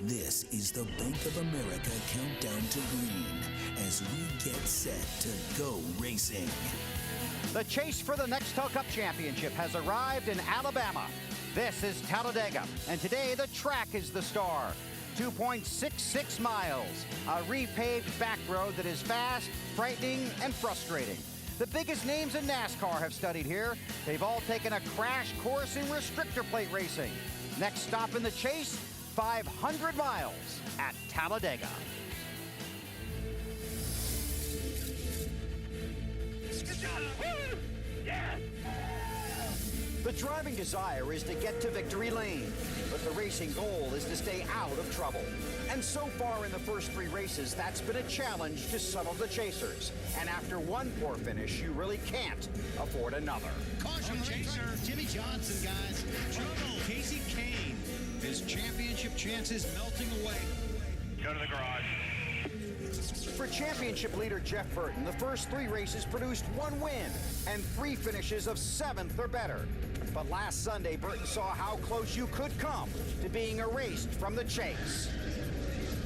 This is the Bank of America Countdown to Green as we get set to go racing. The chase for the Nextel Cup Championship has arrived in Alabama. This is Talladega, and today the track is the star. 2.66 miles, a repaved back road that is fast, frightening, and frustrating. The biggest names in NASCAR have studied here. They've all taken a crash course in restrictor plate racing. Next stop in the chase, 500 miles at Talladega. The driving desire is to get to victory lane, but the racing goal is to stay out of trouble. And so far in the first three races, that's been a challenge to some of the chasers. And after one poor finish, you really can't afford another. Caution, chaser. Jimmy Johnson, guys. Trouble. Casey Kane. His championship chances melting away. Go to the garage. For championship leader Jeff Burton, the first three races produced one win and three finishes of 7th or better. But last Sunday, Burton saw how close you could come to being erased from the chase.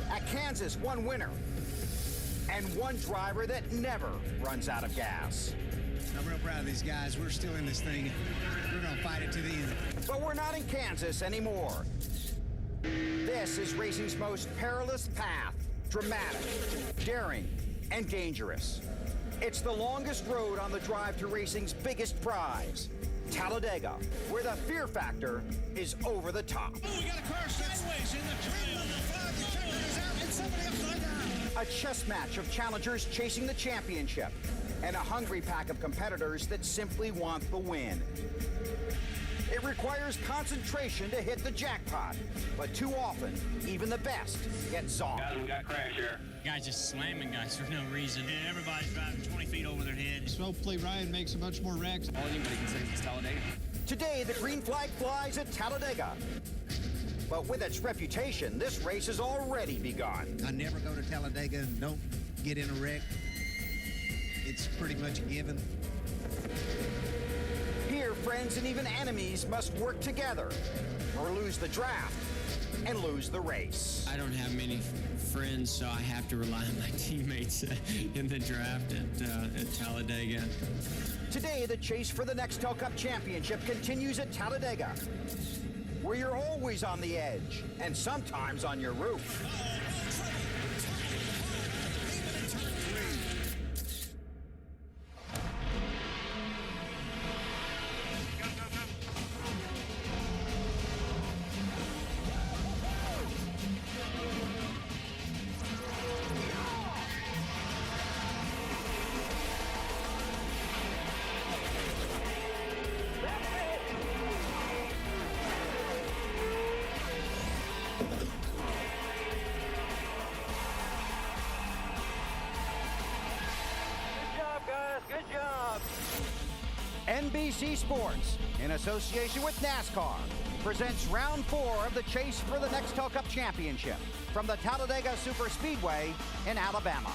At Kansas, one winner and one driver that never runs out of gas. I'm real proud of these guys. We're still in this thing. We're going to fight it to the end. But we're not in Kansas anymore. This is racing's most perilous path. Dramatic, daring, and dangerous. It's the longest road on the drive to racing's biggest prize, Talladega, where the fear factor is over the top. Oh, we got a car sideways in the turn. Number 5, the checker is out, and somebody upside down. A chess match of challengers chasing the championship, and a hungry pack of competitors that simply want the win. It requires concentration to hit the jackpot, but too often, even the best get zonked. Guys, we got a crash here. Guys just slamming guys for no reason. And everybody's driving 20 feet over their head. So hopefully Ryan makes a bunch more wrecks. All anybody can say is Talladega. Today, the green flag flies at Talladega. But with its reputation, this race has already begun. I never go to Talladega and don't get in a wreck. It's pretty much a given. Here, friends and even enemies must work together or lose the draft and lose the race. I don't have many friends, so I have to rely on my teammates in the draft at Talladega. Today, the chase for the Nextel Cup Championship continues at Talladega, where you're always on the edge and sometimes on your roof. Good job. NBC Sports, in association with NASCAR, presents round 4 of the chase for the Nextel Cup Championship from the Talladega Superspeedway in Alabama.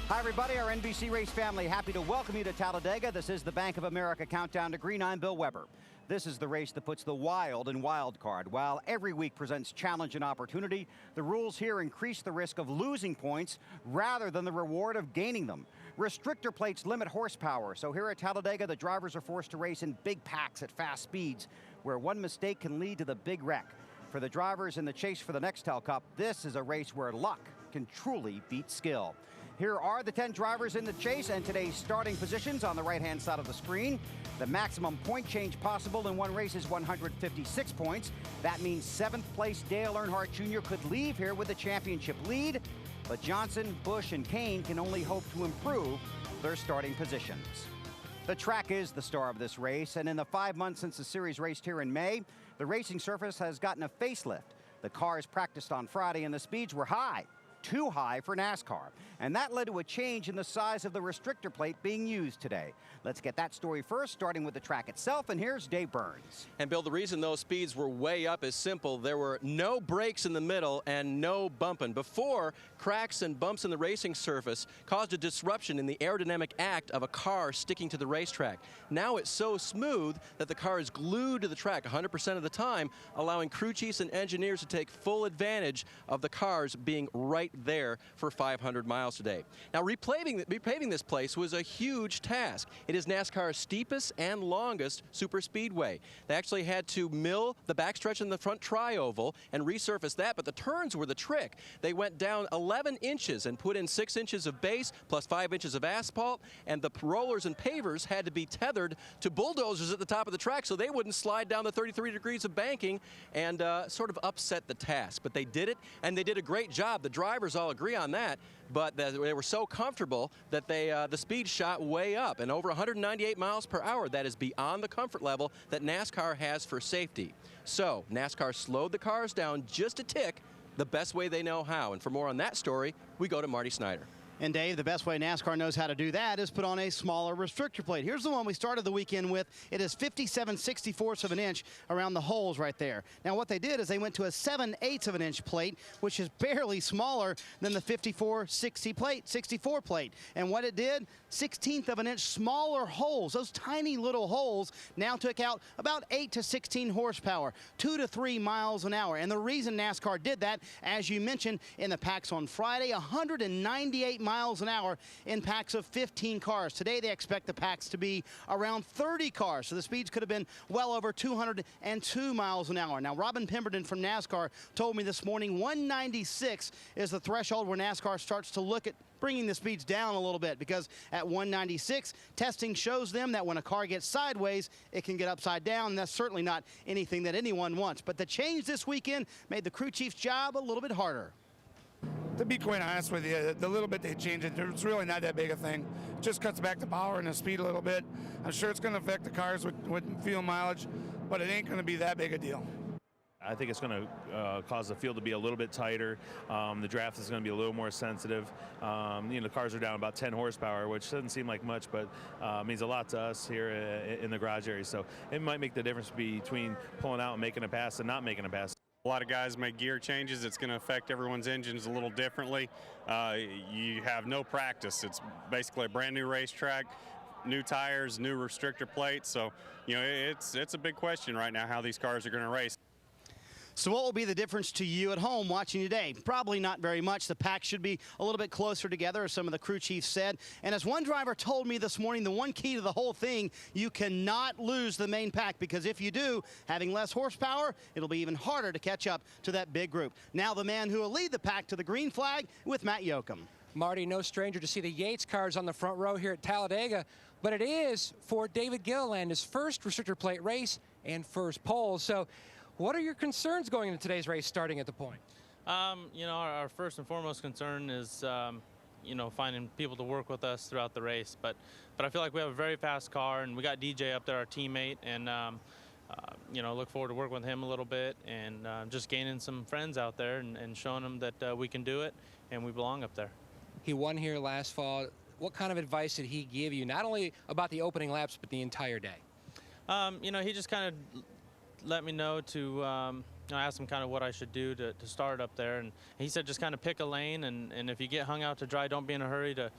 Hi, everybody. Our NBC Race family, happy to welcome you to Talladega. This is the Bank of America Countdown to Green. I'm Bill Weber. This is the race that puts the wild in wild card. While every week presents challenge and opportunity, the rules here increase the risk of losing points rather than the reward of gaining them. Restrictor plates limit horsepower, so here at Talladega, the drivers are forced to race in big packs at fast speeds, where one mistake can lead to the big wreck. For the drivers in the chase for the Nextel Cup, this is a race where luck can truly beat skill. Here are the 10 drivers in the chase and today's starting positions on the right-hand side of the screen. The maximum point change possible in one race is 156 points. That means 7th place Dale Earnhardt Jr. could leave here with the championship lead, but Johnson, Busch, and Kane can only hope to improve their starting positions. The track is the star of this race, and in the 5 months since the series raced here in May, the racing surface has gotten a facelift. The cars practiced on Friday, and the speeds were high. too high for NASCAR. And that led to a change in the size of the restrictor plate being used today. Let's get that story first, starting with the track itself, and here's Dave Burns. And Bill, the reason those speeds were way up is simple. There were no brakes in the middle and no bumping. Before, cracks and bumps in the racing surface caused a disruption in the aerodynamic act of a car sticking to the racetrack. Now it's so smooth that the car is glued to the track 100% of the time, allowing crew chiefs and engineers to take full advantage of the cars being right there for 500 miles today. Now, repaving this place was a huge task. It is NASCAR's steepest and longest superspeedway. They actually had to mill the backstretch in the front tri-oval and resurface that, but the turns were the trick. They went down 11 inches and put in 6 inches of base plus 5 inches of asphalt, and the rollers and pavers had to be tethered to bulldozers at the top of the track so they wouldn't slide down the 33 degrees of banking and sort of upset the task. But they did it, and they did a great job. The drivers all agree on that, but they were so comfortable that the speed shot way up, and over 198 miles per hour. That is beyond the comfort level that NASCAR has for safety. So NASCAR slowed the cars down just a tick, the best way they know how. And for more on that story, we go to Marty Snyder. And Dave, the best way NASCAR knows how to do that is put on a smaller restrictor plate. Here's the one we started the weekend with. It is 57/64 of an inch around the holes right there. Now what they did is they went to a 7/8 of an inch plate, which is barely smaller than the 64 plate. And what it did, 1/16 of an inch smaller holes. Those tiny little holes now took out about 8 to 16 horsepower, 2 to 3 miles an hour. And the reason NASCAR did that, as you mentioned in the packs on Friday, 198 miles an hour in packs of 15 cars. Today they expect the packs to be around 30 cars, so the speeds could have been well over 202 miles an hour. Now Robin Pemberton from NASCAR told me this morning 196 is the threshold where NASCAR starts to look at bringing the speeds down a little bit, because at 196, testing shows them that when a car gets sideways, it can get upside down, and that's certainly not anything that anyone wants. But the change this weekend made the crew chief's job a little bit harder. To be quite honest with you, the little bit they changed it, it's really not that big a thing. It just cuts back the power and the speed a little bit. I'm sure it's going to affect the cars with fuel mileage, but it ain't going to be that big a deal. I think it's going to cause the field to be a little bit tighter. The draft is going to be a little more sensitive. The cars are down about 10 horsepower, which doesn't seem like much, but means a lot to us here in the garage area. So it might make the difference between pulling out and making a pass and not making a pass. A lot of guys make gear changes. It's going to affect everyone's engines a little differently. You have no practice. It's basically a brand new racetrack, new tires, new restrictor plates. So, it's a big question right now how these cars are going to race. So what will be the difference to you at home watching today? Probably not very much. The pack should be a little bit closer together, as some of the crew chiefs said. And as one driver told me this morning, the one key to the whole thing, you cannot lose the main pack, because if you do, having less horsepower, it'll be even harder to catch up to that big group. Now the man who will lead the pack to the green flag with Matt Yoakum. Marty, no stranger to see the Yates cars on the front row here at Talladega, but it is for David Gilliland, his first restrictor plate race and first pole. So what are your concerns going into today's race starting at the point? Our first and foremost concern is, finding people to work with us throughout the race. But I feel like we have a very fast car, and we got DJ up there, our teammate, and, look forward to working with him a little bit and just gaining some friends out there and showing them that we can do it and we belong up there. He won here last fall. What kind of advice did he give you, not only about the opening laps, but the entire day? He just kind of let me know to, I asked him kind of what I should do to start up there, and he said just kind of pick a lane, and if you get hung out to dry, don't be in a hurry to,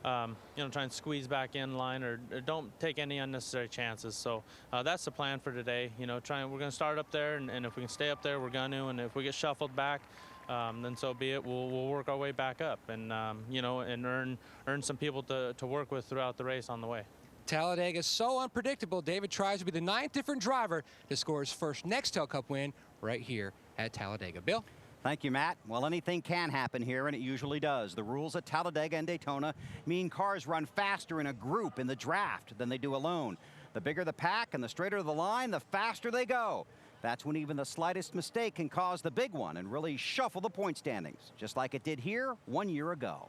try and squeeze back in line, or don't take any unnecessary chances. So that's the plan for today. We're going to start up there, and if we can stay up there, we're going to, and if we get shuffled back, then so be it. We'll work our way back up, and and earn some people to work with throughout the race on the way. Talladega is so unpredictable. David tries to be the 9th different driver to score his first Nextel Cup win right here at Talladega. Bill? Thank you, Matt. Well, anything can happen here, and it usually does. The rules at Talladega and Daytona mean cars run faster in a group in the draft than they do alone. The bigger the pack and the straighter the line, the faster they go. That's when even the slightest mistake can cause the big one and really shuffle the point standings, just like it did here 1 year ago.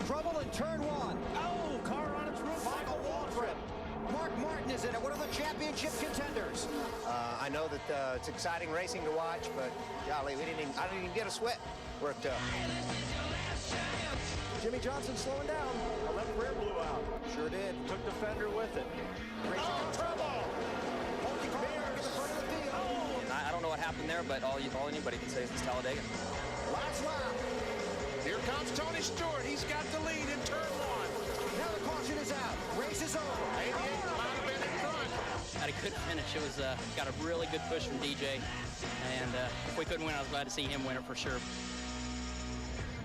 Trouble in turn one. Oh, car on its roof. Michael Waltrip. Mark Martin is is in it. What are the championship contenders? I know that it's exciting racing to watch, but golly, I didn't even get a sweat worked up. Jimmy Johnson slowing down. Well, that rear blew out. Sure did. Took the fender with it. Trouble! I don't know what happened there, but all anybody can say is it's Talladega. Last lap. Here comes Tony Stewart. He's got the lead in turn 1. Now the caution is out. Race is over. 88 might have been in front. Had a good finish. It was got a really good push from DJ, and if we couldn't win, I was glad to see him win it for sure.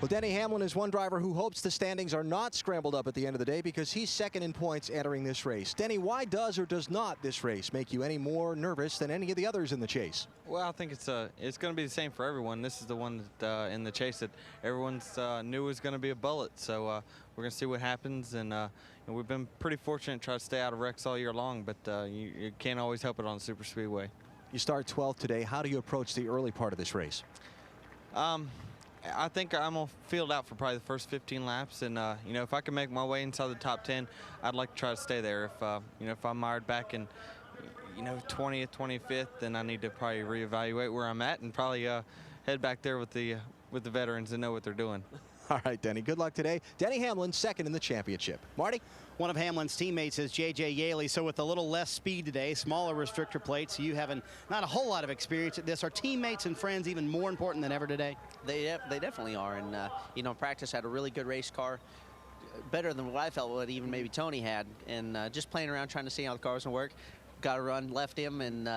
Well, Denny Hamlin is one driver who hopes the standings are not scrambled up at the end of the day because he's second in points entering this race. Denny, why does or does not this race make you any more nervous than any of the others in the chase? Well, I think it's going to be the same for everyone. This is the one that, in the chase that everyone's knew was going to be a bullet. So we're going to see what happens. And we've been pretty fortunate to try to stay out of wrecks all year long, but you can't always help it on Superspeedway. You start 12th today. How do you approach the early part of this race? I think I'm going to field out for probably the first 15 laps, and if I can make my way inside the top 10, I'd like to try to stay there. If if I'm mired back in 20th, 25th, then I need to probably reevaluate where I'm at and probably head back there with the veterans and know what they're doing. All right, Denny, good luck today. Denny Hamlin, second in the championship. Marty? One of Hamlin's teammates is J.J. Yaley, so with a little less speed today, smaller restrictor plates, you having not a whole lot of experience at this. Are teammates and friends even more important than ever today? They definitely are, and practice had a really good race car, better than what I felt what even maybe Tony had, and just playing around trying to see how the car was going to work. Got a run, left him, and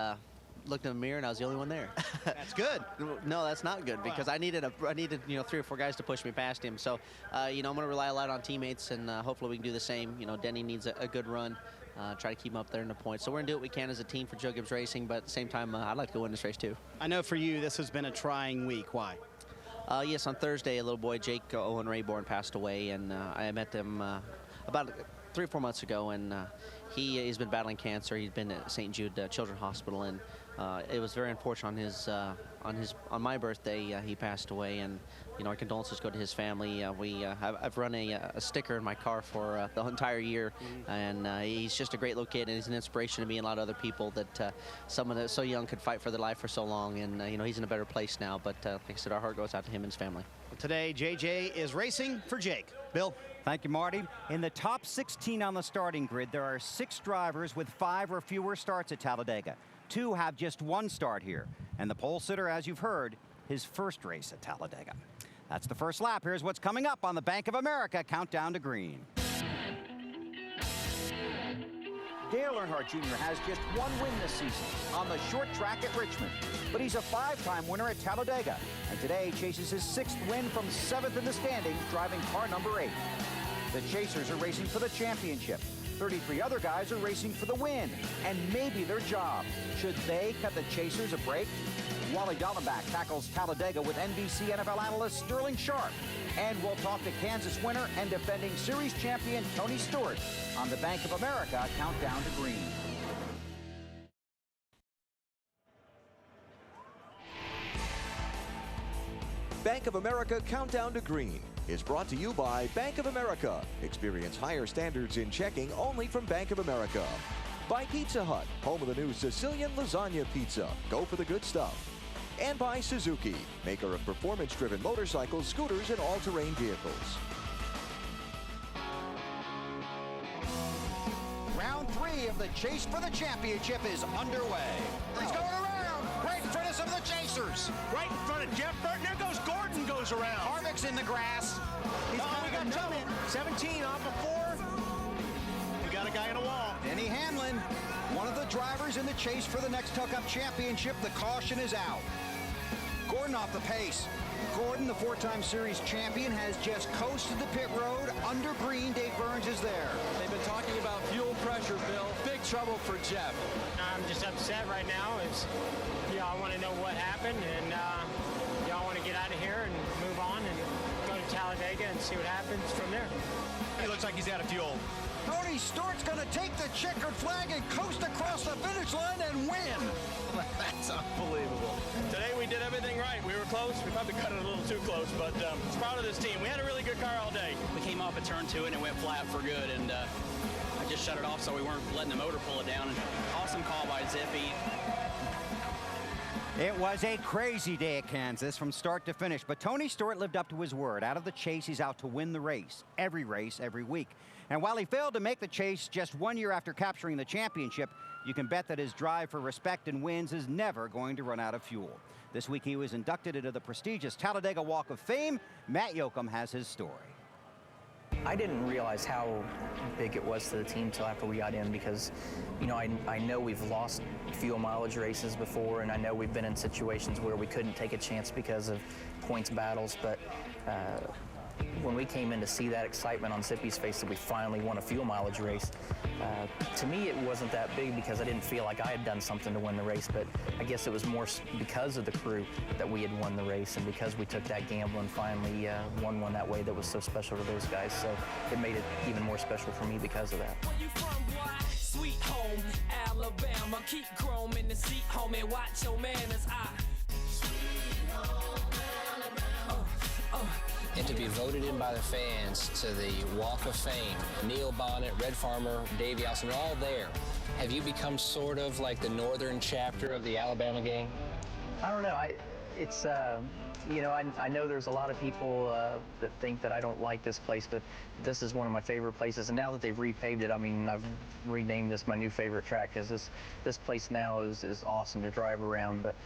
looked in the mirror, and I was the only one there. That's good. No, that's not good because I needed 3 or 4 guys to push me past him. So I'm going to rely a lot on teammates, and hopefully we can do the same. Denny needs a good run. Try to keep him up there in the points. So we're going to do what we can as a team for Joe Gibbs Racing, but at the same time, I'd like to go win this race too. I know for you this has been a trying week. Why? Yes, on Thursday, a little boy, Jake Owen Rayborn, passed away, and I met him about 3 or 4 months ago, and he's been battling cancer. He's been at St. Jude Children's Hospital, and it was very unfortunate on my birthday. He passed away, and our condolences go to his family. I've run a sticker in my car for the entire year, and he's just a great little kid, and he's an inspiration to me and a lot of other people that someone that's so young could fight for their life for so long, and he's in a better place now. But like I said, our heart goes out to him and his family. Today, JJ is racing for Jake. Bill. Thank you, Marty. In the top 16 on the starting grid, there are 6 drivers with 5 or fewer starts at Talladega. 2 have just 1 start here. And the pole sitter, as you've heard, his first race at Talladega. That's the first lap. Here's what's coming up on the Bank of America Countdown to Green. Dale Earnhardt Jr. has just 1 win this season on the short track at Richmond. But he's a 5-time winner at Talladega. And today chases his 6th win from 7th in the standings, driving car number 8. The Chasers are racing for the championship. 33 other guys are racing for the win, and maybe their job. Should they cut the Chasers a break? Wally Dallenbach tackles Talladega with NBC NFL analyst Sterling Sharp. And we'll talk to Kansas winner and defending series champion Tony Stewart on the Bank of America Countdown to Green. Bank of America Countdown to Green is brought to you by Bank of America. Experience higher standards in checking only from Bank of America. By Pizza Hut, home of the new Sicilian lasagna pizza. Go for the good stuff. And by Suzuki, maker of performance-driven motorcycles, scooters, and all-terrain vehicles. Round 3 of the chase for the championship is underway. He's going around, right in front of some of the Chasers. Right in front of Jeff Burton. There goes Gordon, goes around. Harvick's in the grass. We got trouble. 17 off of 4. We got a guy in a wall. Denny Hamlin, one of the drivers in the chase for the Nextel Cup Championship. The caution is out. Gordon off the pace. Gordon, the 4-time series champion, has just coasted the pit road. Under green, Dave Burns is there. They've been talking about fuel pressure, Bill. Big trouble for Jeff. I'm just upset right now. I want to know what happened, and I want to get out of here and move on and go to Talladega and see what happens from there. He looks like he's out of fuel. Tony Stewart's going to take the checkered flag and coast across the finish line and win. That's unbelievable. Today we did everything right. We were close. We probably cut it a little too close, but I'm proud of this team. We had a really good car all day. We came off at turn 2 and it went flat for good, and I just shut it off so we weren't letting the motor pull it down. Awesome call by Zippy. It was a crazy day at Kansas from start to finish, but Tony Stewart lived up to his word. Out of the chase, he's out to win the race, every week. And while he failed to make the chase just 1 year after capturing the championship, you can bet that his drive for respect and wins is never going to run out of fuel. This week, he was inducted into the prestigious Talladega Walk of Fame. Matt Yoakum has his story. I didn't realize how big it was to the team till after we got in, because, you know, I know we've lost fuel mileage races before, and I know we've been in situations where we couldn't take a chance because of points battles, but when we came in to see that excitement on Zippy's face that we finally won a fuel mileage race, to me it wasn't that big because I didn't feel like I had done something to win the race, but I guess it was more because of the crew that we had won the race, and because we took that gamble and finally won one that way that was so special to those guys. So it made it even more special for me because of that. Sweet home, Alabama, keep growing in the seat, homie, watch your manners. And to be voted in by the fans to the Walk of Fame, Neil Bonnet, Red Farmer, Davey Allison, all there. Have you become sort of like the northern chapter of the Alabama gang? I don't know. It's you know, I know there's a lot of people that think that I don't like this place, but this is one of my favorite places. And now that they've repaved it, I mean, I've renamed this my new favorite track, because this place now is awesome to drive around. But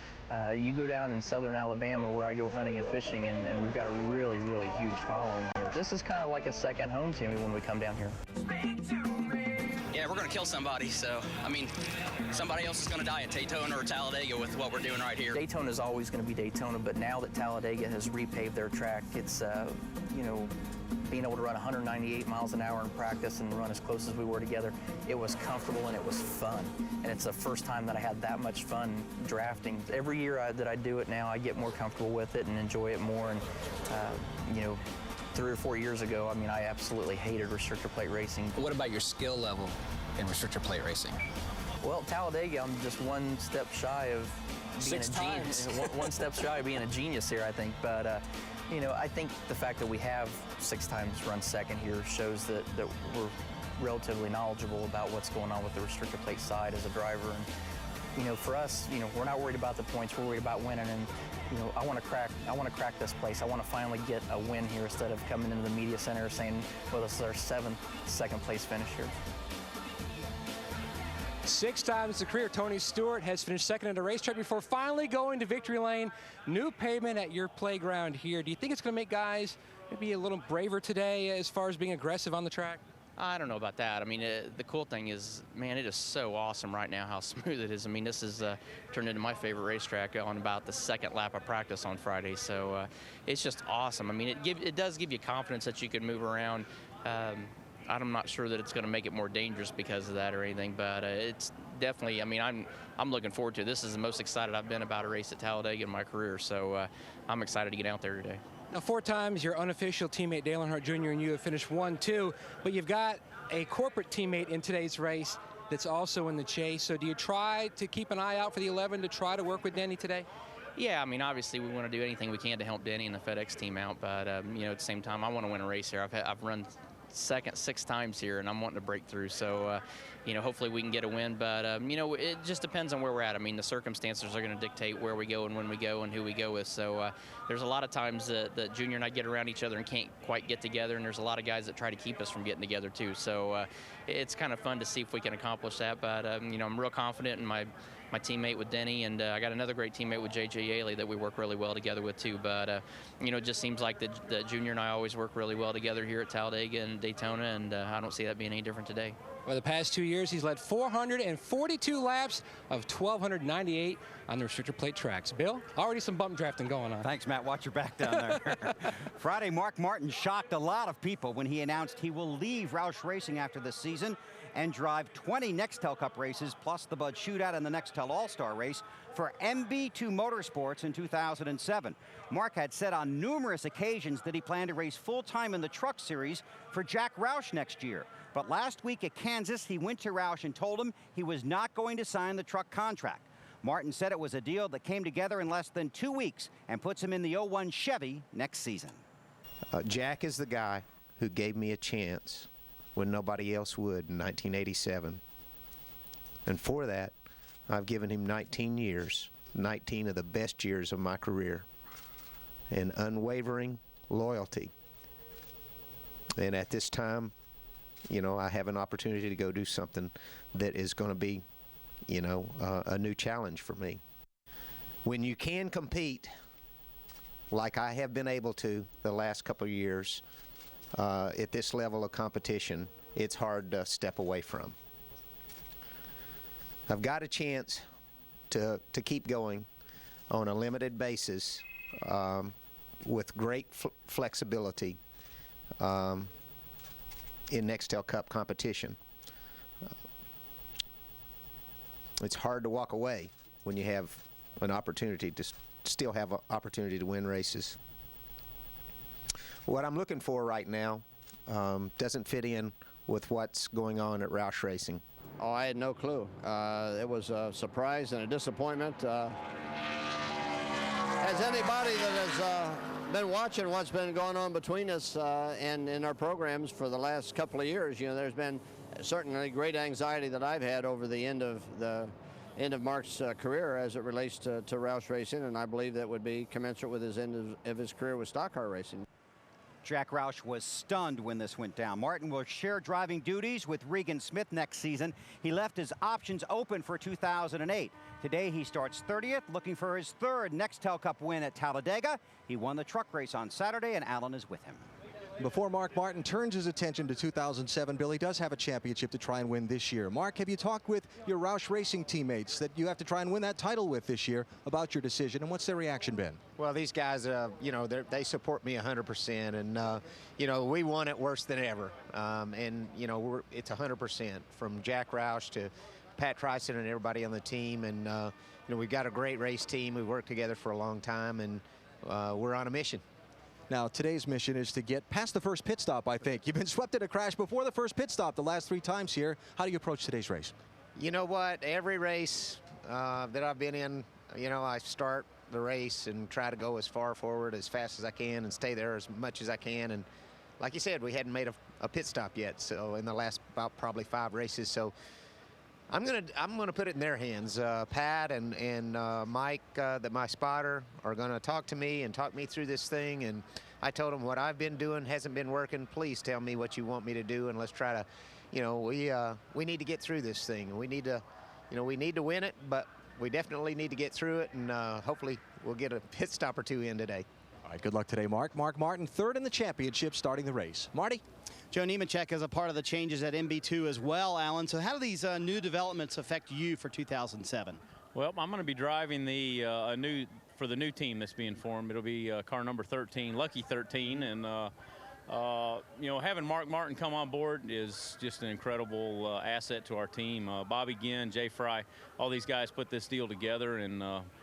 you go down in southern Alabama where I go hunting and fishing, and we've got a really, really huge following here. This is kind of like a second home to me when we come down here. Yeah, we're going to kill somebody, so, I mean, somebody else is going to die at Daytona or Talladega with what we're doing right here. Daytona is always going to be Daytona, but now that Talladega has repaved their track, it's, you know, being able to run 198 miles an hour in practice and run as close as we were together, it was comfortable and it was fun. And it's the first time that I had that much fun drafting. Every year that I do it now, I get more comfortable with it and enjoy it more. And, you know, 3 or 4 years ago, I mean, I absolutely hated restrictor plate racing. What about your skill level in restrictor plate racing? Well, Talladega, I'm just one step shy of being Six a genius. times. one step shy of being a genius here, I think. But, you know, I think the fact that we have 6 times run second here shows that we're relatively knowledgeable about what's going on with the restrictor plate side as a driver. And, you know, for us, you know, we're not worried about the points, we're worried about winning. And, you know, I want to crack this place. I want to finally get a win here instead of coming into the media center saying, well, this is our 7th second place finish here. 6 times the career, Tony Stewart has finished second at a racetrack before finally going to victory lane. New pavement at your playground here. Do you think it's going to make guys maybe a little braver today as far as being aggressive on the track? I don't know about that. I mean, the cool thing is, man, it is so awesome right now how smooth it is. I mean, this is turned into my favorite racetrack on about the 2nd lap of practice on Friday. So it's just awesome. I mean, it does give you confidence that you can move around. I'm not sure that it's going to make it more dangerous because of that or anything, but it's definitely, I mean, I'm looking forward to it. This is the most excited I've been about a race at Talladega in my career, so I'm excited to get out there today. Now, 4 times your unofficial teammate Dale Earnhardt Jr. and you have finished 1-2, but you've got a corporate teammate in today's race that's also in the chase. So do you try to keep an eye out for the 11 to try to work with Denny today? Yeah, I mean, obviously we want to do anything we can to help Denny and the FedEx team out, but you know, at the same time, I want to win a race here. I've run second 6 times here, and I'm wanting to break through. So, you know, hopefully we can get a win. But, you know, it just depends on where we're at. I mean, the circumstances are going to dictate where we go and when we go and who we go with. So there's a lot of times that Junior and I get around each other and can't quite get together, and there's a lot of guys that try to keep us from getting together too. So it's kind of fun to see if we can accomplish that. But, you know, I'm real confident in my teammate with Denny, and I got another great teammate with J.J. Yaley that we work really well together with too. But, you know, it just seems like the Junior and I always work really well together here at Talladega and Daytona, and I don't see that being any different today. Well, the past 2 years, he's led 442 laps of 1,298 on the restrictor plate tracks. Bill, already some bump drafting going on. Thanks, Matt. Watch your back down there. Friday, Mark Martin shocked a lot of people when he announced he will leave Roush Racing after this season and drive 20 Nextel Cup races, plus the Bud Shootout and the Nextel All-Star Race for MB2 Motorsports in 2007. Mark had said on numerous occasions that he planned to race full-time in the Truck Series for Jack Roush next year. But last week at Kansas, he went to Roush and told him he was not going to sign the truck contract. Martin said it was a deal that came together in less than 2 weeks and puts him in the 01 Chevy next season. Jack is the guy who gave me a chance when nobody else would in 1987. And for that, I've given him 19 years, 19 of the best years of my career, and unwavering loyalty. And at this time, you know, I have an opportunity to go do something that is going to be, you know, a new challenge for me. When you can compete like I have been able to the last couple of years at this level of competition, it's hard to step away from. I've got a chance to keep going on a limited basis with great flexibility in Nextel Cup competition. It's hard to walk away when you have an opportunity to still have an opportunity to win races. What I'm looking for right now doesn't fit in with what's going on at Roush Racing. Oh, I had no clue. It was a surprise and a disappointment. As anybody that has been watching what's been going on between us and in our programs for the last couple of years, you know, there's been certainly great anxiety that I've had over the end of Mark's career as it relates to Roush Racing, and I believe that would be commensurate with his end of his career with stock car racing. Jack Roush was stunned when this went down. Martin will share driving duties with Regan Smith next season. He left his options open for 2008. Today he starts 30th, looking for his third Nextel Cup win at Talladega. He won the truck race on Saturday, and Allen is with him. Before Mark Martin turns his attention to 2007, Billy does have a championship to try and win this year. Mark, have you talked with your Roush Racing teammates that you have to try and win that title with this year about your decision, and what's their reaction been? Well, these guys, you know, they support me 100%, and you know, we want it worse than ever, and you know, it's 100% from Jack Roush to Pat Tryson and everybody on the team, and you know, we've got a great race team. We've worked together for a long time, and we're on a mission. Now, today's mission is to get past the first pit stop, I think. You've been swept in a crash before the first pit stop the last 3 times here. How do you approach today's race? You know what? Every race that I've been in, you know, I start the race and try to go as far forward as fast as I can and stay there as much as I can. And like you said, we hadn't made a pit stop yet, so in the last about probably 5 races. So I'm gonna put it in their hands. Pat and Mike, my spotter, are gonna talk to me and talk me through this thing. And I told them what I've been doing hasn't been working. Please tell me what you want me to do, and let's try to, you know, we need to get through this thing. We need to, you know, we need to win it, but we definitely need to get through it, and hopefully we'll get a pit stop or 2 in today. All right, good luck today, Mark. Mark Martin, 3rd in the championship, starting the race. Marty? Joe Nemechek is a part of the changes at MB2 as well, Alan. So how do these new developments affect you for 2007? Well, I'm going to be driving the for the new team that's being formed. It'll be car number 13, Lucky 13, and you know, having Mark Martin come on board is just an incredible asset to our team. Bobby Ginn, Jay Fry, all these guys put this deal together, and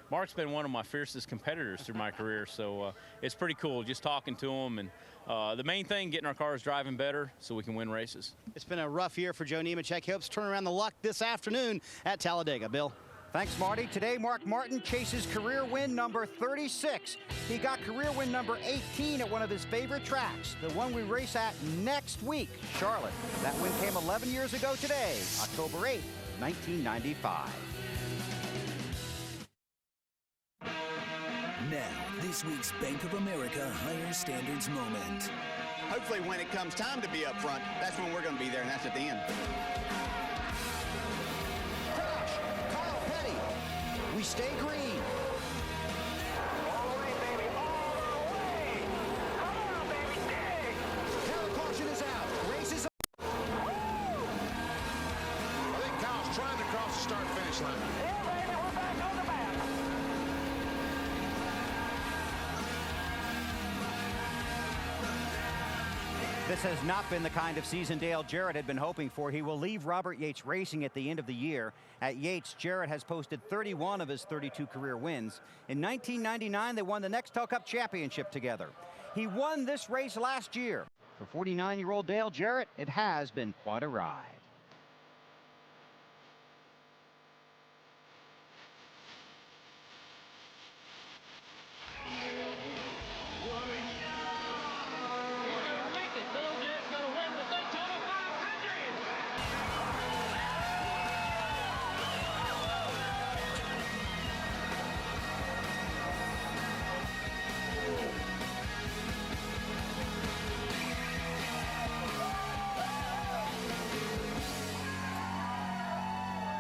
Mark's been one of my fiercest competitors through my career, so it's pretty cool just talking to him. And the main thing, getting our cars driving better so we can win races. It's been a rough year for Joe Nemechek. He hopes to turn around the luck this afternoon at Talladega. Bill? Thanks, Marty. Today, Mark Martin chases career win number 36. He got career win number 18 at one of his favorite tracks, the one we race at next week, Charlotte. That win came 11 years ago today, October 8, 1995. Now, this week's Bank of America Higher Standards moment. Hopefully when it comes time to be up front, that's when we're going to be there, and that's at the end. We stay green. All the way, baby, all the way. Come on, baby, dig. Tail caution is out. Race is I think Kyle's trying to cross the start-finish line. Yeah, baby, we're back on the map. This has not been the kind of season Dale Jarrett had been hoping for. He will leave Robert Yates Racing at the end of the year. At Yates, Jarrett has posted 31 of his 32 career wins. In 1999, they won the Nextel Cup Championship together. He won this race last year. For 49-year-old Dale Jarrett, it has been quite a ride.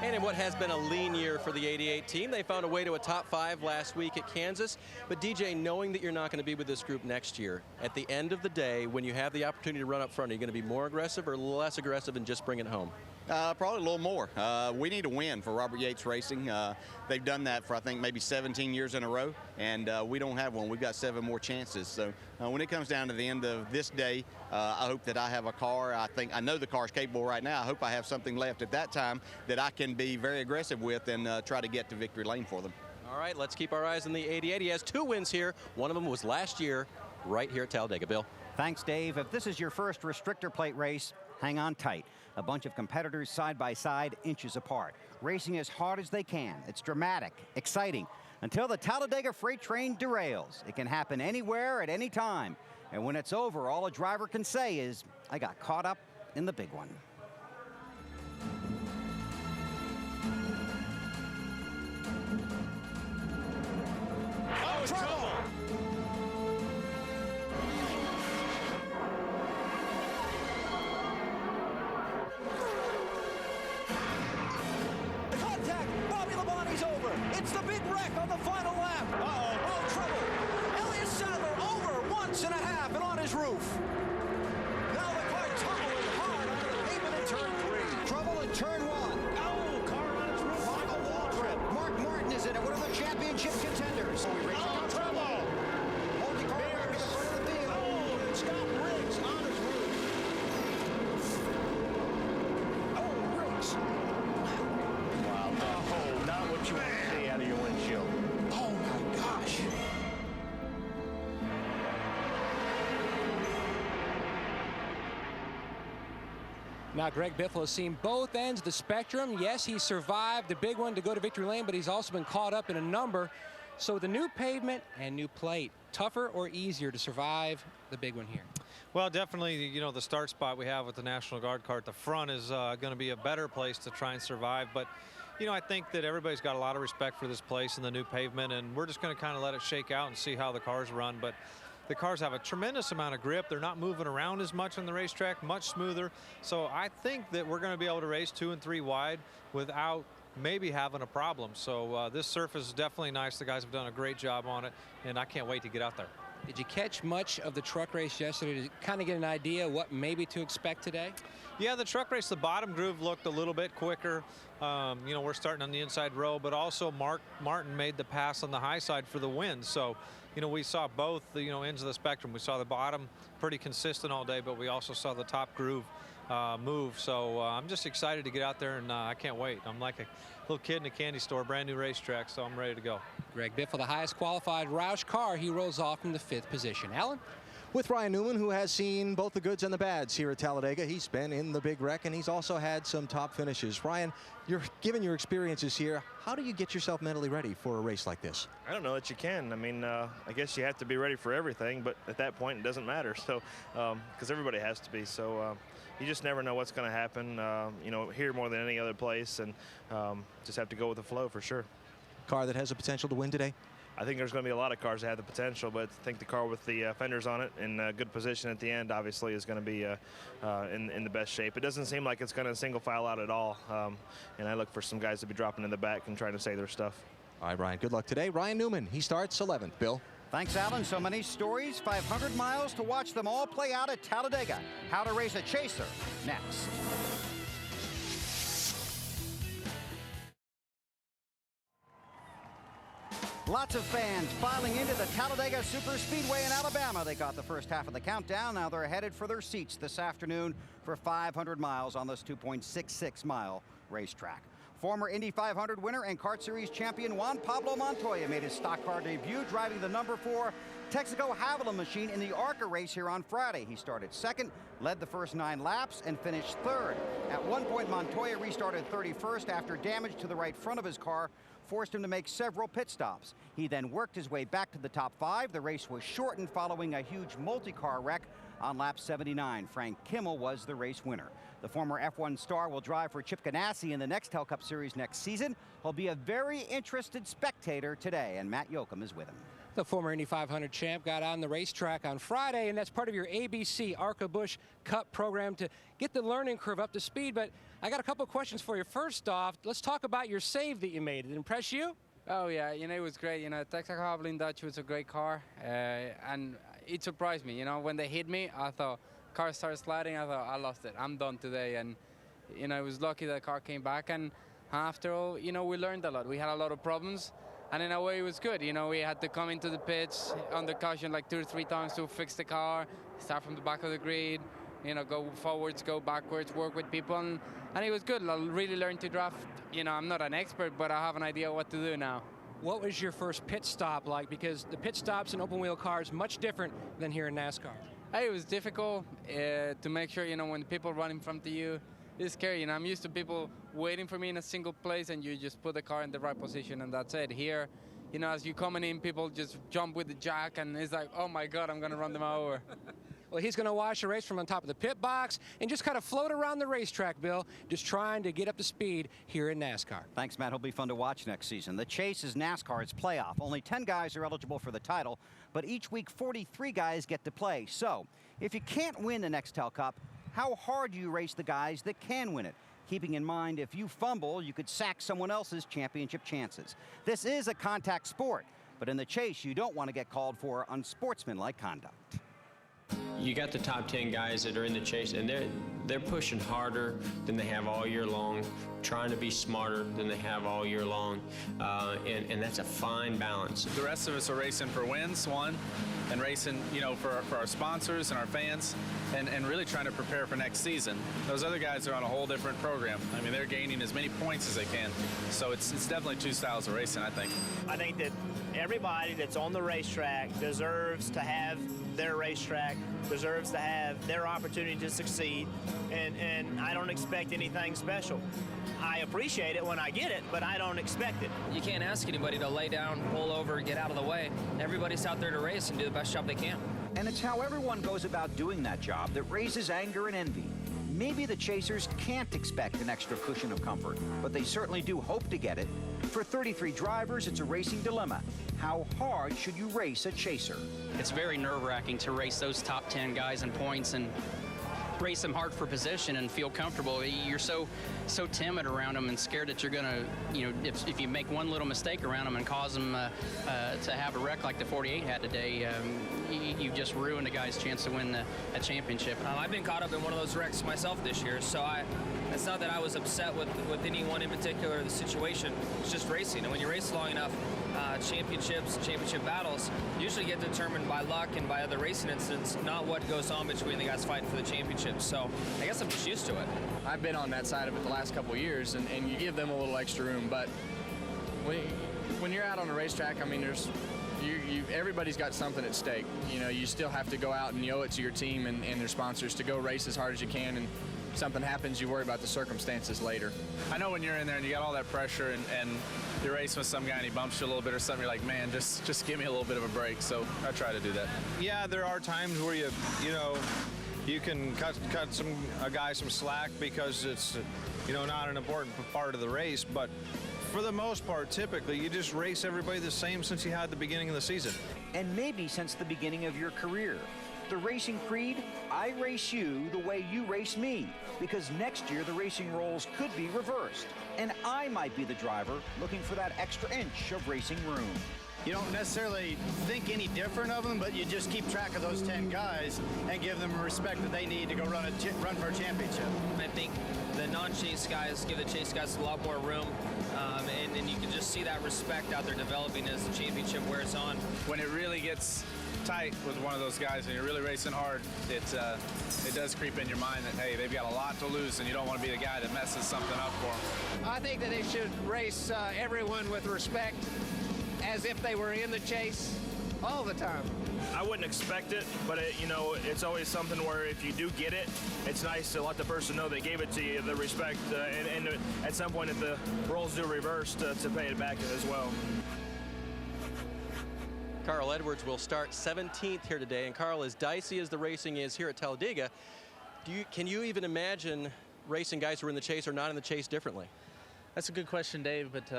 And in what has been a lean year for the 88 team, they found a way to a top 5 last week at Kansas. But DJ, knowing that you're not going to be with this group next year, at the end of the day, when you have the opportunity to run up front, are you going to be more aggressive or less aggressive and just bring it home? Probably a little more. We need a win for Robert Yates Racing. They've done that for, I think, maybe 17 years in a row, and we don't have one. We've got 7 more chances. So when it comes down to the end of this day, I hope that I have a car. I know the car's capable right now. I hope I have something left at that time that I can be very aggressive with and try to get to victory lane for them. All right, let's keep our eyes on the 88. He has 2 wins here. One of them was last year right here at Talladega. Bill. Thanks, Dave. If this is your first restrictor plate race, hang on tight. A bunch of competitors side by side, inches apart, racing as hard as they can. It's dramatic, exciting, until the Talladega freight train derails. It can happen anywhere at any time. And when it's over, all a driver can say is, I got caught up in the big one. Oh, trouble! It's the big wreck on the final lap. Oh, trouble. Elliott Sadler over 1.5 and on his roof. Now the car tumbling hard onto the pavement in turn 3. Trouble in turn 1. Oh, car on its roof. Michael Waltrip. Mark Martin is in it. One of the championship contenders. Oh, trouble. Multi-car wreck in the front of the field. Oh, and Scott Riggs on his roof. Oh, Riggs. Wow. Oh, not what you want to see out of your windshield. Oh my gosh. Now Greg Biffle has seen both ends of the spectrum. Yes, he survived the big one to go to victory lane, but he's also been caught up in a number. So the new pavement and new plate, tougher or easier to survive the big one here? Well, definitely, you know, the start spot we have with the National Guard car at the front is going to be a better place to try and survive. But you know, I think that everybody's got a lot of respect for this place and the new pavement, and we're just going to kind of let it shake out and see how the cars run. But the cars have a tremendous amount of grip. They're not moving around as much on the racetrack, much smoother. So I think that we're going to be able to race 2 and 3 wide without maybe having a problem. So this surface is definitely nice. The guys have done a great job on it, and I can't wait to get out there. Did you catch much of the truck race yesterday to kind of get an idea what maybe to expect today? Yeah, the truck race, the bottom groove looked a little bit quicker. You know, we're starting on the inside row, but also Martin made the pass on the high side for the win. So, you know, we saw both the, you know, ends of the spectrum. We saw the bottom pretty consistent all day, but we also saw the top groove move. So I'm just excited to get out there, and I can't wait. I'm like a little kid in a candy store, brand new racetrack, so I'm ready to go. Greg Biffle, the highest qualified Roush car, he rolls off in the 5th position. Alan? With Ryan Newman, who has seen both the goods and the bads here at Talladega. He's been in the big wreck, and he's also had some top finishes. Ryan, given your experiences here, how do you get yourself mentally ready for a race like this? I don't know that you can. I mean, I guess you have to be ready for everything, but at that point, it doesn't matter. So, because everybody has to be. So, you just never know what's going to happen, you know, here more than any other place, and just have to go with the flow for sure. Car that has the potential to win today? I think there's going to be a lot of cars that have the potential, but I think the car with the fenders on it in a good position at the end obviously is going to be in the best shape. It doesn't seem like it's going to single file out at all, and I look for some guys to be dropping in the back and trying to say their stuff. All right, Ryan, good luck today. Ryan Newman, he starts 11th. Bill? Thanks, Alan. So many stories, 500 miles to watch them all play out at Talladega. How to race a chaser, next. Lots of fans filing into the Talladega Superspeedway in Alabama. They got the first half of the countdown. Now they're headed for their seats this afternoon for 500 miles on this 2.66-mile racetrack. Former Indy 500 winner and Kart Series champion Juan Pablo Montoya made his stock car debut driving the number 4 Texaco Haviland machine in the ARCA race here on Friday. He started second, led the first 9 laps, and finished third. At one point, Montoya restarted 31st after damage to the right front of his car forced him to make several pit stops. He then worked his way back to the top 5. The race was shortened following a huge multi-car wreck on lap 79. Frank Kimmel was the race winner. The former F1 star will drive for Chip Ganassi in the Nextel Cup Series next season. He'll be a very interested spectator today, and Matt Yoakum is with him. The former Indy 500 champ got on the racetrack on Friday, and that's part of your ABC ARCA Busch Cup program to get the learning curve up to speed. But I got a couple of questions for you. First off, let's talk about your save that you made. Did it impress you? Oh yeah, it was great. Texas Hobblin Dutch was a great car, and it surprised me. When they hit me, I thought car started sliding. I thought I lost it. I'm done today, and I was lucky that the car came back. And after all, we learned a lot. We had a lot of problems, and in a way, it was good. We had to come into the pits under caution like 2 or 3 times to fix the car, start from the back of the grid, go forwards, go backwards, work with people, and it was good. I really learned to draft. I'm not an expert, but I have an idea what to do now. What was your first pit stop like? Because the pit stops in open wheel cars much different than here in NASCAR. Hey, it was difficult to make sure, when people run in front of you, it's scary. I'm used to people waiting for me in a single place, and you just put the car in the right position, and that's it. Here, as you're coming in, people just jump with the jack, and it's like, oh my God, I'm going to run them over. Well, he's going to watch the race from on top of the pit box and just kind of float around the racetrack, Bill, just trying to get up to speed here in NASCAR. Thanks, Matt. He'll be fun to watch next season. The Chase is NASCAR's playoff. Only 10 guys are eligible for the title, but each week 43 guys get to play. So, if you can't win the Nextel Cup, how hard do you race the guys that can win it? Keeping in mind, if you fumble, you could sack someone else's championship chances. This is a contact sport, but in the Chase, you don't want to get called for unsportsmanlike conduct. You got the top 10 guys that are in the Chase, and they're pushing harder than they have all year long, trying to be smarter than they have all year long, and that's a fine balance. The rest of us are racing for wins, one, and racing, for our sponsors and our fans, and really trying to prepare for next season. Those other guys are on a whole different program. I mean, they're gaining as many points as they can. So it's definitely 2 styles of racing, I think. I think that everybody that's on the racetrack deserves to have their racetrack, deserves to have their opportunity to succeed, and I don't expect anything special. I appreciate it when I get it, but I don't expect it. You can't ask anybody to lay down, pull over, get out of the way. Everybody's out there to race and do the best job they can. And it's how everyone goes about doing that job that raises anger and envy. Maybe the chasers can't expect an extra cushion of comfort, but they certainly do hope to get it. For 33 drivers, it's a racing dilemma. How hard should you race a chaser? It's very nerve-wracking to race those top 10 guys in points and race them hard for position and feel comfortable. You're so timid around them and scared that you're gonna, if you make one little mistake around them and cause them to have a wreck like the 48 had today, you've just ruined a guy's chance to win a championship. I've been caught up in one of those wrecks myself this year, so it's not that I was upset with anyone in particular, the situation. It's just racing, and when you race long enough, championship battles usually get determined by luck and by other racing incidents, not what goes on between the guys fighting for the championship. So I guess I'm just used to it. I've been on that side of it the last couple of years, and you give them a little extra room, but when you're out on the racetrack, I mean, everybody's got something at stake. You still have to go out and you owe it to your team and their sponsors to go race as hard as you can, and if something happens, you worry about the circumstances later. I know when you're in there and you got all that pressure and you're racing with some guy and he bumps you a little bit or something, you're like, man, just give me a little bit of a break. So I try to do that. Yeah, there are times where you can cut a guy some slack because it's not an important part of the race, but for the most part, typically, you just race everybody the same since you had the beginning of the season. And maybe since the beginning of your career. The racing creed, I race you the way you race me, because next year the racing roles could be reversed, and I might be the driver looking for that extra inch of racing room. You don't necessarily think any different of them, but you just keep track of those 10 guys and give them the respect that they need to go run for a championship. I think the non-chase guys give the chase guys a lot more room, and you can just see that respect out there developing as the championship wears on. When it really gets tight with one of those guys and you're really racing hard, it does creep in your mind that, hey, they've got a lot to lose and you don't want to be the guy that messes something up for them. I think that they should race everyone with respect as if they were in the chase all the time. I wouldn't expect it, but it's always something where if you do get it, it's nice to let the person know they gave it to you, the respect, and at some point if the roles do reverse, to pay it back as well. Carl Edwards will start 17th here today, and Carl, as dicey as the racing is here at Talladega, can you even imagine racing guys who are in the chase or not in the chase differently? That's a good question, Dave, but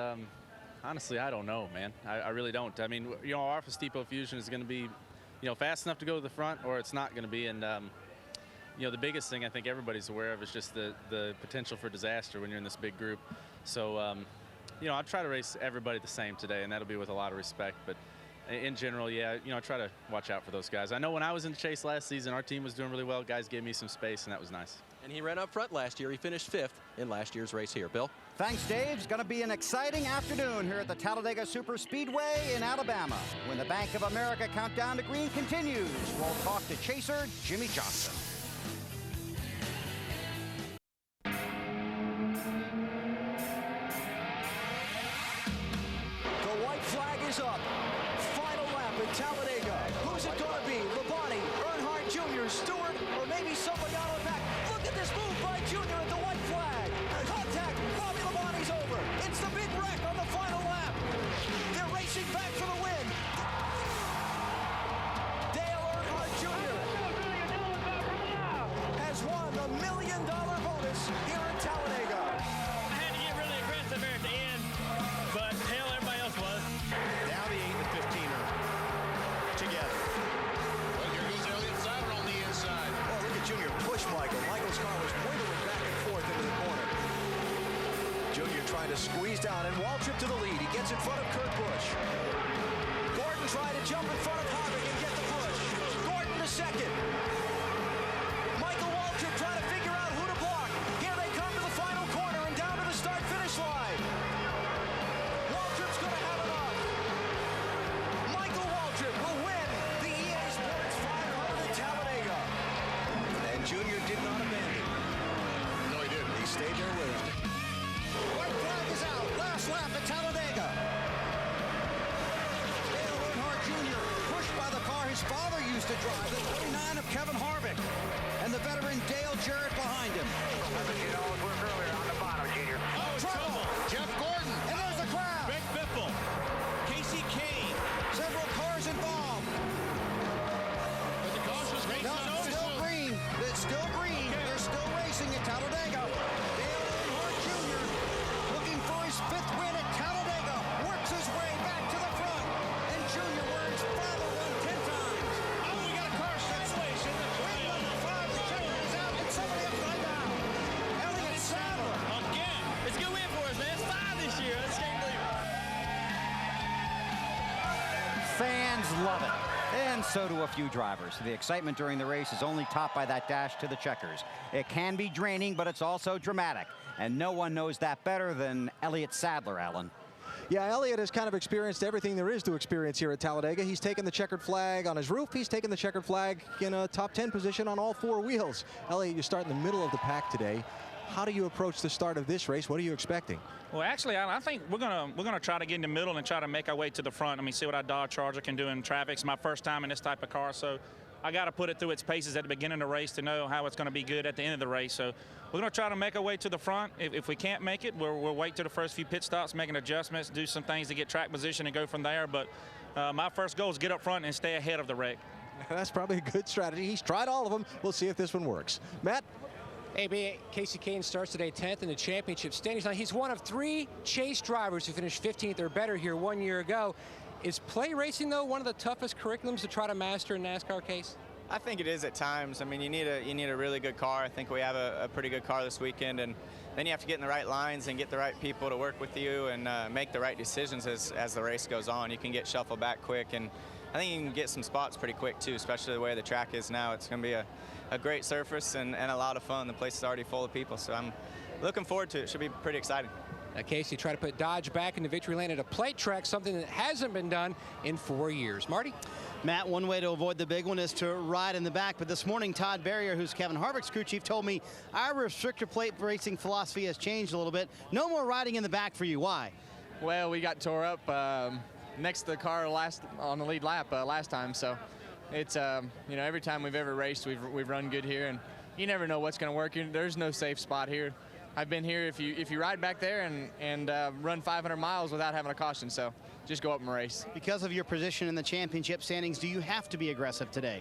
honestly, I don't know, man. I really don't. I mean, our steeple fusion is going to be, fast enough to go to the front, or it's not going to be. And, you know, the biggest thing I think everybody's aware of is just the potential for disaster when you're in this big group. So, you know, I'll try to race everybody the same today, and that'll be with a lot of respect. But in general, yeah, you know, I try to watch out for those guys. I know when I was in the chase last season, our team was doing really well. Guys gave me some space, and that was nice. And he ran up front last year. He finished 5th in last year's race here. Bill? Thanks, Dave. It's going to be an exciting afternoon here at the Talladega Superspeedway in Alabama. When the Bank of America countdown to green continues, we'll talk to chaser Jimmy Johnson. The white flag is up. Final lap at Talladega. Who's it going to be? Labonte, Earnhardt Jr., Stewart, or maybe somebody out of the back? Look at this move by Jr. at the white flag. Contact. Bobby Labonte's over. It's the big wreck on the final lap. They're racing back for the win. Dale Earnhardt Jr. has won a $1 million bonus here at Talladega. I had to get really aggressive there at the end, but hell, everybody else was. Now the 8 and 15er together. Well, here goes Elliott Sadler on the inside. Oh, look at Junior push Michael. Michael's car was wiggling back and forth into the corner. Junior trying to squeeze down, and Waltrip to the lead. He gets in front of Kurt Busch. Gordon trying to jump in front of Harvick and get the push. Gordon to second. Michael Waltrip trying to figure out who to block. Here they come to the final corner and down to the start-finish line. Waltrip's going to have enough. Michael Waltrip will win the EA Sports 500 at Talladega. And Junior did not abandon. No, he didn't. He stayed there with him. White flag is out. Last lap at Talladega. Dale Earnhardt Jr. pushed by the car his father used to drive, the 29 of Kevin Harvick, and the veteran Dale Jarrett behind him. Trouble. Jeff Gordon. And there's the crowd. Greg Biffle, Casey Kane. Several cars involved. But the caution's racing No, it's still green. It's still green. Okay. They're still racing at Talladega. Dale Earnhardt Jr. looking for his 5th win at Talladega. Works his way back to the front. And Junior, where his father won 10 times. Oh, we got a car situation. Win number 5, the checker is out, and somebody upside down. Elliott Sadler. Again, it's a good win for us, man. It's 5 this year. I just can't believe it. Fans love it. And so do a few drivers. The excitement during the race is only topped by that dash to the checkers. It can be draining, but it's also dramatic. And no one knows that better than Elliott Sadler, Alan. Yeah, Elliott has kind of experienced everything there is to experience here at Talladega. He's taken the checkered flag on his roof. He's taken the checkered flag in a top 10 position on all 4 wheels. Elliott, you start in the middle of the pack today. How do you approach the start of this race? What are you expecting? Well, actually, I think we're gonna try to get in the middle and try to make our way to the front. I mean, see what our Dodge Charger can do in traffic. It's my first time in this type of car, so I got to put it through its paces at the beginning of the race to know how it's going to be good at the end of the race. So we're going to try to make our way to the front. If we can't make it, we'll wait to the first few pit stops, making adjustments, do some things to get track position and go from there. But my first goal is get up front and stay ahead of the wreck. That's probably a good strategy. He's tried all of them. We'll see if this one works. Matt? AB, Casey Kane starts today 10th in the championship standings. Now, he's one of 3 chase drivers who finished 15th or better here 1 year ago. Is play racing, though, one of the toughest curriculums to try to master in NASCAR, Case? I think it is at times. I mean, you need a really good car. I think we have a pretty good car this weekend, and then you have to get in the right lines and get the right people to work with you and make the right decisions as the race goes on. You can get shuffled back quick, and I think you can get some spots pretty quick too, especially the way the track is now. It's going to be a great surface and a lot of fun. The place is already full of people, so I'm looking forward to it. It should be pretty exciting. Now, Casey, try to put Dodge back into victory lane at a plate track, something that hasn't been done in 4 years. Marty? Matt, one way to avoid the big one is to ride in the back. But this morning, Todd Barrier, who's Kevin Harvick's crew chief, told me our restrictor plate racing philosophy has changed a little bit. No more riding in the back for you. Why? Well, we got tore up next to the car on the lead lap last time. So it's, you know, every time we've ever raced, we've run good here. And you never know what's going to work. There's no safe spot here. I've been here if you ride back there and run 500 miles without having a caution. So just go up and race. Because of your position in the championship standings, do you have to be aggressive today?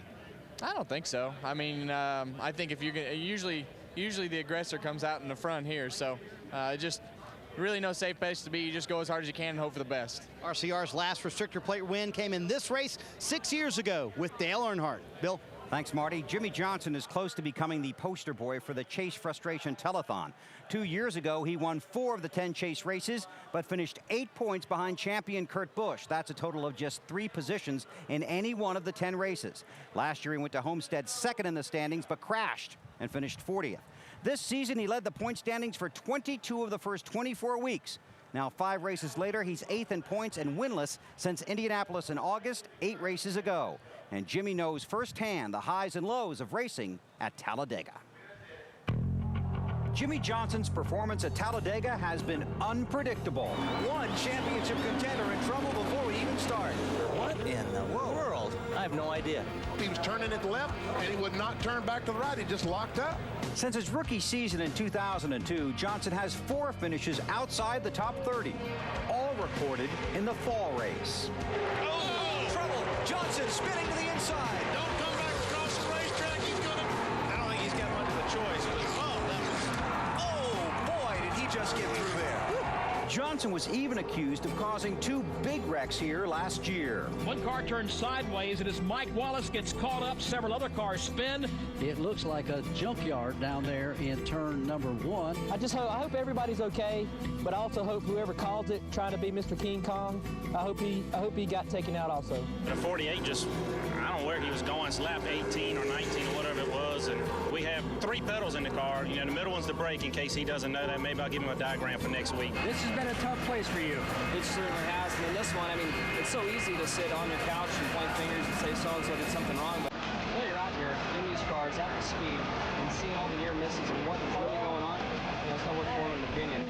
I don't think so. I mean, I think if you're gonna, usually the aggressor comes out in the front here. So just really no safe place to be. You just go as hard as you can and hope for the best. RCR's last restrictor plate win came in this race 6 years ago with Dale Earnhardt. Bill? Thanks, Marty. Jimmy Johnson is close to becoming the poster boy for the Chase Frustration Telethon. 2 years ago, he won 4 of the 10 Chase races, but finished 8 points behind champion Kurt Busch. That's a total of just 3 positions in any one of the 10 races. Last year, he went to Homestead second in the standings, but crashed and finished 40th. This season, he led the point standings for 22 of the first 24 weeks. Now, 5 races later, he's 8th in points and winless since Indianapolis in August, 8 races ago. And Jimmy knows firsthand the highs and lows of racing at Talladega. Jimmy Johnson's performance at Talladega has been unpredictable. One championship contender in trouble before we even start. What in the world? I have no idea. He was turning it left, and he would not turn back to the right. He just locked up. Since his rookie season in 2002, Johnson has 4 finishes outside the top 30, all recorded in the fall race. Oh, trouble. Johnson spinning to the inside. Don't come back across the racetrack. I don't think he's got much of a choice. Oh, boy, did he just get through there. Johnson was even accused of causing 2 big wrecks here last year. One car turns sideways, and as Mike Wallace gets caught up, several other cars spin. It looks like a junkyard down there in turn number 1. I hope everybody's okay, but I also hope whoever caused it, trying to be Mr. King Kong, I hope he got taken out also. The 48 just, I don't know where he was going. It's lap 18 or 19 or whatever it was, and we have 3 pedals in the car. You know, the middle one's the brake in case he doesn't know that. Maybe I'll give him a diagram for next week. This has been a tough place for you. It certainly has. And in this one, I mean, it's so easy to sit on your couch and point fingers and say so-and-so did something wrong. But when you're out here in these cars at the speed and seeing all the near misses and what's really going on, it's not worth forming an opinion.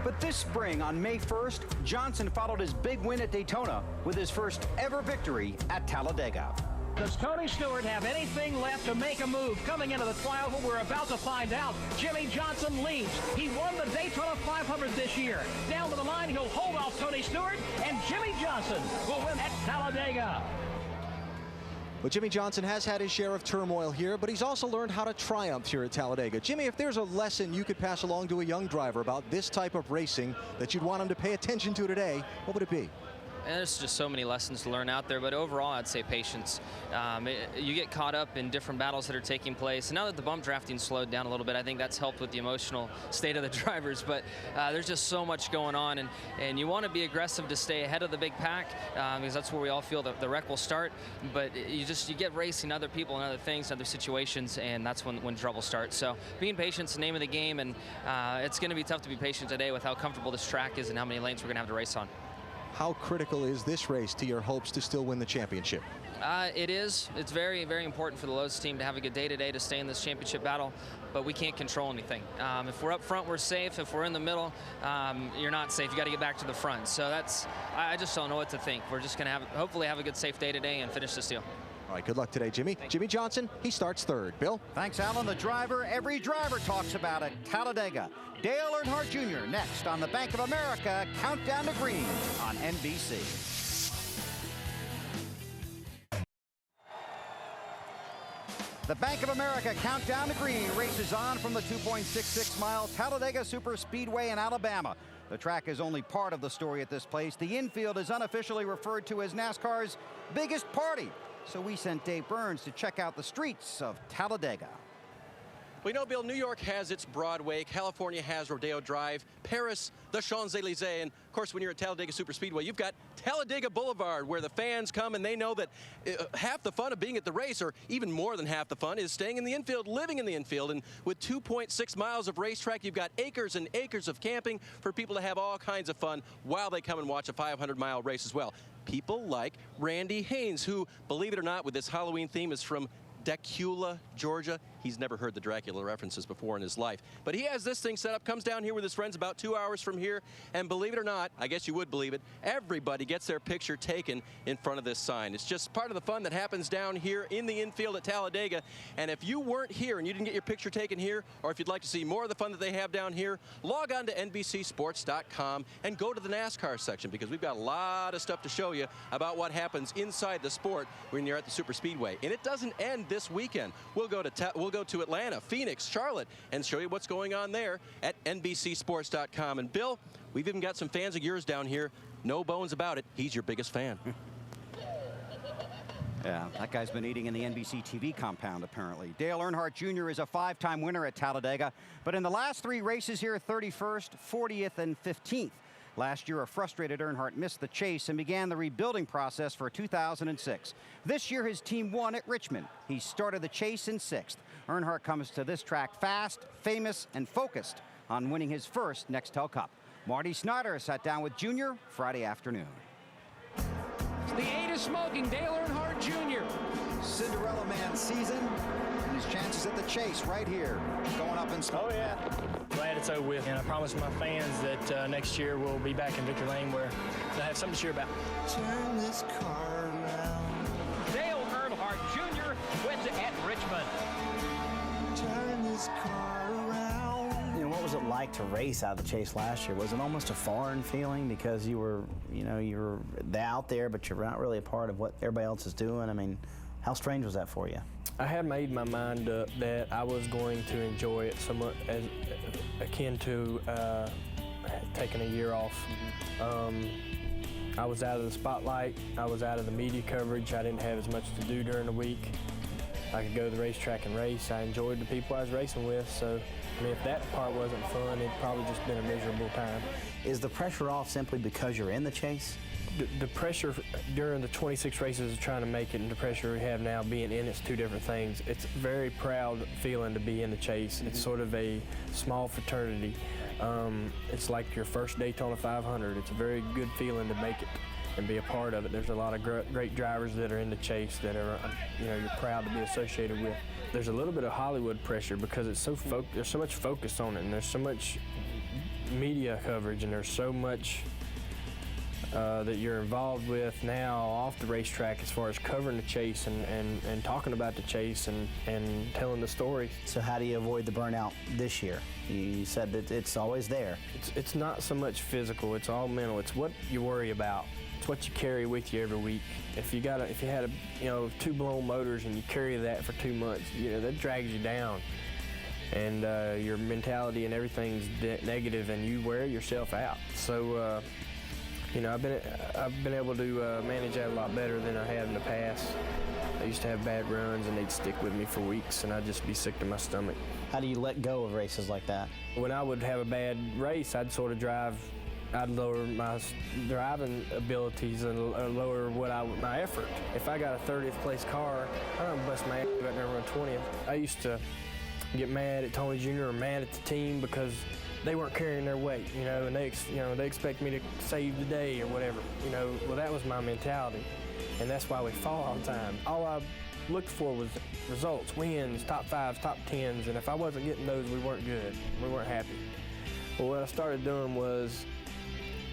But this spring, on May 1st, Johnson followed his big win at Daytona with his first ever victory at Talladega. Does Tony Stewart have anything left to make a move? Coming into the trial, we're about to find out. Jimmy Johnson leads. He won the Daytona 500 this year. Down to the line, he'll hold off Tony Stewart, and Jimmy Johnson will win at Talladega. Well, Jimmy Johnson has had his share of turmoil here, but he's also learned how to triumph here at Talladega. Jimmy, if there's a lesson you could pass along to a young driver about this type of racing that you'd want him to pay attention to today, what would it be? And there's just so many lessons to learn out there, but overall I'd say patience. You get caught up in different battles that are taking place. And now that the bump drafting slowed down a little bit, I think that's helped with the emotional state of the drivers. But there's just so much going on, and you want to be aggressive to stay ahead of the big pack, because that's where we all feel the wreck will start. But you get racing other people and other things, other situations, and that's when trouble starts. So being patient is the name of the game, and it's going to be tough to be patient today with how comfortable this track is and how many lanes we're going to have to race on. How critical is this race to your hopes to still win the championship? It is. It's very, very important for the Lowe's team to have a good day today to stay in this championship battle, but we can't control anything. If we're up front, we're safe. If we're in the middle, you're not safe. You got to get back to the front. So I just don't know what to think. We're just going to hopefully have a good, safe day today and finish this deal. All right, good luck today, Jimmy. Jimmy Johnson, he starts 3rd. Bill? Thanks, Alan. The driver every driver talks about at Talladega. Dale Earnhardt Jr. next on the Bank of America Countdown to Green on NBC. The Bank of America Countdown to Green races on from the 2.66-mile Talladega Superspeedway in Alabama. The track is only part of the story at this place. The infield is unofficially referred to as NASCAR's biggest party. So we sent Dave Burns to check out the streets of Talladega. Well, you know, Bill, New York has its Broadway, California has Rodeo Drive, Paris, the Champs-Élysées, and of course, when you're at Talladega Superspeedway, you've got Talladega Boulevard, where the fans come and they know that half the fun of being at the race, or even more than half the fun, is staying in the infield, living in the infield. And with 2.6 miles of racetrack, you've got acres and acres of camping for people to have all kinds of fun while they come and watch a 500-mile race as well. People like Randy Haynes, who, believe it or not, with this Halloween theme, is from Decula, Georgia. he's never heard the Dracula references before in his life. But he has this thing set up, comes down here with his friends about 2 hours from here, and believe it or not, I guess you would believe it, everybody gets their picture taken in front of this sign. It's just part of the fun that happens down here in the infield at Talladega. And if you weren't here and you didn't get your picture taken here, or if you'd like to see more of the fun that they have down here, log on to NBCSports.com and go to the NASCAR section, because we've got a lot of stuff to show you about what happens inside the sport when you're at the Superspeedway. And it doesn't end this weekend. We'll go to Atlanta, Phoenix, Charlotte, and show you what's going on there at NBCSports.com. And Bill, we've even got some fans of yours down here. No bones about it. He's your biggest fan. Yeah, that guy's been eating in the NBC TV compound, apparently. Dale Earnhardt Jr. is a 5-time winner at Talladega, but in the last 3 races here, 31st, 40th, and 15th. Last year, a frustrated Earnhardt missed the chase and began the rebuilding process for 2006. This year, his team won at Richmond. He started the chase in 6th. Earnhardt comes to this track fast, famous, and focused on winning his first Nextel Cup. Marty Snyder sat down with Jr. Friday afternoon. The 8 is smoking, Dale Earnhardt Jr. Cinderella Man season, and his chances at the chase right here, going up in smoke. Oh, yeah. Glad it's over with, and I promise my fans that next year we'll be back in victory lane where they'll have something to cheer about. Turn this car around. Dale Earnhardt Jr. wins it at Richmond. Turn this car around. You know, what was it like to race out of the chase last year? Was it almost a foreign feeling because you were out there, but you're not really a part of what everybody else is doing? I mean, how strange was that for you? I had made my mind up that I was going to enjoy it somewhat as akin to taking a year off. I was out of the spotlight. I was out of the media coverage. I didn't have as much to do during the week. I could go to the racetrack and race. I enjoyed the people I was racing with, so I mean, if that part wasn't fun, it'd probably just been a miserable time. Is the pressure off simply because you're in the chase? The pressure during the 26 races of trying to make it and the pressure we have now being in it's 2 different things. It's a very proud feeling to be in the chase. It's sort of a small fraternity. It's like your first Daytona 500. It's a very good feeling to make it and be a part of it. There's a lot of great drivers that are in the chase that are, you're proud to be associated with. There's a little bit of Hollywood pressure because it's there's so much focus on it, and there's so much media coverage, and there's so much that you're involved with now off the racetrack as far as covering the chase and talking about the chase and telling the story. So how do you avoid the burnout this year? You said that it's always there. It's not so much physical, it's all mental. It's what you worry about. It's what you carry with you every week. If you had 2 blown motors and you carry that for 2 months, that drags you down. And your mentality and everything's negative, and you wear yourself out. So I've been able to manage that a lot better than I have in the past. I used to have bad runs, and they'd stick with me for weeks, and I'd just be sick to my stomach. How do you let go of races like that? When I would have a bad race, I'd sort of I'd lower my driving abilities and lower my effort. If I got a 30th place car, I don't bust my ass out there and run 20th. I used to get mad at Tony Jr. or mad at the team because they weren't carrying their weight, and they expect me to save the day or whatever, Well, that was my mentality, and that's why we fall all the time. All I looked for was results, wins, top 5s, top 10s, and if I wasn't getting those, we weren't good. We weren't happy. Well, what I started doing was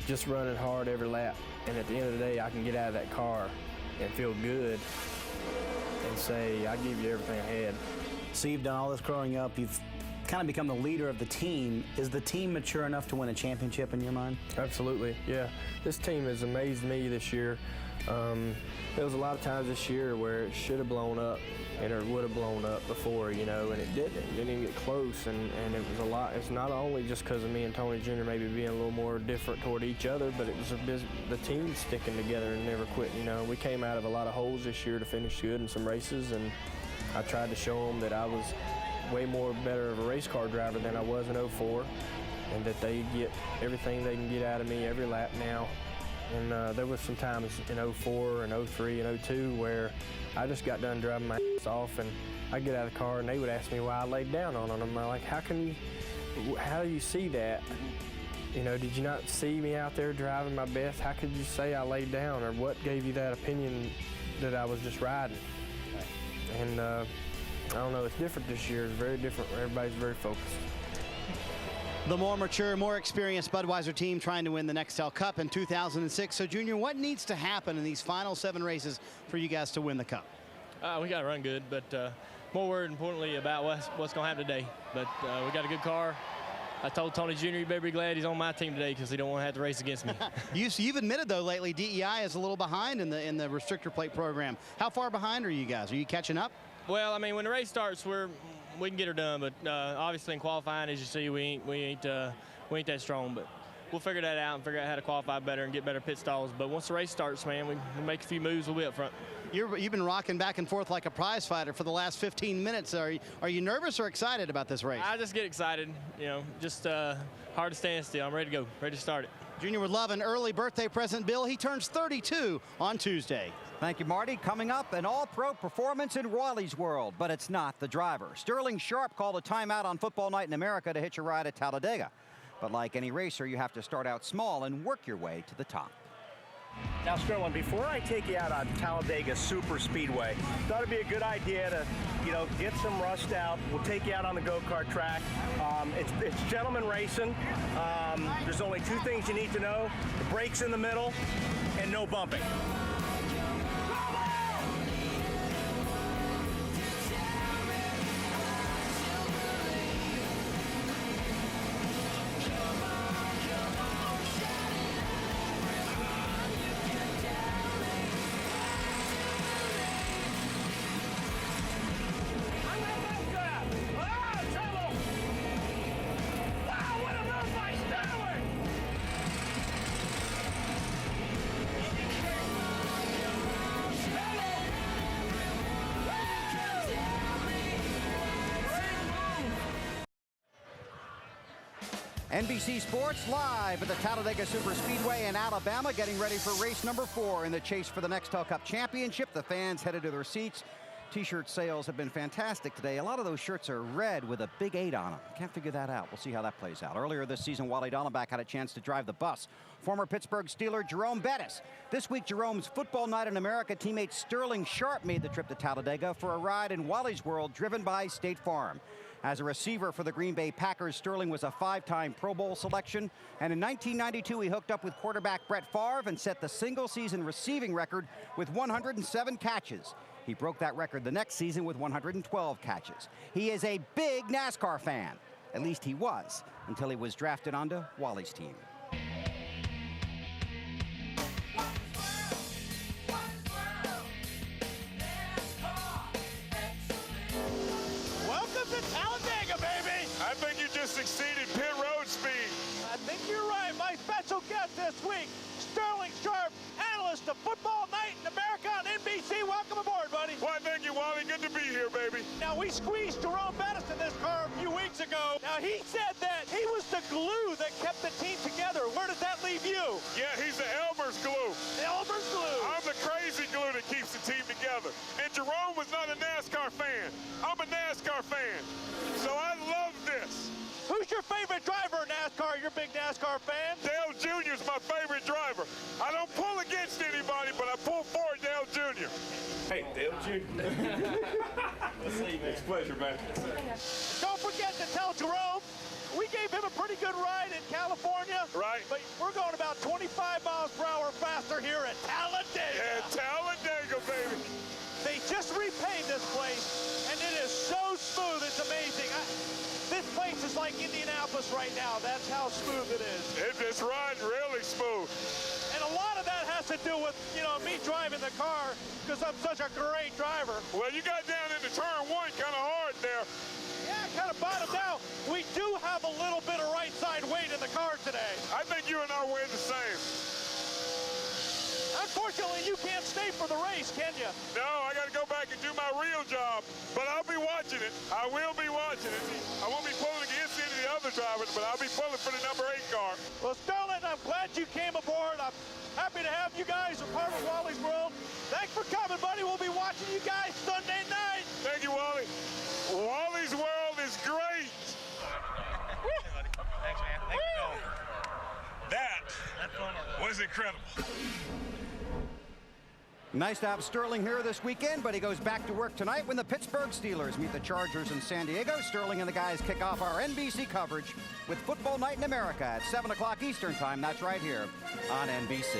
just running hard every lap, and at the end of the day, I can get out of that car and feel good and say, I give you everything I had. So you've done all this growing up. You've kind of become the leader of the team. Is the team mature enough to win a championship in your mind? Absolutely, yeah. This team has amazed me this year. There was a lot of times this year where it should have blown up and it would have blown up before, and it didn't. It didn't even get close, and it was a lot. It's not only just because of me and Tony Jr. maybe being a little more different toward each other, but it was the team sticking together and never quit. We came out of a lot of holes this year to finish good in some races, and I tried to show them that I was way more better of a race car driver than I was in 04, and that they get everything they can get out of me every lap now. And there was some times in 04 and 03 and 02 where I just got done driving my ass off, and I'd get out of the car and they would ask me why I laid down on them. I'm like, how do you see that? Did you not see me out there driving my best? How could you say I laid down, or what gave you that opinion that I was just riding? And I don't know, it's different this year. It's very different. Everybody's very focused. The more mature, more experienced Budweiser team trying to win the Nextel Cup in 2006. So, Junior, what needs to happen in these final 7 races for you guys to win the Cup? We got to run good, but more worried, importantly, about what's going to happen today. But we got a good car. I told Tony Jr. you better be glad he's on my team today because he don't want to have to race against me. You've admitted, though, lately DEI is a little behind in the restrictor plate program. How far behind are you guys? Are you catching up? Well, I mean, when the race starts, we can get her done, but obviously in qualifying, as you see, we ain't that strong. But we'll figure that out and figure out how to qualify better and get better pit stalls. But once the race starts, man, we make a few moves. We'll be up front. You've been rocking back and forth like a prize fighter for the last 15 minutes. Are you nervous or excited about this race? I just get excited. You know, just hard to stand still. I'm ready to go, ready to start it. Junior would love an early birthday present, Bill. He turns 32 on Tuesday. Thank you, Marty. Coming up, an all-pro performance in Wally's world, but it's not the driver. Sterling Sharp called a timeout on Football Night in America to hitch a ride at Talladega. But like any racer, you have to start out small and work your way to the top. Now, Sterling, before I take you out on Talladega Superspeedway, thought it'd be a good idea to, get some rust out. We'll take you out on the go-kart track. It's gentleman racing. There's only 2 things you need to know: the brakes in the middle and no bumping. NBC Sports live at the Talladega Superspeedway in Alabama, getting ready for race number 4 in the chase for the Nextel Cup Championship. The fans headed to their seats. T-shirt sales have been fantastic today. A lot of those shirts are red with a big 8 on them. Can't figure that out. We'll see how that plays out. Earlier this season, Wally Dallenbach had a chance to drive the bus. Former Pittsburgh Steeler Jerome Bettis. This week, Jerome's Football Night in America teammate Sterling Sharp made the trip to Talladega for a ride in Wally's World driven by State Farm. As a receiver for the Green Bay Packers, Sterling was a 5-time Pro Bowl selection. And in 1992, he hooked up with quarterback Brett Favre and set the single-season receiving record with 107 catches. He broke that record the next season with 112 catches. He is a big NASCAR fan. At least he was, until he was drafted onto Wally's team. Welcome to Talladega, baby! I think you just exceeded pit road speed. I think you're right. My special guest this week, Sterling Sharp, analyst of Football Night in America on NBC. Welcome aboard, buddy. Why, thank you, Wally. Good to be here, baby. Now, we squeezed Jerome Bettis in this car a few weeks ago. Now, he said that he was the glue that kept the team together. Where does that leave you? Yeah, he's the Elmer's glue. The Elmer's glue. I'm the crazy glue that keeps the team together. And Jerome was not a NASCAR fan. I'm a NASCAR fan. So I love this. Who's your favorite driver in NASCAR? You're a big NASCAR fan? Dale Jr.'s my favorite driver. I don't pull against anybody, but I pull for Dale Jr. Hey, Dale Jr. Let's see, man. It's a pleasure, man. Don't forget to tell Jerome we gave him a pretty good ride in California. Right. But we're going about 25 miles per hour faster here at Talladega. Yeah, Talladega, baby. They just repaved this place, and it is so smooth. It's amazing. This place is like Indianapolis right now. That's how smooth it is. It's riding really smooth. And a lot of that has to do with, me driving the car because I'm such a great driver. Well, you got down into turn 1 kind of hard there. Yeah, kind of bottomed out. We do have a little bit of right side weight in the car today. I think you and I weigh the same. Unfortunately, you can't stay for the race, can you? No, I got to go back and do my real job. But I'll be watching it. I will be watching it. I won't be pulling against any of the other drivers, but I'll be pulling for the number 8 car. Well, Sterling, I'm glad you came aboard. I'm happy to have you guys a part of Wally's World. Thanks for coming, buddy. We'll be watching you guys Sunday night. Thank you, Wally. Wally's World is great. Thanks, man. Thanks for going. That was incredible. Nice to have Sterling here this weekend, but he goes back to work tonight when the Pittsburgh Steelers meet the Chargers in San Diego. Sterling and the guys kick off our NBC coverage with Football Night in America at 7 o'clock Eastern Time. That's right here on NBC.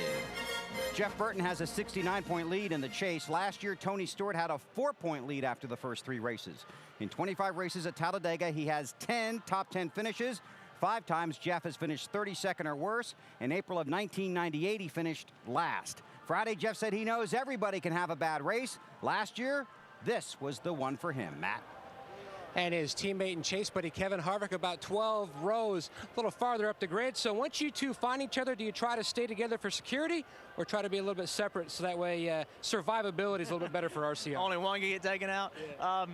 Jeff Burton has a 69-point lead in the chase. Last year, Tony Stewart had a 4-point lead after the first 3 races. In 25 races at Talladega, he has 10 top 10 finishes. 5 times Jeff has finished 32nd or worse. In April of 1998, he finished last. Friday, Jeff said he knows everybody can have a bad race. Last year, this was the one for him. Matt. And his teammate and chase buddy Kevin Harvick about 12 rows a little farther up the grid. So once you two find each other, do you try to stay together for security or try to be a little bit separate so that way survivability is a little bit better for RCR? Only one can get taken out. Yeah.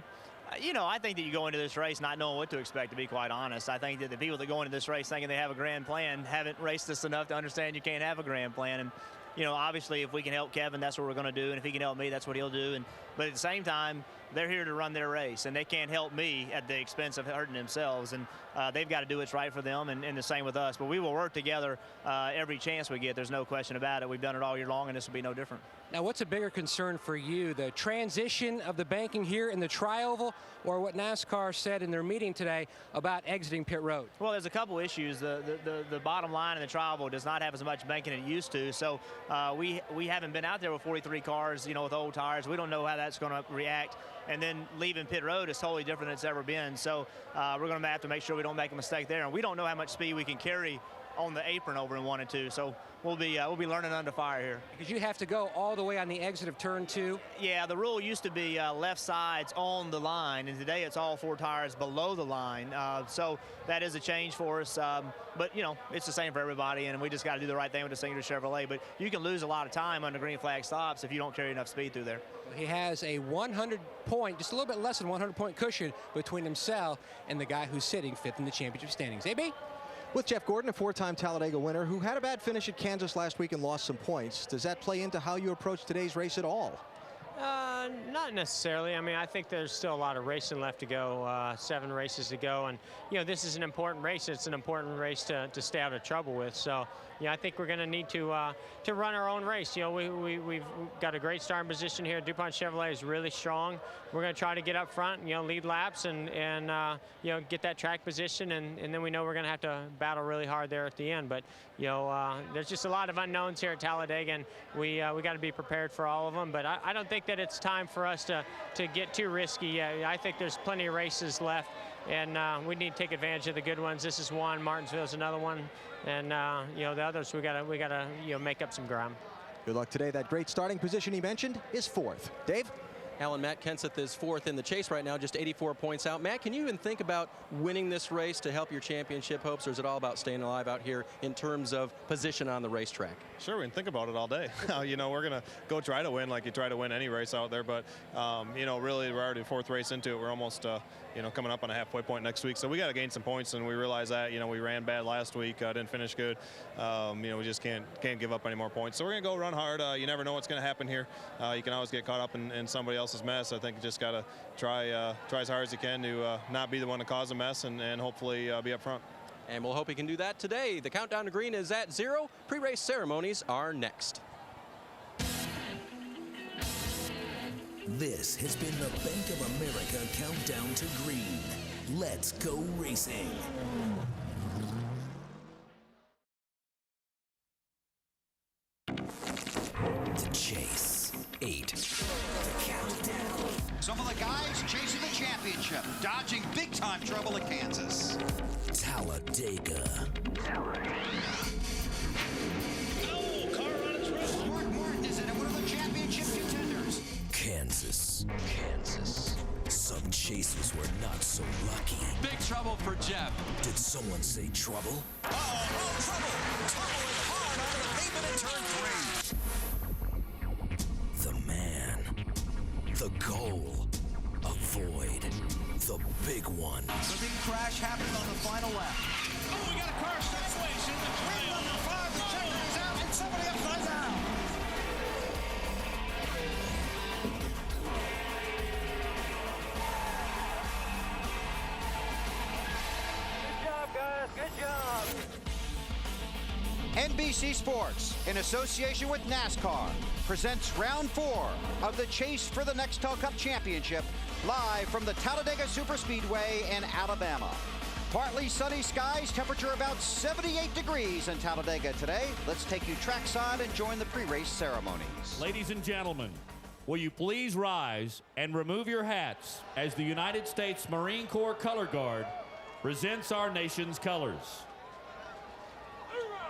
You know, I think that you go into this race not knowing what to expect, to be quite honest. I think that the people that go into this race thinking they have a grand plan haven't raced this enough to understand you can't have a grand plan. And, you know, obviously if we can help Kevin, that's what we're going to do. And if he can help me, that's what he'll do. But at the same time, they're here to run their race, and they can't help me at the expense of hurting themselves. And they've got to do what's right for them, and the same with us. But we will work together every chance we get. There's no question about it. We've done it all year long, and this will be no different. Now, what's a bigger concern for you, the transition of the banking here in the tri-oval, or what NASCAR said in their meeting today about exiting pit road? Well, there's a couple issues. The bottom line in the tri-oval does not have as much banking as it used to. So we haven't been out there with 43 cars, you know, with old tires. We don't know how that's going to react. And then leaving pit road is totally different than it's ever been. So we're going to have to make sure we don't make a mistake there. And we don't know how much speed we can carry on the apron over in 1 and 2. So we'll be learning under fire here. Because you have to go all the way on the exit of turn 2. Yeah, the rule used to be left sides on the line, and today it's all 4 tires below the line. So that is a change for us. But, you know, it's the same for everybody, and we just got to do the right thing with the Signature Chevrolet. But you can lose a lot of time under green flag stops if you don't carry enough speed through there. He has a 100-point, just a little bit less than 100-point cushion between himself and the guy who's sitting 5th in the championship standings. AB? With Jeff Gordon, a 4-time Talladega winner who had a bad finish at Kansas last week and lost some points. Does that play into how you approach today's race at all? Not necessarily. I mean, I think there's still a lot of racing left to go, 7 races to go. And, you know, this is an important race. It's an important race to stay out of trouble with. So, you know, I think we're going to need to run our own race. You know, we've got a great starting position here. DuPont Chevrolet is really strong. We're going to try to get up front, you know, lead laps and you know, get that track position. And then we know we're going to have to battle really hard there at the end. But, you know, there's just a lot of unknowns here at Talladega, and we got to be prepared for all of them. But I don't think that it's time for us to get too risky. I think there's plenty of races left, and we need to take advantage of the good ones. This is one. Martinsville's another one, and you know, the others we gotta you know, make up some ground. Good luck today. That great starting position he mentioned is 4th. Dave? Alan, Matt Kenseth is 4th in the chase right now, just 84 points out. Matt, can you even think about winning this race to help your championship hopes, or is it all about staying alive out here in terms of position on the racetrack? Sure, we can think about it all day. You know, we're going to go try to win like you try to win any race out there, but, you know, really we're already 4th race into it. We're almost, you know, coming up on a halfway point next week, so we got to gain some points, and we realize that. You know, we ran bad last week, didn't finish good. You know, we just can't give up any more points. So we're going to go run hard. You never know what's going to happen here. You can always get caught up in somebody else's mess. I think you just got to try as hard as you can to not be the one to cause a mess, and hopefully be up front. And we'll hope he can do that today. The countdown to green is at 0. Pre-race ceremonies are next. This has been the Bank of America Countdown to Green. Let's go racing. The chase. 8. The countdown. Some of the guys chasing the championship, dodging big-time trouble at Kansas. Talladega. Oh, car on its roof. Mark Martin is in it, one of the championship contenders. Kansas. Some chasers were not so lucky. Big trouble for Jeff. Did someone say trouble? Oh, trouble! Trouble is hard onto the pavement in turn 3. The man. The goal. Avoid the big one. The big crash happened on the final lap. Oh, we got a car situation. Ring number 5, the checker is out, and somebody upside down. Good job, guys. Good job. NBC Sports, in association with NASCAR, presents round 4 of the Chase for the Nextel Cup Championship, live from the Talladega Superspeedway in Alabama. Partly sunny skies, temperature about 78 degrees in Talladega today. Let's take you trackside and join the pre-race ceremonies. Ladies and gentlemen, will you please rise and remove your hats as the United States Marine Corps Color Guard presents our nation's colors.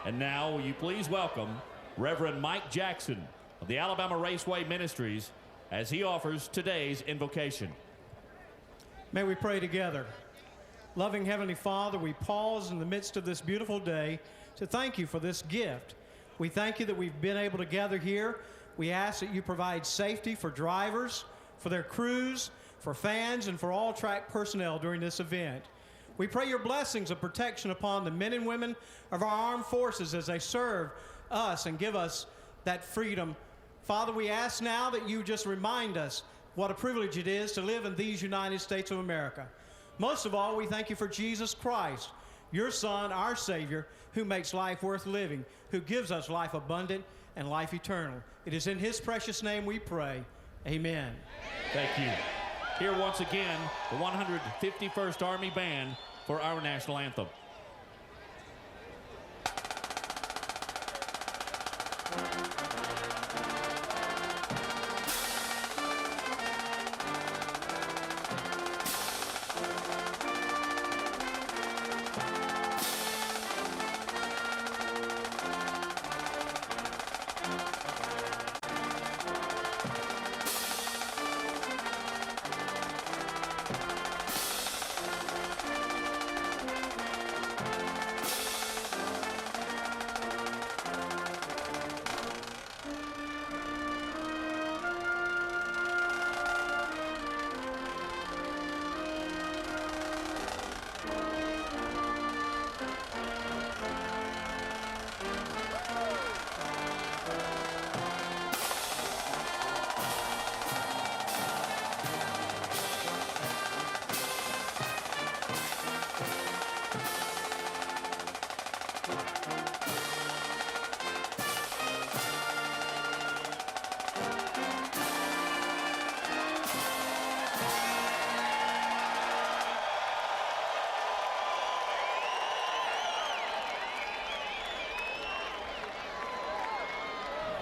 And now, will you please welcome Reverend Mike Jackson of the Alabama Raceway Ministries as he offers today's invocation. May we pray together. Loving Heavenly Father, we pause in the midst of this beautiful day to thank you for this gift. We thank you that we've been able to gather here. We ask that you provide safety for drivers, for their crews, for fans, and for all track personnel during this event. We pray your blessings of protection upon the men and women of our armed forces as they serve us and give us that freedom. Father, we ask now that you just remind us what a privilege it is to live in these United States of America. Most of all, we thank you for Jesus Christ, your Son, our Savior, who makes life worth living, who gives us life abundant and life eternal. It is in his precious name we pray. Amen. Thank you. Here once again, the 151st Army Band for our national anthem.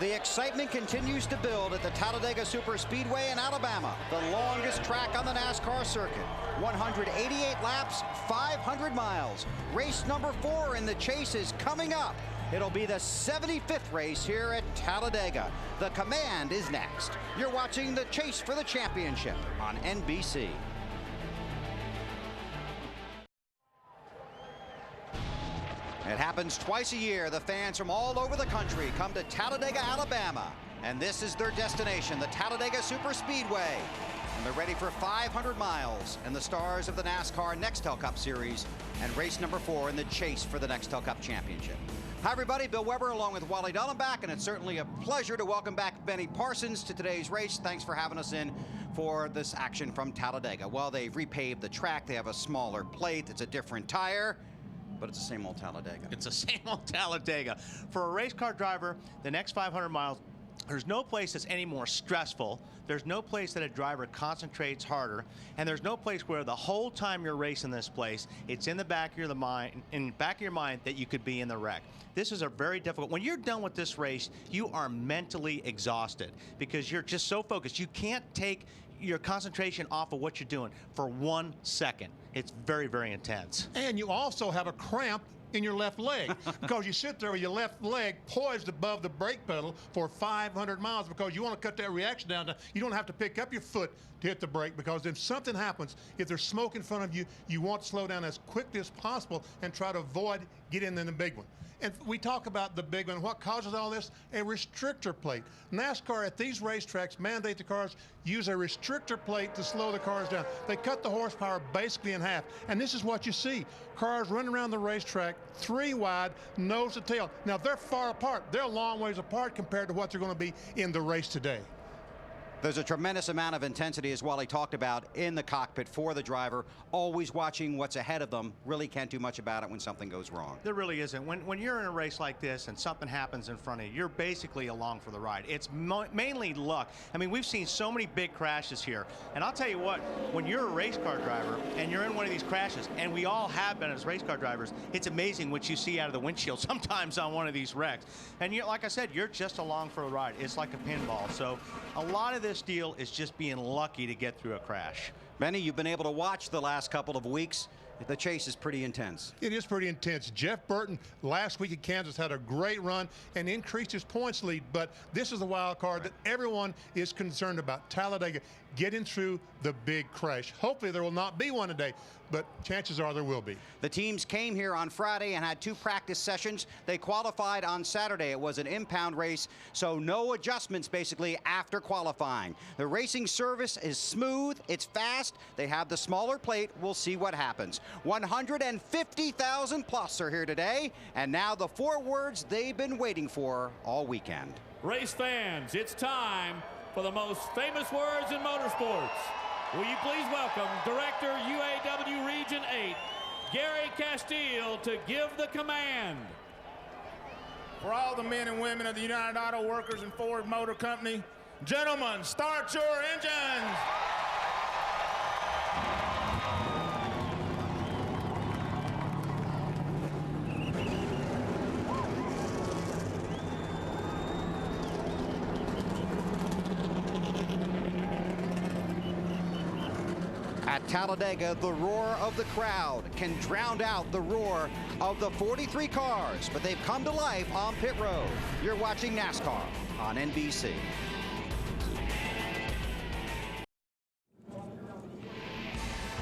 The excitement continues to build at the Talladega Superspeedway in Alabama, the longest track on the NASCAR circuit. 188 laps, 500 miles. Race number 4 in the Chase is coming up. It'll be the 75th race here at Talladega. The command is next. You're watching the Chase for the Championship on NBC. It happens twice a year. The fans from all over the country come to Talladega, Alabama. And this is their destination, the Talladega Superspeedway. And they're ready for 500 miles and the stars of the NASCAR Nextel Cup Series and race number 4 in the Chase for the Nextel Cup Championship. Hi, everybody. Bill Weber along with Wally Dallenbach, and it's certainly a pleasure to welcome back Benny Parsons to today's race. Thanks for having us in for this action from Talladega. Well, they've repaved the track. They have a smaller plate. It's a different tire. But it's the same old Talladega. It's the same old Talladega. For a race car driver, the next 500 miles, there's no place that's any more stressful. There's no place that a driver concentrates harder. And there's no place where the whole time you're racing this place, it's in the back of your mind, that you could be in the wreck. This is a very difficult. When you're done with this race, you are mentally exhausted because you're just so focused. You can't take your concentration off of what you're doing for 1 second. It's very, very intense. And you also have a cramp in your left leg because you sit there with your left leg poised above the brake pedal for 500 miles because you want to cut that reaction down. You don't have to pick up your foot to hit the brake because if something happens, if there's smoke in front of you, you want to slow down as quickly as possible and try to avoid getting in the big one. And we talk about the big one. What causes all this? A restrictor plate. NASCAR at these racetracks mandate the cars use a restrictor plate to slow the cars down. They cut the horsepower basically in half. And this is what you see. Cars running around the racetrack, 3 wide, nose to tail. Now, they're far apart. They're a long ways apart compared to what they're going to be in the race today. There's a tremendous amount of intensity, as Wally talked about, in the cockpit for the driver, always watching what's ahead of them. Really can't do much about it when something goes wrong. There really isn't. When you're in a race like this and something happens in front of you, you're basically along for the ride. It's mainly luck. I mean, we've seen so many big crashes here. And I'll tell you what, when you're a race car driver and you're in one of these crashes, and we all have been as race car drivers, it's amazing what you see out of the windshield sometimes on one of these wrecks. And like I said, you're just along for the ride. It's like a pinball. So a lot of this deal is just being lucky to get through a crash. Benny, you've been able to watch the last couple of weeks. The chase is pretty intense. It is pretty intense. Jeff Burton last week at Kansas had a great run and increased his points lead, but this is the wild card that everyone is concerned about. Talladega getting through the big crash. Hopefully there will not be one today, but chances are there will be. The teams came here on Friday and had 2 practice sessions. They qualified on Saturday. It was an impound race, so no adjustments basically after qualifying. The racing service is smooth, it's fast. They have the smaller plate. We'll see what happens. 150,000 plus are here today, and now the 4 words they've been waiting for all weekend. Race fans, it's time for the most famous words in motorsports. Will you please welcome Director UAW Region 8, Gary Castile, to give the command. For all the men and women of the United Auto Workers and Ford Motor Company, gentlemen, start your engines. At Talladega, the roar of the crowd can drown out the roar of the 43 cars, but they've come to life on pit road. You're watching NASCAR on NBC.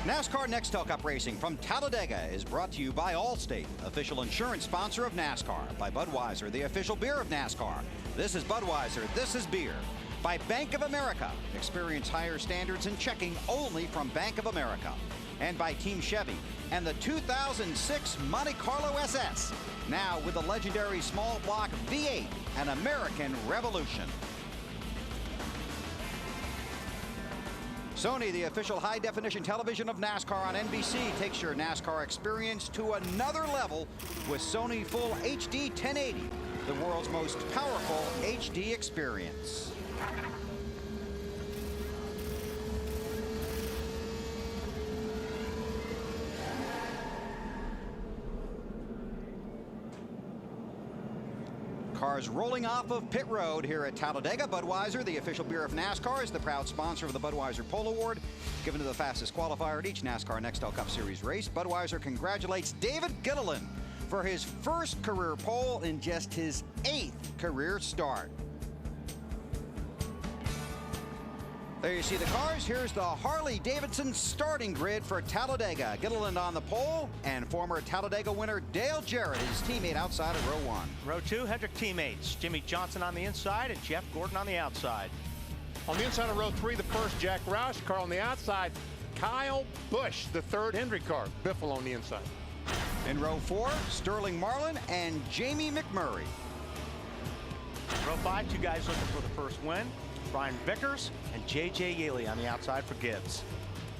NASCAR Nextel Cup Racing from Talladega is brought to you by Allstate, official insurance sponsor of NASCAR, by Budweiser, the official beer of NASCAR. This is Budweiser, this is beer. By Bank of America, experience higher standards in checking only from Bank of America. And by Team Chevy and the 2006 Monte Carlo SS, now with the legendary small block V8, an American revolution. Sony, the official high-definition television of NASCAR on NBC, takes your NASCAR experience to another level with Sony Full HD 1080, the world's most powerful HD experience. Cars rolling off of pit road here at Talladega. Budweiser, the official beer of NASCAR, is the proud sponsor of the Budweiser Pole Award, given to the fastest qualifier at each NASCAR Nextel Cup Series race. Budweiser congratulates David Gilliland for his first career pole in just his 8th career start. There you see the cars. Here's the Harley-Davidson starting grid for Talladega. Gilliland on the pole, and former Talladega winner Dale Jarrett, his teammate outside of row 1. Row 2, Hendrick teammates. Jimmy Johnson on the inside and Jeff Gordon on the outside. On the inside of row 3, the first Jack Roush car. On the outside, Kyle Busch, the third Hendrick car. Biffle on the inside. In row 4, Sterling Marlin and Jamie McMurray. Row 5, 2 guys looking for the first win. Brian Vickers and J.J. Yaley on the outside for Gibbs.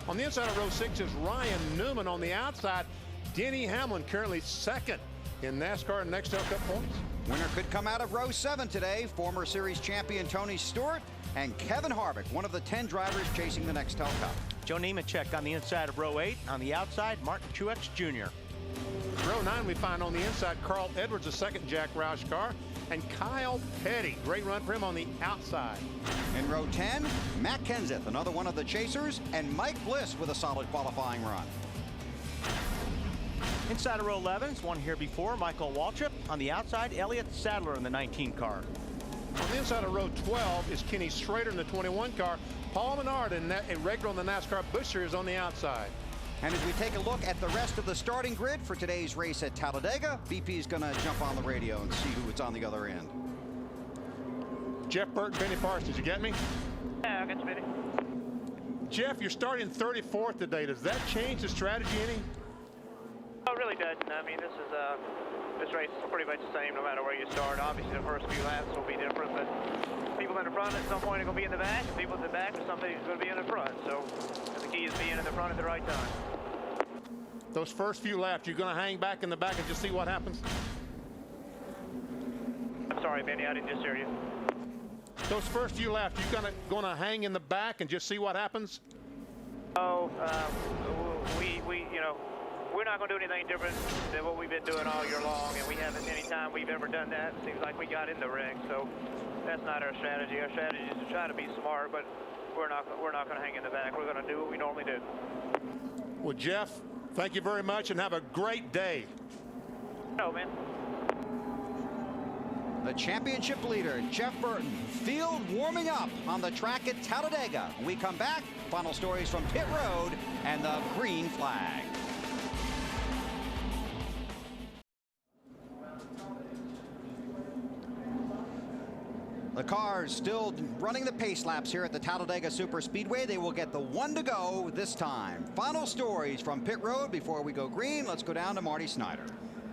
On the inside of row 6 is Ryan Newman. On the outside, Denny Hamlin, currently second in NASCAR Nextel Cup points. Winner could come out of row 7 today. Former series champion Tony Stewart and Kevin Harvick, one of the 10 drivers chasing the Nextel Cup. Joe Nemechek on the inside of row 8. On the outside, Martin Truex Jr. Row 9, we find on the inside Carl Edwards, the second Jack Roush car, and Kyle Petty. Great run for him on the outside. In row 10, Matt Kenseth, another one of the chasers, and Mike Bliss with a solid qualifying run. Inside of row 11 is one here before, Michael Waltrip. On the outside, Elliott Sadler in the 19 car. On the inside of row 12 is Kenny Schrader in the 21 car. Paul Menard, a regular on the NASCAR Busch Series, on the outside. And as we take a look at the rest of the starting grid for today's race at Talladega, BP is going to jump on the radio and see who is on the other end. Jeff Burton, Benny Parsons, you get me? Yeah, I got you, Benny. Jeff, you're starting 34th today. Does that change the strategy any? Oh, it really doesn't. I mean, this race is pretty much the same no matter where you start. Obviously, the first few laps will be different, but people in the front front at some point are going to be in the back, and people at the back are somebody who's going to be in the front. So the key is being in the front at the right time. Those first few laps, you're going to hang back in the back and just see what happens? I'm sorry, Benny, I didn't just hear you. Those first few laps, you're going to hang in the back and just see what happens? Oh, we're not going to do anything different than what we've been doing all year long, and we haven't any time we've ever done that. It seems like we got in the ring, so that's not our strategy. Our strategy is to try to be smart, but we're not going to hang in the back. We're going to do what we normally do. Well, Jeff, thank you very much, and have a great day. No, man. The championship leader, Jeff Burton, field warming up on the track at Talladega. When we come back, final stories from pit road and the green flag. The cars still running the pace laps here at the Talladega Superspeedway. They will get the 1 to go this time. Final stories from pit road before we go green. Let's go down to Marty Snyder.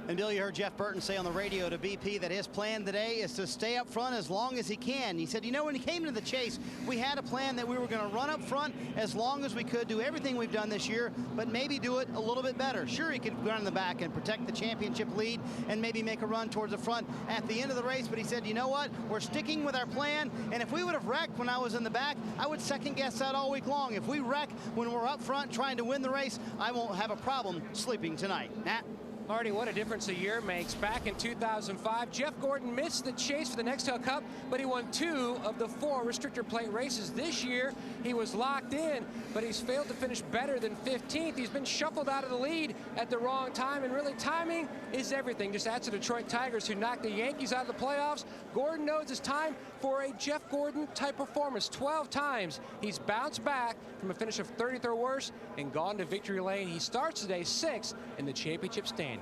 And Bill, you heard Jeff Burton say on the radio to BP that his plan today is to stay up front as long as he can. He said, you know, when he came into the chase, we had a plan that we were going to run up front as long as we could, do everything we've done this year, but maybe do it a little bit better. Sure, he could run in the back and protect the championship lead and maybe make a run towards the front at the end of the race, but he said, you know what, we're sticking with our plan, and if we would have wrecked when I was in the back, I would second guess that all week long. If we wreck when we're up front trying to win the race, I won't have a problem sleeping tonight. Nat? Marty, what a difference a year makes. Back in 2005, Jeff Gordon missed the chase for the Nextel Cup, but he won 2 of the 4 restrictor plate races. This year, he was locked in, but he's failed to finish better than 15th. He's been shuffled out of the lead at the wrong time, and really timing is everything. Just ask the Detroit Tigers, who knocked the Yankees out of the playoffs. Gordon knows it's time for a Jeff Gordon type performance. 12 times he's bounced back from a finish of 30th or worse and gone to victory lane. He starts today 6th in the championship standings.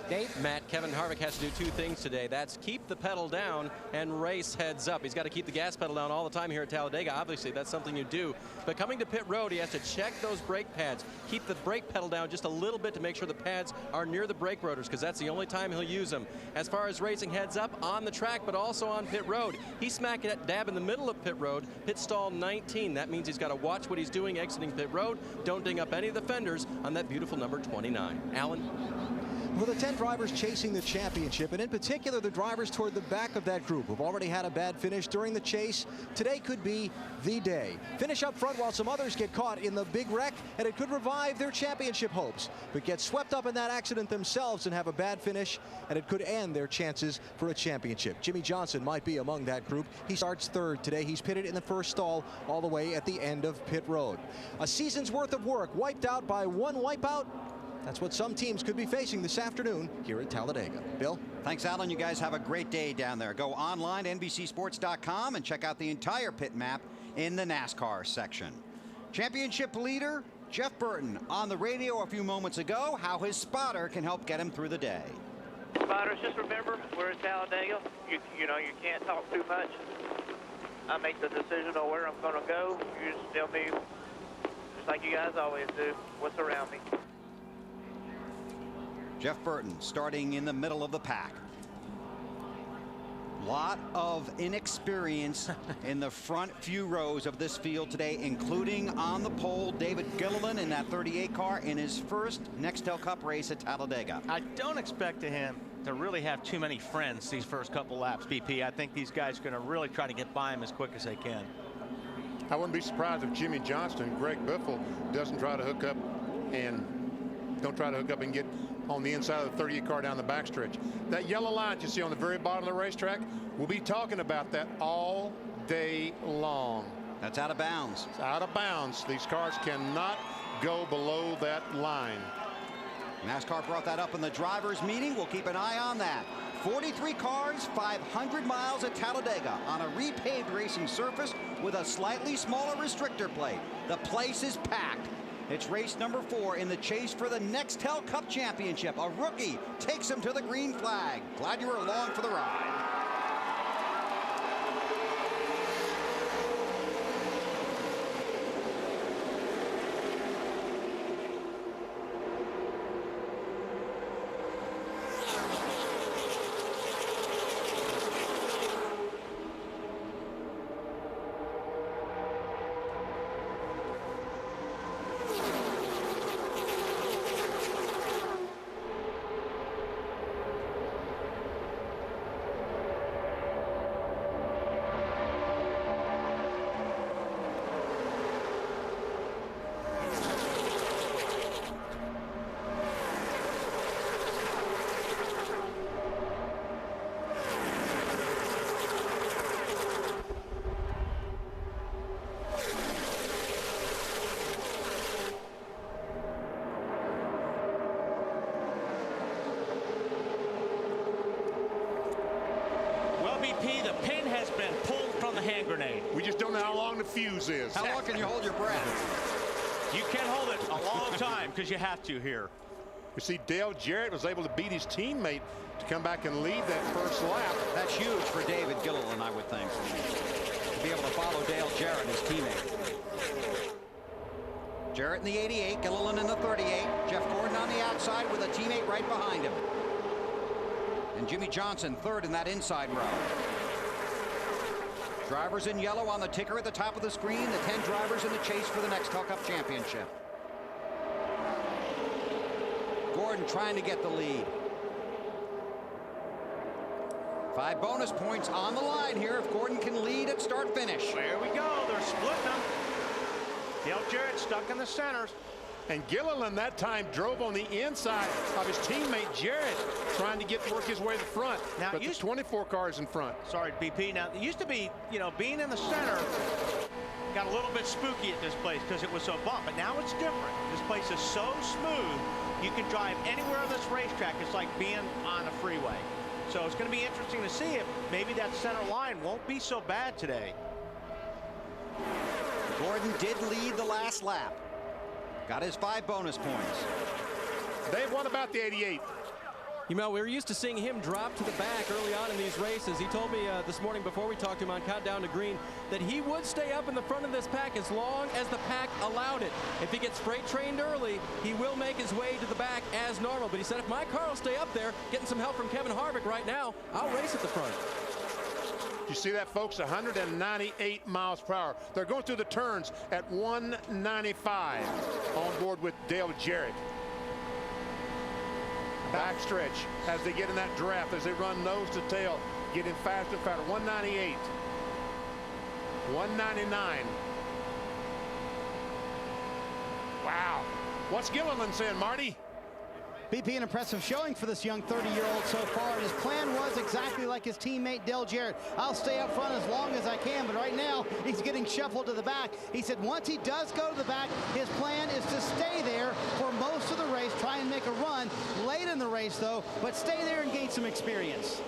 Dave? Matt, Kevin Harvick has to do 2 things today. That's keep the pedal down and race heads up. He's got to keep the gas pedal down all the time here at Talladega. Obviously, that's something you do. But coming to pit road, he has to check those brake pads. Keep the brake pedal down just a little bit to make sure the pads are near the brake rotors, because that's the only time he'll use them. As far as racing heads up on the track, but also on pit road, he's smack dab in the middle of pit road, pit stall 19. That means he's got to watch what he's doing exiting pit road. Don't ding up any of the fenders on that beautiful number 29. Alan? For the 10 drivers chasing the championship, and in particular the drivers toward the back of that group who've already had a bad finish during the chase, today could be the day. Finish up front while some others get caught in the big wreck, and it could revive their championship hopes. But get swept up in that accident themselves and have a bad finish, and it could end their chances for a championship. Jimmy Johnson might be among that group. He starts 3rd today. He's pitted in the first stall all the way at the end of pit road. A season's worth of work wiped out by one wipeout. That's what some teams could be facing this afternoon here at Talladega. Bill? Thanks, Alan. You guys have a great day down there. Go online, NBCSports.com, and check out the entire pit map in the NASCAR section. Championship leader, Jeff Burton, on the radio a few moments ago, how his spotter can help get him through the day. Spotters, just remember, we're at Talladega. You know, you can't talk too much. I make the decision on where I'm going to go. You just tell me, just like you guys always do, what's around me. Jeff Burton starting in the middle of the pack. Lot of inexperience in the front few rows of this field today, including on the pole David Gilliland in that 38 car in his first Nextel Cup race at Talladega. I don't expect him to really have too many friends these first couple laps, BP. I think these guys are going to really try to get by him as quick as they can. I wouldn't be surprised if Jimmy Johnson and Greg Biffle doesn't try to hook up and get on the inside of the 38 car down the backstretch. That yellow line you see on the very bottom of the racetrack, we'll be talking about that all day long. That's out of bounds. It's out of bounds. These cars cannot go below that line. NASCAR brought that up in the drivers' meeting. We'll keep an eye on that. 43 cars, 500 miles at Talladega on a repaved racing surface with a slightly smaller restrictor plate. The place is packed. It's race number 4 in the chase for the Nextel Cup Championship. A rookie takes him to the green flag. Glad you were along for the ride. grenade. We just don't know how long the fuse is. How long can you hold your breath? You can hold it a long time because you have to here. You see, Dale Jarrett was able to beat his teammate to come back and lead that first lap. That's huge for David Gilliland, I would think, to be able to follow Dale Jarrett, his teammate. Jarrett in the 88, Gilliland in the 38. Jeff Gordon on the outside with a teammate right behind him. And Jimmy Johnson third in that inside row. Drivers in yellow on the ticker at the top of the screen. The 10 drivers in the chase for the Nextel Cup Championship. Gordon trying to get the lead. 5 bonus points on the line here if Gordon can lead at start finish. There we go. They're splitting them. Dale Jarrett stuck in the centers. And Gilliland that time drove on the inside of his teammate Jarrett, trying to work his way to the front. Now, but there's 24 cars in front. Sorry, BP. Now, it used to be, being in the center got a little bit spooky at this place because it was so bumped. But now it's different. This place is so smooth. You can drive anywhere on this racetrack. It's like being on a freeway. So it's going to be interesting to see if maybe that center line won't be so bad today. Gordon did lead the last lap. Got his 5 bonus points. Dave, what about the 88? You know, we're used to seeing him drop to the back early on in these races. He told me this morning before we talked to him on Countdown to Green that he would stay up in the front of this pack as long as the pack allowed it. If he gets freight trained early, he will make his way to the back as normal. But he said if my car will stay up there, getting some help from Kevin Harvick right now, I'll race at the front. You see that, folks? 198 miles per hour. They're going through the turns at 195 on board with Dale Jarrett. Backstretch as they get in that draft, as they run nose to tail, getting faster and faster. 198, 199. Wow. What's Gilliland saying, Marty? BP, an impressive showing for this young 30-year-old so far. And his plan was exactly like his teammate Dale Jarrett. I'll stay up front as long as I can, but right now he's getting shuffled to the back. He said once he does go to the back, his plan is to stay there for most of the race, try and make a run late in the race though, but stay there and gain some experience.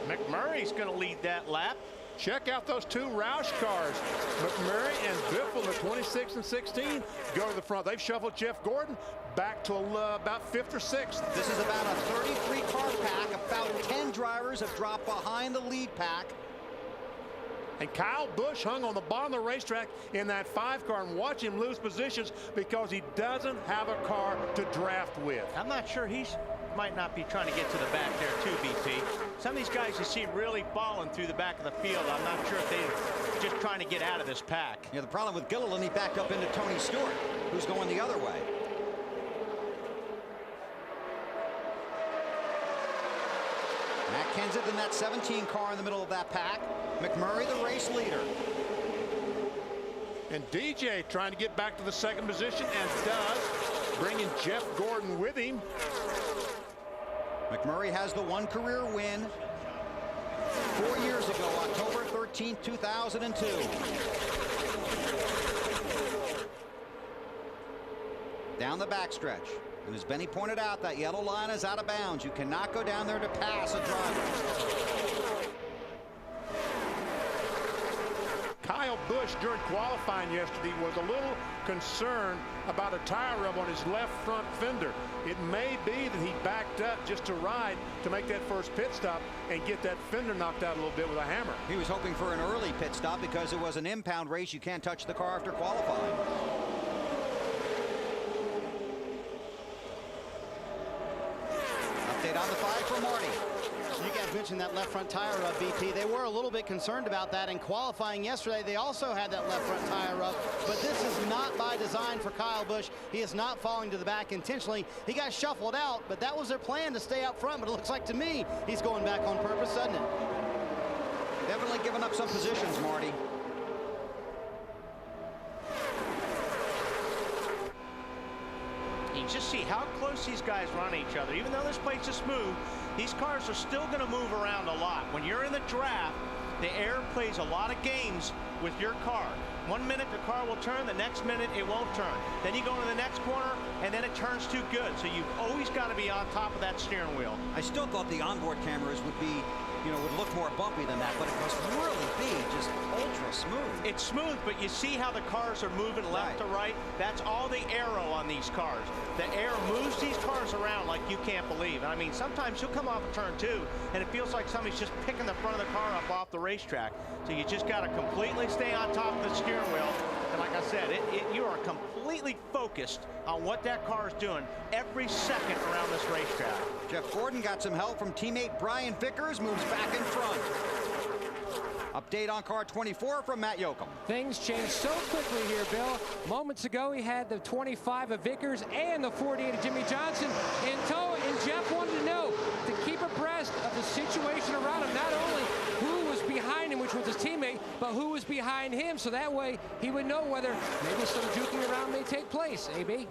McMurray's going to lead that lap. Check out those 2 Roush cars. McMurray and Biffle, the 26 and 16, go to the front. They've shuffled Jeff Gordon back to about 5th or 6th. This is about a 33-car pack. About 10 drivers have dropped behind the lead pack. And Kyle Busch hung on the bottom of the racetrack in that 5 car, and watch him lose positions because he doesn't have a car to draft with. I'm not sure might not be trying to get to the back there too, BP. Some of these guys you see really falling through the back of the field. I'm not sure if they're just trying to get out of this pack. Yeah, the problem with Gilliland, he backed up into Tony Stewart, who's going the other way. Matt Kenseth in that 17 car in the middle of that pack. McMurray, the race leader. And DJ trying to get back to the 2nd position, and does, bringing Jeff Gordon with him. McMurray has the 1 career win 4 years ago, October 13, 2002. Down the backstretch. And as Benny pointed out, that yellow line is out of bounds. You cannot go down there to pass a driver. Kyle Busch during qualifying yesterday was a little concerned about a tire rub on his left front fender. It may be that he backed up just to ride to make that first pit stop and get that fender knocked out a little bit with a hammer. He was hoping for an early pit stop because it was an impound race. You can't touch the car after qualifying. Update on the 5 for Marty. You guys mentioned that left front tire rub, BP. They were a little bit concerned about that in qualifying yesterday. They also had that left front tire rub, but this is not by design for Kyle Busch. He is not falling to the back intentionally. He got shuffled out, but that was their plan, to stay up front. But it looks like to me he's going back on purpose, doesn't it? Definitely giving up some positions, Marty. You just see how close these guys run each other. Even though this place is smooth, these cars are still going to move around a lot. When you're in the draft, the air plays a lot of games with your car. 1 minute the car will turn, the next minute it won't turn. Then you go to the next corner and then it turns too good. So you've always got to be on top of that steering wheel. I still thought the onboard cameras would be, would look more bumpy than that, but it must really be just ultra smooth. It's smooth, but you see how the cars are moving left to right? That's all the aero on these cars. The air moves these cars around like you can't believe. I mean, sometimes you'll come off a turn 2, and it feels like somebody's just picking the front of the car up off the racetrack. So you just got to completely stay on top of the steering wheel. And like I said, you are completely focused on what that car is doing every second around this racetrack. Jeff Gordon got some help from teammate Brian Vickers, moves back in front. Update on car 24 from Matt Yoakum. Things changed so quickly here, Bill. Moments ago, he had the 25 of Vickers and the 48 of Jimmy Johnson in tow, and Jeff wanted to know, to keep abreast of the situation around him, not only who was behind him, which was his teammate, but who was behind him, so that way he would know whether maybe some juking around may take place. AB?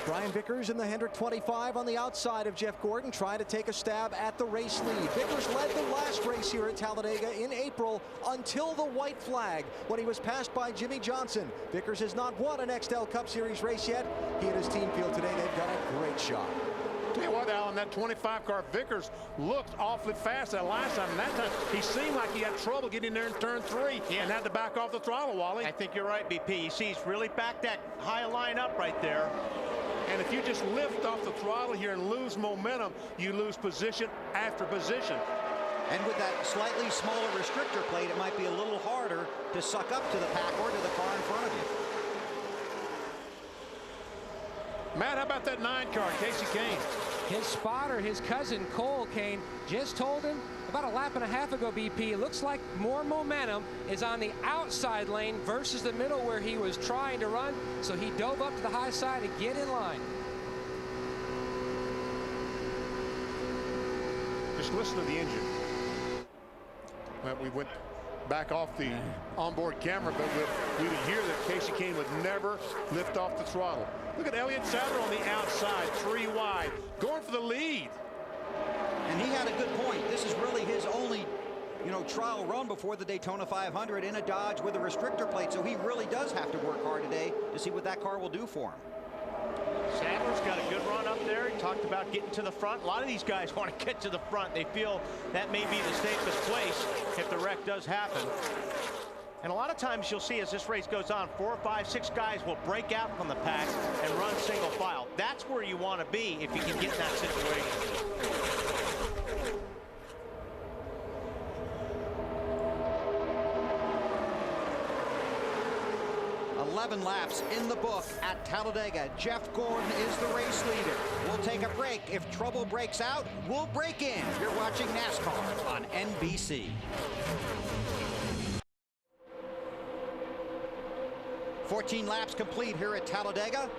Brian Vickers in the Hendrick 25 on the outside of Jeff Gordon, trying to take a stab at the race lead. Vickers led the last race here at Talladega in April until the white flag when he was passed by Jimmy Johnson. Vickers has not won an Nextel Cup Series race yet. He and his team feel today they've got a great shot. Tell you what, Alan, that 25 car Vickers looked awfully fast that last time. And that time, he seemed like he had trouble getting there in turn 3 and had to back off the throttle, Wally. I think you're right, BP. You see, he's really backed that high line up right there. And if you just lift off the throttle here and lose momentum, you lose position after position. And with that slightly smaller restrictor plate, it might be a little harder to suck up to the pack or to the car in front of you. Matt, how about that 9 car, Casey Kane? His spotter, his cousin Cole Kane, just told him about a lap and a half ago, BP, it looks like more momentum is on the outside lane versus the middle where he was trying to run, so he dove up to the high side to get in line. Just listen to the engine. Well, we went back off the onboard camera, but we would hear that Casey Kane would never lift off the throttle. Look at Elliott Sadler on the outside, 3 wide, going for the lead. And he had a good point. This is really his only, trial run before the Daytona 500 in a Dodge with a restrictor plate. So he really does have to work hard today to see what that car will do for him. Sadler's got a good run up there. He talked about getting to the front. A lot of these guys want to get to the front. They feel that may be the safest place if the wreck does happen. And a lot of times you'll see as this race goes on, 4, 5, 6 guys will break out from the pack and run single file. That's where you want to be if you can get in that situation. 11 laps in the book at Talladega. Jeff Gordon is the race leader. We'll take a break. If trouble breaks out, we'll break in. You're watching NASCAR on NBC. "14 laps complete here at Talladega.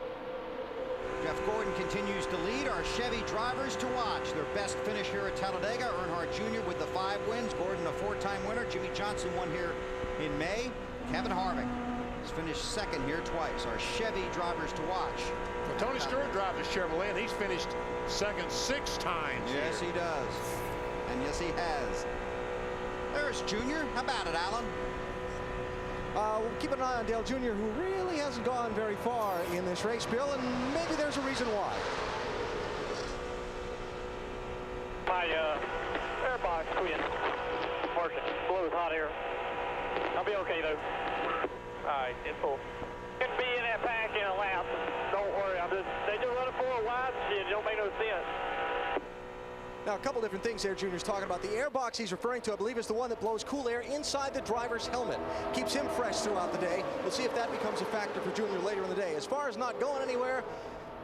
Jeff Gordon continues to lead our Chevy drivers to watch. Their best finish here at Talladega. Earnhardt Jr. with the 5 wins. Gordon a 4-time winner. Jimmy Johnson won here in May. Kevin Harvick has finished second here twice. Our Chevy drivers to watch. Well, Tony Stewart drives a Chevrolet, and he's finished second 6 times. Yes, he does. And yes, he has. There's Junior. How about it, Alan? We'll keep an eye on Dale Jr., who really hasn't gone very far in this race, Bill, and maybe there's a reason why. My airbox quit. Working. Blows hot air. I'll be okay, though. All right, in full. Can be in that pack in a lap. Don't worry. They do run it 4 wide shit. It don't make no sense. Now, a couple different things there Junior's talking about. The airbox he's referring to, I believe, is the one that blows cool air inside the driver's helmet. Keeps him fresh throughout the day. We'll see if that becomes a factor for Junior later in the day. As far as not going anywhere,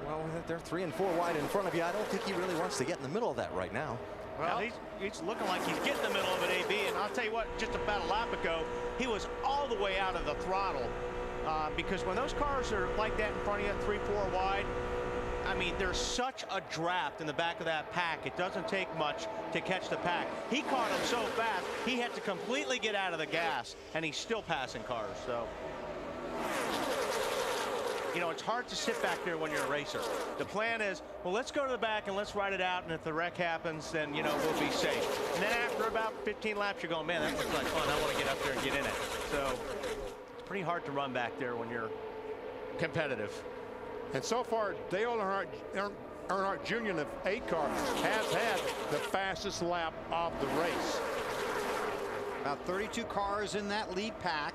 well, they're 3 and 4 wide in front of you. I don't think he really wants to get in the middle of that right now. Well, he's looking like he's getting in the middle of it, AB, and I'll tell you what, just about a lap ago, he was all the way out of the throttle because when those cars are like that in front of you, 3, 4 wide, I mean, there's such a draft in the back of that pack. It doesn't take much to catch the pack. He caught him so fast, he had to completely get out of the gas, and he's still passing cars. So, you know, it's hard to sit back there when you're a racer. The plan is, well, let's go to the back and let's ride it out, and if the wreck happens, then, you know, we'll be safe. And then after about 15 laps, you're going, man, that looks like fun. I want to get up there and get in it. So it's pretty hard to run back there when you're competitive. And so far, Dale Earnhardt Jr. in the 8 car has had the fastest lap of the race. About 32 cars in that lead pack.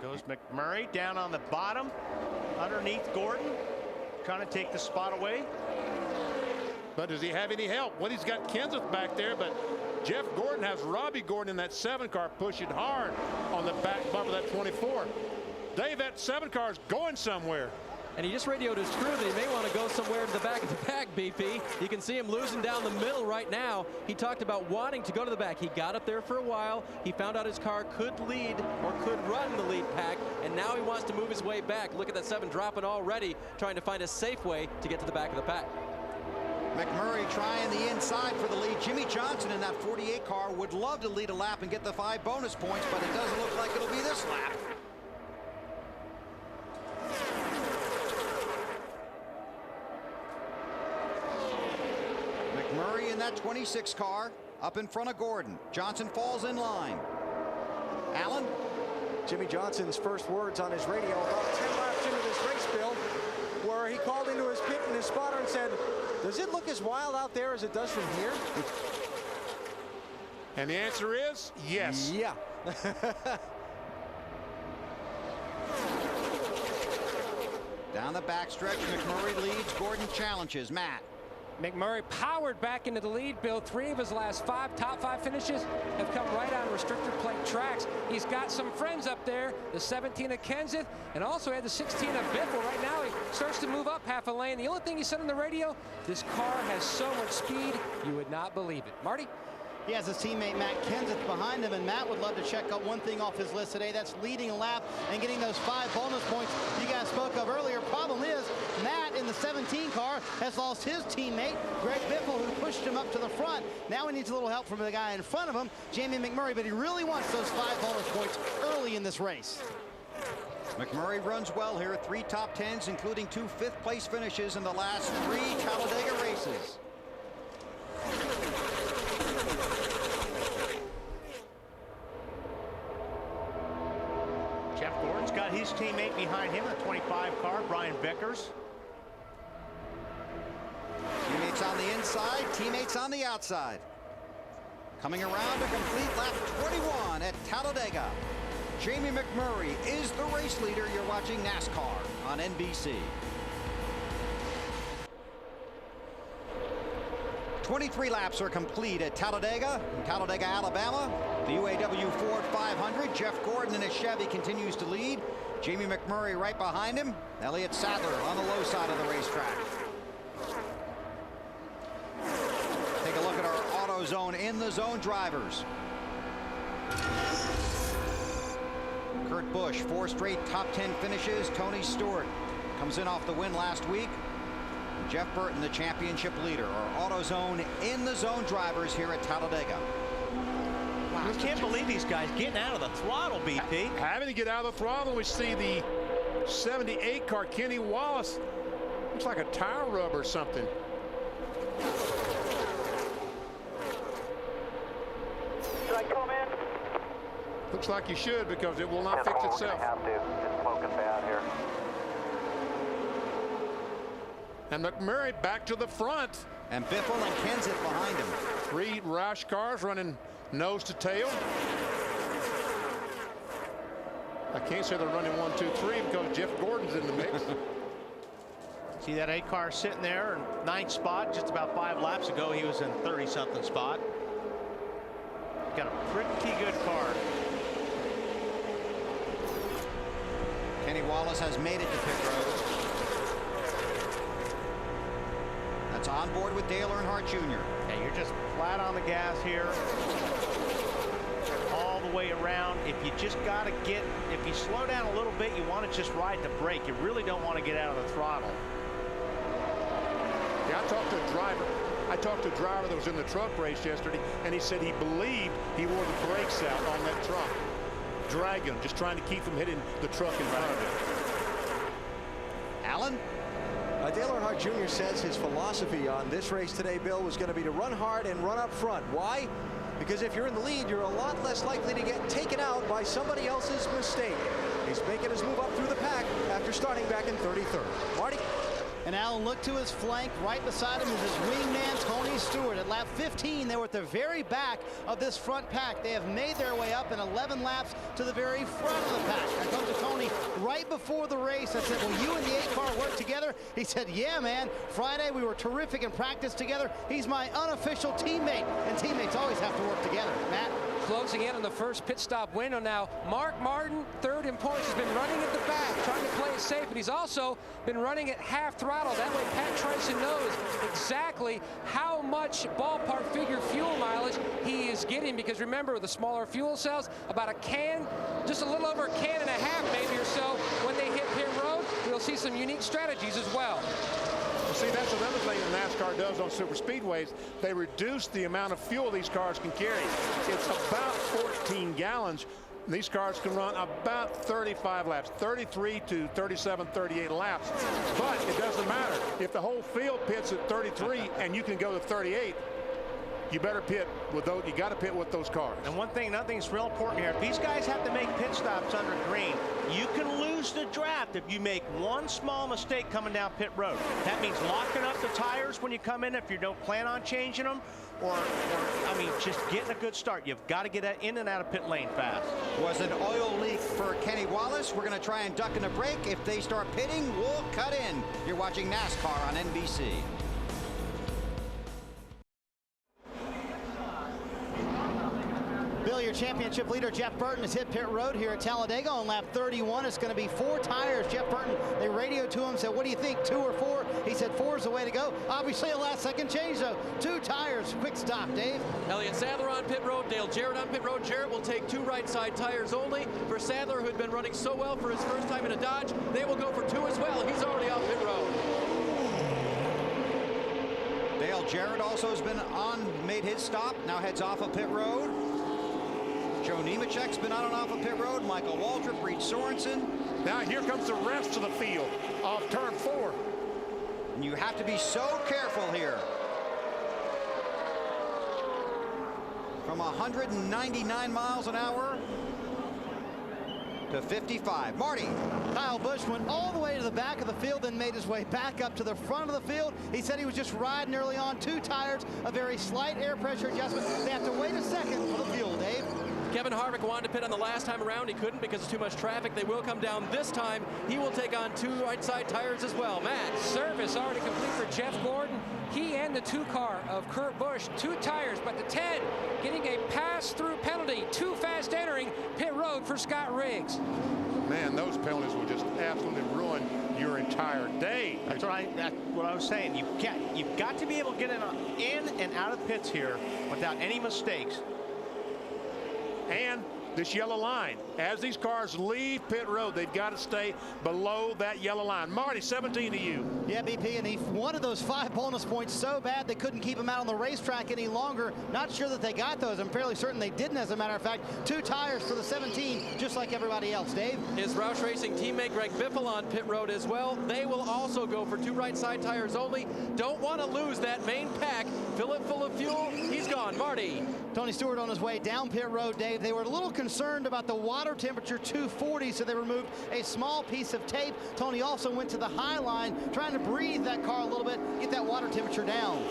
Goes McMurray down on the bottom, underneath Gordon, trying to take the spot away. But does he have any help? Well, he's got Kenseth back there, but Jeff Gordon has Robbie Gordon in that 7 car pushing hard on the back bumper of that 24. Dave, that 7 car's going somewhere. And he just radioed his crew that he may want to go somewhere to the back of the pack, BP. You can see him losing down the middle right now. He talked about wanting to go to the back. He got up there for a while. He found out his car could lead or could run the lead pack, and now he wants to move his way back. Look at that 7 dropping already, trying to find a safe way to get to the back of the pack. McMurray trying the inside for the lead. Jimmy Johnson in that 48 car would love to lead a lap and get the 5 bonus points, but it doesn't look like it'll be this lap. McMurray in that 26 car up in front of Gordon. Johnson falls in line. Allen? Jimmy Johnson's first words on his radio about 10 laps into this race, Bill, where he called into his pit and his spotter and said, does it look as wild out there as it does from here? And the answer is yes. Yeah. Down the backstretch, McMurray leads. Gordon challenges. Matt. McMurray powered back into the lead, Bill. 3 of his last 5 top 5 finishes have come right on restrictor plate tracks. He's got some friends up there, the 17 of Kenseth, and also had the 16 of Biffle. Right now, he starts to move up half a lane. The only thing he said on the radio, this car has so much speed, you would not believe it. Marty? He has his teammate Matt Kenseth behind him, and Matt would love to check out one thing off his list today. That's leading a lap and getting those 5 bonus points you guys spoke of earlier. Problem is, Matt in the 17 car has lost his teammate, Greg Biffle, who pushed him up to the front. Now he needs a little help from the guy in front of him, Jamie McMurray, but he really wants those 5 bonus points early in this race. McMurray runs well here. 3 top 10s, including 2 fifth-place finishes in the last 3 Talladega races. Jeff Gordon's got his teammate behind him, the 25 car, Brian Vickers. Teammates on the inside, teammates on the outside. Coming around to complete lap 21 at Talladega. Jamie McMurray is the race leader. You're watching NASCAR on NBC. 23 laps are complete at Talladega, in Talladega, Alabama. The UAW-Ford 500. Jeff Gordon in his Chevy continues to lead. Jamie McMurray right behind him. Elliott Sadler on the low side of the racetrack. Take a look at our AutoZone in the zone drivers. Kurt Busch, 4 straight top 10 finishes. Tony Stewart comes in off the win last week. Jeff Burton, the championship leader. Our AutoZone in the zone drivers here at Talladega. Wow, I can't believe these guys getting out of the throttle, BP. Having to get out of the throttle, we see the 78 car, Kenny Wallace. Looks like a tire rub or something. Should I come in? Looks like you should, because it will not fix itself. Have to. It's smoking bad here. And McMurray back to the front. And Biffle and Kenseth behind him. 3 Roush cars running nose to tail. I can't say they're running 1, 2, 3 because Jeff Gordon's in the mix. See that 8 car sitting there in 9th spot. Just about 5 laps ago, he was in 30-something spot. Got a pretty good car. Kenny Wallace has made it to pit road. That's on board with Dale Earnhardt Jr. Yeah, you're just flat on the gas here. All the way around. If you just got to get, if you slow down a little bit, you want to just ride the brake. You really don't want to get out of the throttle. Yeah, I talked to a driver that was in the truck race yesterday, and he said he believed he wore the brakes out on that truck. Dragging him, just trying to keep him hitting the truck in front of him. Allen? Dale Earnhardt Jr. says his philosophy on this race today, Bill, was going to be to run hard and run up front. Why? Because if you're in the lead, you're a lot less likely to get taken out by somebody else's mistake. He's making his move up through the pack after starting back in 33rd. Marty? And Alan looked to his flank. Right beside him is his wingman, Tony Stewart. At lap 15, they were at the very back of this front pack. They have made their way up in 11 laps to the very front of the pack. I come to Tony right before the race. I said, will you and the 8 car work together? He said, yeah, man. Friday, we were terrific in practice together. He's my unofficial teammate, and teammates always have to work together. Matt? Closing in on the first pit stop window now. Mark Martin, 3rd in points, has been running at the back, trying to play it safe, but he's also been running at half throttle. That way Pat Trenson knows exactly how much ballpark figure fuel mileage he is getting, because remember, with the smaller fuel cells, about a can, just a little over a can and a half maybe or so, when they hit pit road, we'll see some unique strategies as well. See, that's another thing that NASCAR does on super speedways. They reduce the amount of fuel these cars can carry. It's about 14 gallons. These cars can run about 35 laps, 33 to 37, 38 laps. But it doesn't matter. If the whole field pits at 33 and you can go to 38, you better pit with those. You got to pit with those cars. And one thing, another thing that's real important here. If these guys have to make pit stops under green, you can lose the draft if you make one small mistake coming down pit road. That means locking up the tires when you come in if you don't plan on changing them, or I mean, just getting a good start. You've got to get in and out of pit lane fast. Was an oil leak for Kenny Wallace. We're going to try and duck in a break. If they start pitting, we'll cut in. You're watching NASCAR on NBC. Bill, your championship leader, Jeff Burton, has hit pit road here at Talladega on lap 31. It's going to be 4 tires. Jeff Burton, they radioed to him, said, what do you think, 2 or 4? He said 4 is the way to go. Obviously a last-second change, though. 2 tires, quick stop, Dave. Elliott Sadler on pit road, Dale Jarrett on pit road. Jarrett will take 2 right side tires only. For Sadler, who had been running so well for his first time in a Dodge, they will go for 2 as well. He's already off pit road. Dale Jarrett also has been made his stop, now heads off of pit road. Joe Nemechek's been on and off of pit road. Michael Waltrip, Reed Sorensen. Now here comes the rest of the field off turn 4. And you have to be so careful here. From 199 miles an hour to 55. Marty. Kyle Busch went all the way to the back of the field, then made his way back up to the front of the field. He said he was just riding early on. 2 tires, a very slight air pressure adjustment. They have to wait a second for the fuel, Dave. Kevin Harvick wanted to pit on the last time around. He couldn't because of too much traffic. They will come down this time. He will take on 2 right side tires as well. Matt. Service already complete for Jeff Gordon. He and the 2 car of Kurt Busch, 2 tires, but the 10 getting a pass-through penalty. Too fast entering pit road for Scott Riggs. Man, those penalties will just absolutely ruin your entire day. That's what I was saying. You've got to be able to get in and out of pits here without any mistakes. And this yellow line, as these cars leave pit road, they've got to stay below that yellow line. Marty, 17 to you. Yeah, BP, and he wanted those 5 bonus points so bad they couldn't keep him out on the racetrack any longer. Not sure that they got those. I'm fairly certain they didn't, as a matter of fact. 2 tires for the 17, just like everybody else. Dave? His Roush Racing teammate Greg Biffle on pit road as well. They will also go for 2 right side tires only. Don't want to lose that main pack. Fill it full of fuel. He's gone. Marty. Tony Stewart on his way down pit road, Dave. They were a little concerned about the water temperature, 240, so they removed a small piece of tape. Tony also went to the high line, trying to breathe that car a little bit, get that water temperature down.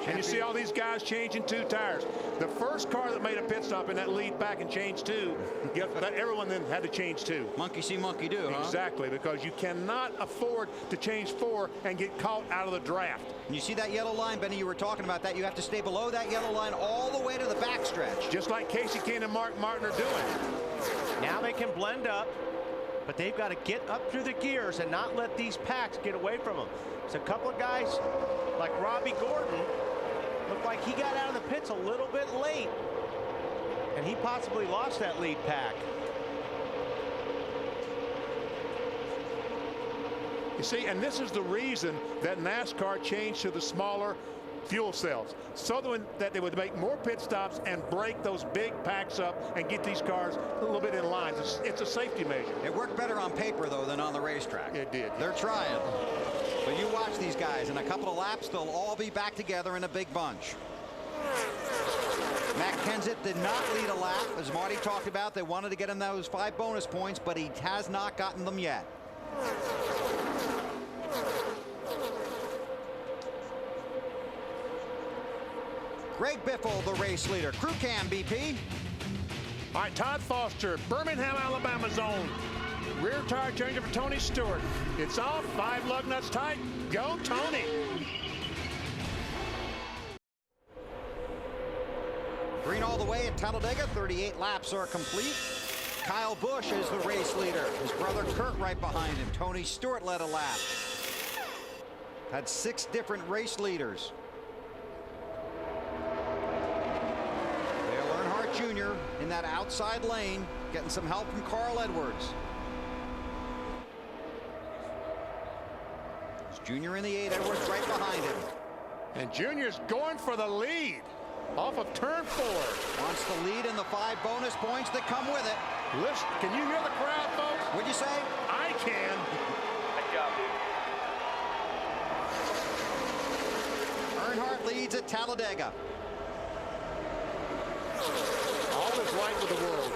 And you see all these guys changing 2 tires. The first car that made a pit stop in that lead pack and changed 2, everyone then had to change 2. Monkey see, monkey do, huh? Exactly, because you cannot afford to change 4 and get caught out of the draft. And you see that yellow line, Benny, you were talking about that. You have to stay below that yellow line all the way to the backstretch. Just like Casey Kane and Mark Martin are doing. Now they can blend up, but they've got to get up through the gears and not let these packs get away from them. There's a couple of guys like Robbie Gordon. Looked like he got out of the pits a little bit late, and he possibly lost that lead pack. You see, and this is the reason that NASCAR changed to the smaller fuel cells, so that they would make more pit stops and break those big packs up and get these cars a little bit in line. It's a safety measure. It worked better on paper, though, than on the racetrack. It did. They're trying. But you watch these guys. In a couple of laps, they'll all be back together in a big bunch. Matt Kenseth did not lead a lap. As Marty talked about, they wanted to get him those 5 bonus points, but he has not gotten them yet. Greg Biffle, the race leader. Crew cam, BP. All right, Todd Foster, Birmingham, Alabama zone. Rear tire changer for Tony Stewart. It's off, 5 lug nuts tight. Go, Tony. Green all the way at Talladega. 38 laps are complete. Kyle Busch is the race leader. His brother Kurt right behind him. Tony Stewart led a lap. Had 6 different race leaders. Dale Earnhardt Jr. in that outside lane, getting some help from Carl Edwards. There's Jr. in the 8, Edwards right behind him. And Junior's going for the lead off of turn 4. Wants the lead and the 5 bonus points that come with it. Listen, can you hear the crowd, folks? What'd you say? I can. Good job, dude. Earnhardt leads at Talladega. All is right with the world.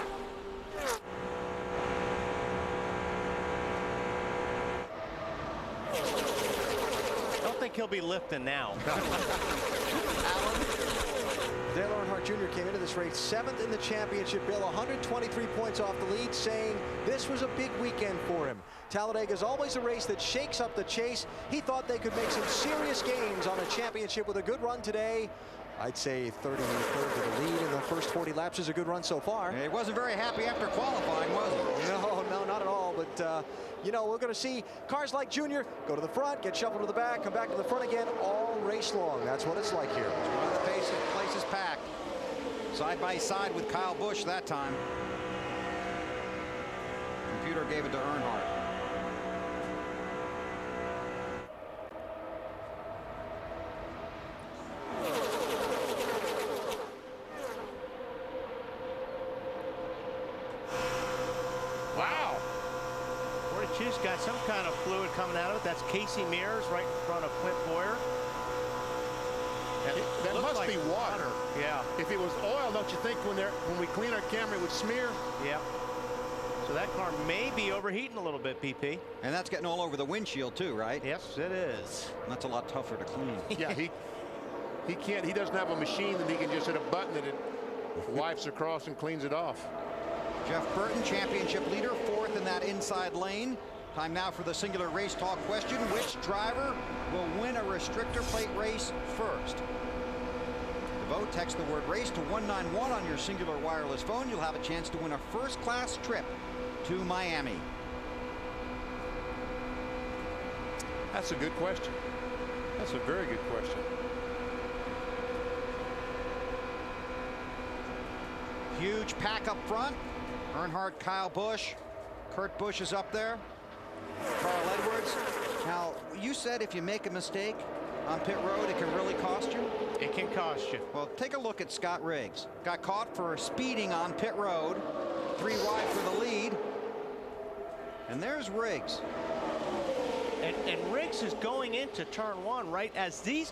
I don't think he'll be lifting now. Dale Earnhardt Jr. came into this race 7th in the championship, Bill, 123 points off the lead, saying this was a big weekend for him. Talladega is always a race that shakes up the chase. He thought they could make some serious gains on a championship with a good run today. I'd say 33rd to the lead in the first 40 laps is a good run so far. He wasn't very happy after qualifying, was he? No, not at all. But, you know, we're going to see cars like Junior go to the front, get shuffled to the back, come back to the front again all race long. That's what it's like here. One of the places packed. Side by side with Kyle Busch that time. Computer gave it to Earnhardt. Wow. 42's got some kind of fluid coming out of it. That's Casey Mears right in front of Clint Boyer. That must like be water. Yeah. If it was oil, don't you think when we clean our camera it would smear? Yeah. So that car may be overheating a little bit, PP. And that's getting all over the windshield too, right? Yes, it is. And that's a lot tougher to clean. Yeah, he doesn't have a machine that he can just hit a button that it wipes across and cleans it off. Jeff Burton, championship leader, 4th in that inside lane. Time now for the singular race talk question. Which driver will win a restrictor plate race first? To vote, text the word race to 191 on your singular wireless phone. You'll have a chance to win a first-class trip to Miami. That's a good question. That's a very good question. Huge pack up front. Earnhardt, Kyle Busch. Kurt Busch is up there. Carl Edwards. Now, you said if you make a mistake on pit road, it can really cost you? It can cost you. Well, take a look at Scott Riggs. Got caught for speeding on pit road. 3 wide for the lead. And there's Riggs. And Riggs is going into turn 1 right as this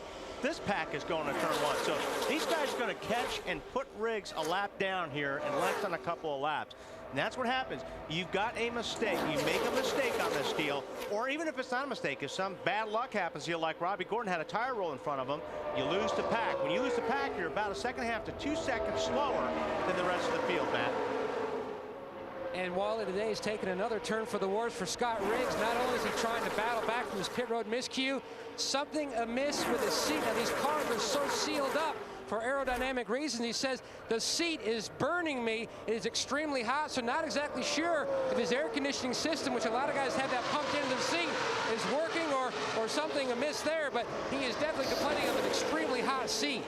pack is going to turn 1. So these guys are going to catch and put Riggs a lap down here and less than a couple of laps. And that's what happens. You've got a mistake. You make a mistake on this deal, or even if it's not a mistake, if some bad luck happens here, like Robbie Gordon had a tire roll in front of him, you lose the pack. When you lose the pack, you're about a 1.5 to 2 seconds slower than the rest of the field, Matt. And Wally today is taking another turn for the worse for Scott Riggs. Not only is he trying to battle back from his pit road miscue, something amiss with his seat. Now, these cars are so sealed up for aerodynamic reasons. He says the seat is burning me. It is extremely hot, so not exactly sure if his air conditioning system, which a lot of guys have that pumped into the seat, is working or something amiss there, but he is definitely complaining of an extremely hot seat.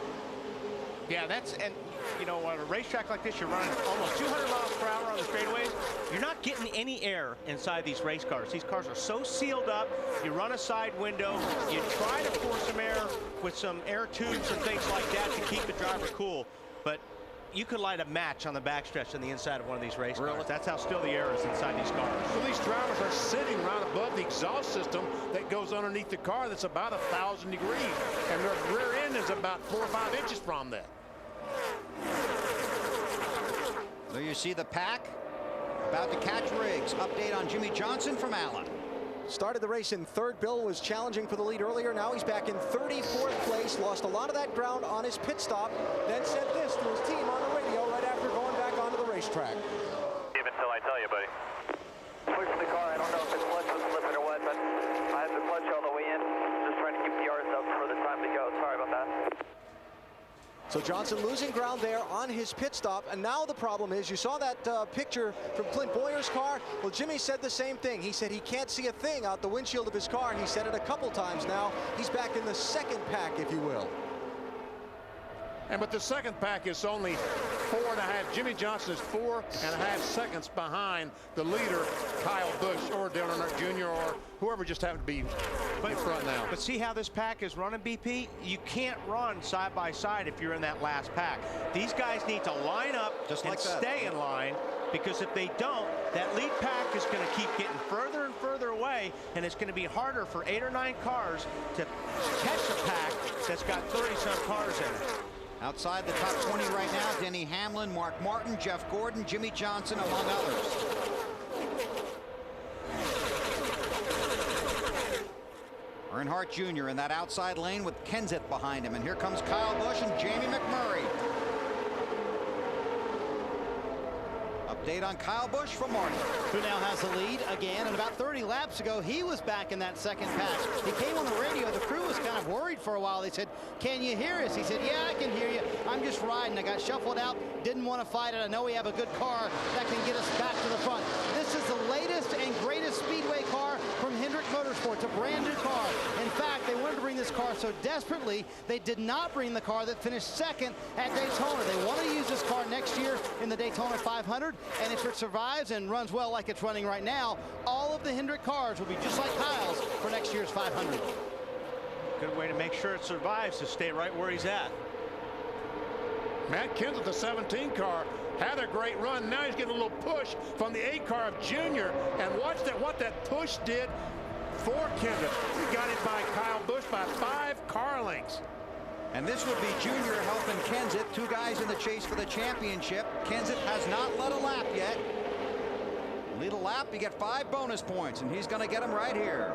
Yeah, and you know, on a racetrack like this, you're running almost 200 miles per hour on the straightaways. You're not getting any air inside these race cars. These cars are so sealed up. You run a side window. You try to force some air with some air tubes and things like that to keep the driver cool. But you could light a match on the backstretch on the inside of one of these race cars. That's how still the air is inside these cars. Well, these drivers are sitting right above the exhaust system that goes underneath the car that's about 1,000 degrees. And their rear end is about 4 or 5 inches from that. There you see the pack about to catch Riggs. Update on Jimmy Johnson from Allen. Started the race in third. Bill was challenging for the lead earlier. Now he's back in 34th place. Lost a lot of that ground on his pit stop. Then said this to his team on the radio right after going back onto the racetrack. Even until I tell you, buddy. Pushing the car. I don't know if the clutch was slipping or what, but I have the clutch all the way in. Just trying to keep the yards up for the time to go. Sorry about that. So Johnson losing ground there on his pit stop, and now the problem is, you saw that picture from Clint Boyer's car. Well, Jimmy said the same thing. He said he can't see a thing out the windshield of his car. He said it a couple times now. He's back in the second pack, if you will. But the second pack is only 4.5. Jimmy Johnson is 4.5 seconds behind the leader, Kyle Busch or Dale Earnhardt Jr. or whoever just happened to be in front now. But see how this pack is running, BP? You can't run side by side if you're in that last pack. These guys need to line up just and stay in line, because if they don't, that lead pack is going to keep getting further and further away, and it's going to be harder for 8 or 9 cars to catch a pack that's got 30-some cars in it. Outside the top 20 right now, Denny Hamlin, Mark Martin, Jeff Gordon, Jimmy Johnson, among others. Earnhardt Jr. in that outside lane with Kenseth behind him. And here comes Kyle Busch and Jamie McMurray. Update on Kyle Busch from Martin, who now has the lead again. And about 30 laps ago, he was back in that second pack. He came on the radio. The crew was kind of worried for a while. They said, "Can you hear us?" He said, "Yeah, I can hear you. I'm just riding. I got shuffled out. Didn't want to fight it. I know we have a good car that can get us back to the front." This is the latest and greatest Speedway car from Hendrick Motorsports, a brand new car. In fact, they wanted to bring this car so desperately, they did not bring the car that finished second at Daytona. They want to use this car next year in the Daytona 500. And if it survives and runs well like it's running right now, all of the Hendrick cars will be just like Kyle's for next year's 500. Good way to make sure it survives, to stay right where he's at. Matt Kenseth, the 17 car, had a great run. Now he's getting a little push from the 8 car of Junior. And watch that, what that push did for Kenseth. He got it by Kyle Busch by 5 car lengths. And this would be Junior helping Kenseth, 2 guys in the chase for the championship. Kenseth has not led a lap yet. Lead a lap, you get 5 bonus points, and he's going to get them right here.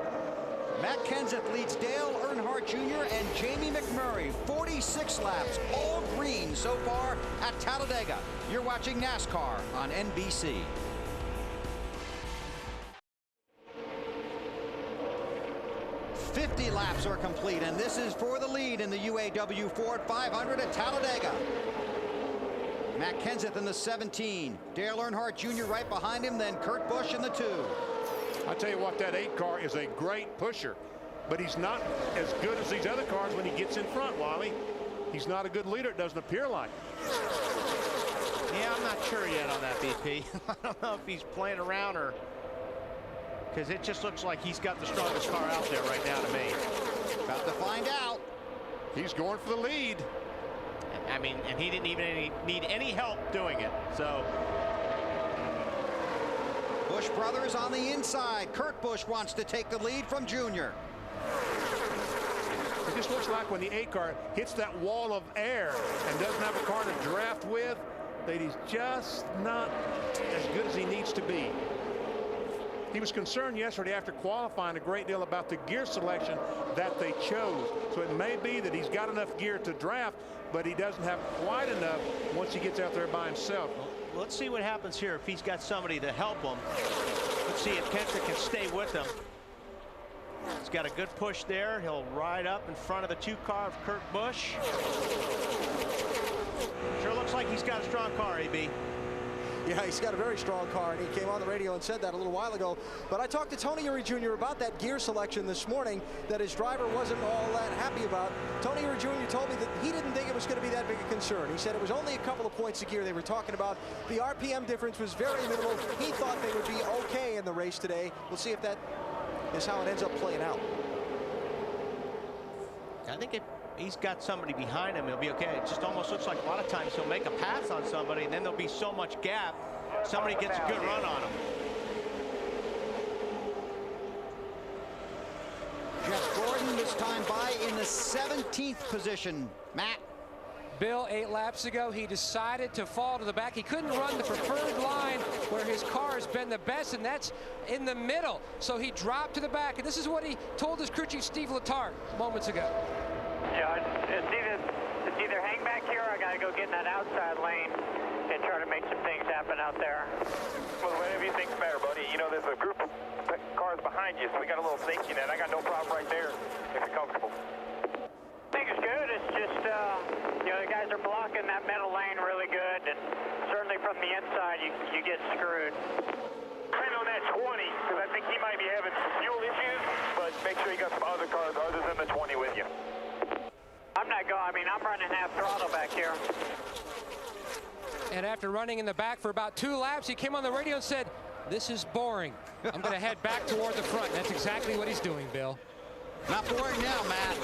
Matt Kenseth leads Dale Earnhardt Jr. and Jamie McMurray. 46 laps, all green so far at Talladega. You're watching NASCAR on NBC. .50 laps are complete, and this is for the lead in the UAW-Ford 500 at Talladega. Matt Kenseth in the 17. Dale Earnhardt Jr. right behind him, then Kurt Busch in the 2. I tell you what, that 8 car is a great pusher, but he's not as good as these other cars when he gets in front, Wally. He's not a good leader, it doesn't appear like. Yeah, I'm not sure yet on that, BP. I don't know if he's playing around or... because it just looks like he's got the strongest car out there right now to me. About to find out. He's going for the lead. I mean, and he didn't even need any help doing it, so... Busch brothers on the inside. Kurt Busch wants to take the lead from Junior. It just looks like when the 8 car hits that wall of air and doesn't have a car to draft with, that he's just not as good as he needs to be. He was concerned yesterday after qualifying a great deal about the gear selection that they chose. So it may be that he's got enough gear to draft, but he doesn't have quite enough once he gets out there by himself. Well, let's see what happens here if he's got somebody to help him. Let's see if Kenseth can stay with him. He's got a good push there. He'll ride up in front of the 2 car of Kurt Busch. Sure looks like he's got a strong car, AB. Yeah, he's got a very strong car, and he came on the radio and said that a little while ago. But I talked to Tony Eury Jr. about that gear selection this morning that his driver wasn't all that happy about. Tony Eury Jr. told me that he didn't think it was going to be that big a concern. He said it was only a couple of points of gear they were talking about. The RPM difference was very minimal. He thought they would be okay in the race today. We'll see if that is how it ends up playing out. I think if he's got somebody behind him, he'll be okay. It just almost looks like a lot of times he'll make a pass on somebody, and then there'll be so much gap, somebody gets a good run on him. Jeff Gordon this time by in the 17th position. Matt. Bill, 8 laps ago, he decided to fall to the back. He couldn't run the preferred line where his car has been the best, and that's in the middle. So he dropped to the back, and this is what he told his crew chief, Steve Letarte, moments ago. Yeah, it's either hang back here or I got to go get in that outside lane and try to make some things happen out there. Well, whatever you think's better, buddy. You know, there's a group of cars behind you, so we got a little safety net. I got no problem right there if you're comfortable. I think it's good. It's just, you know, the guys are blocking that middle lane really good, and certainly from the inside, you get screwed. Depend on that 20, because I think he might be having some fuel issues, but make sure you got some other cars other than the 20 with you. I'm not going. I mean, I'm running half throttle back here. And after running in the back for about 2 laps, he came on the radio and said, "This is boring. I'm going to head back toward the front." That's exactly what he's doing, Bill. Not boring now, Matt.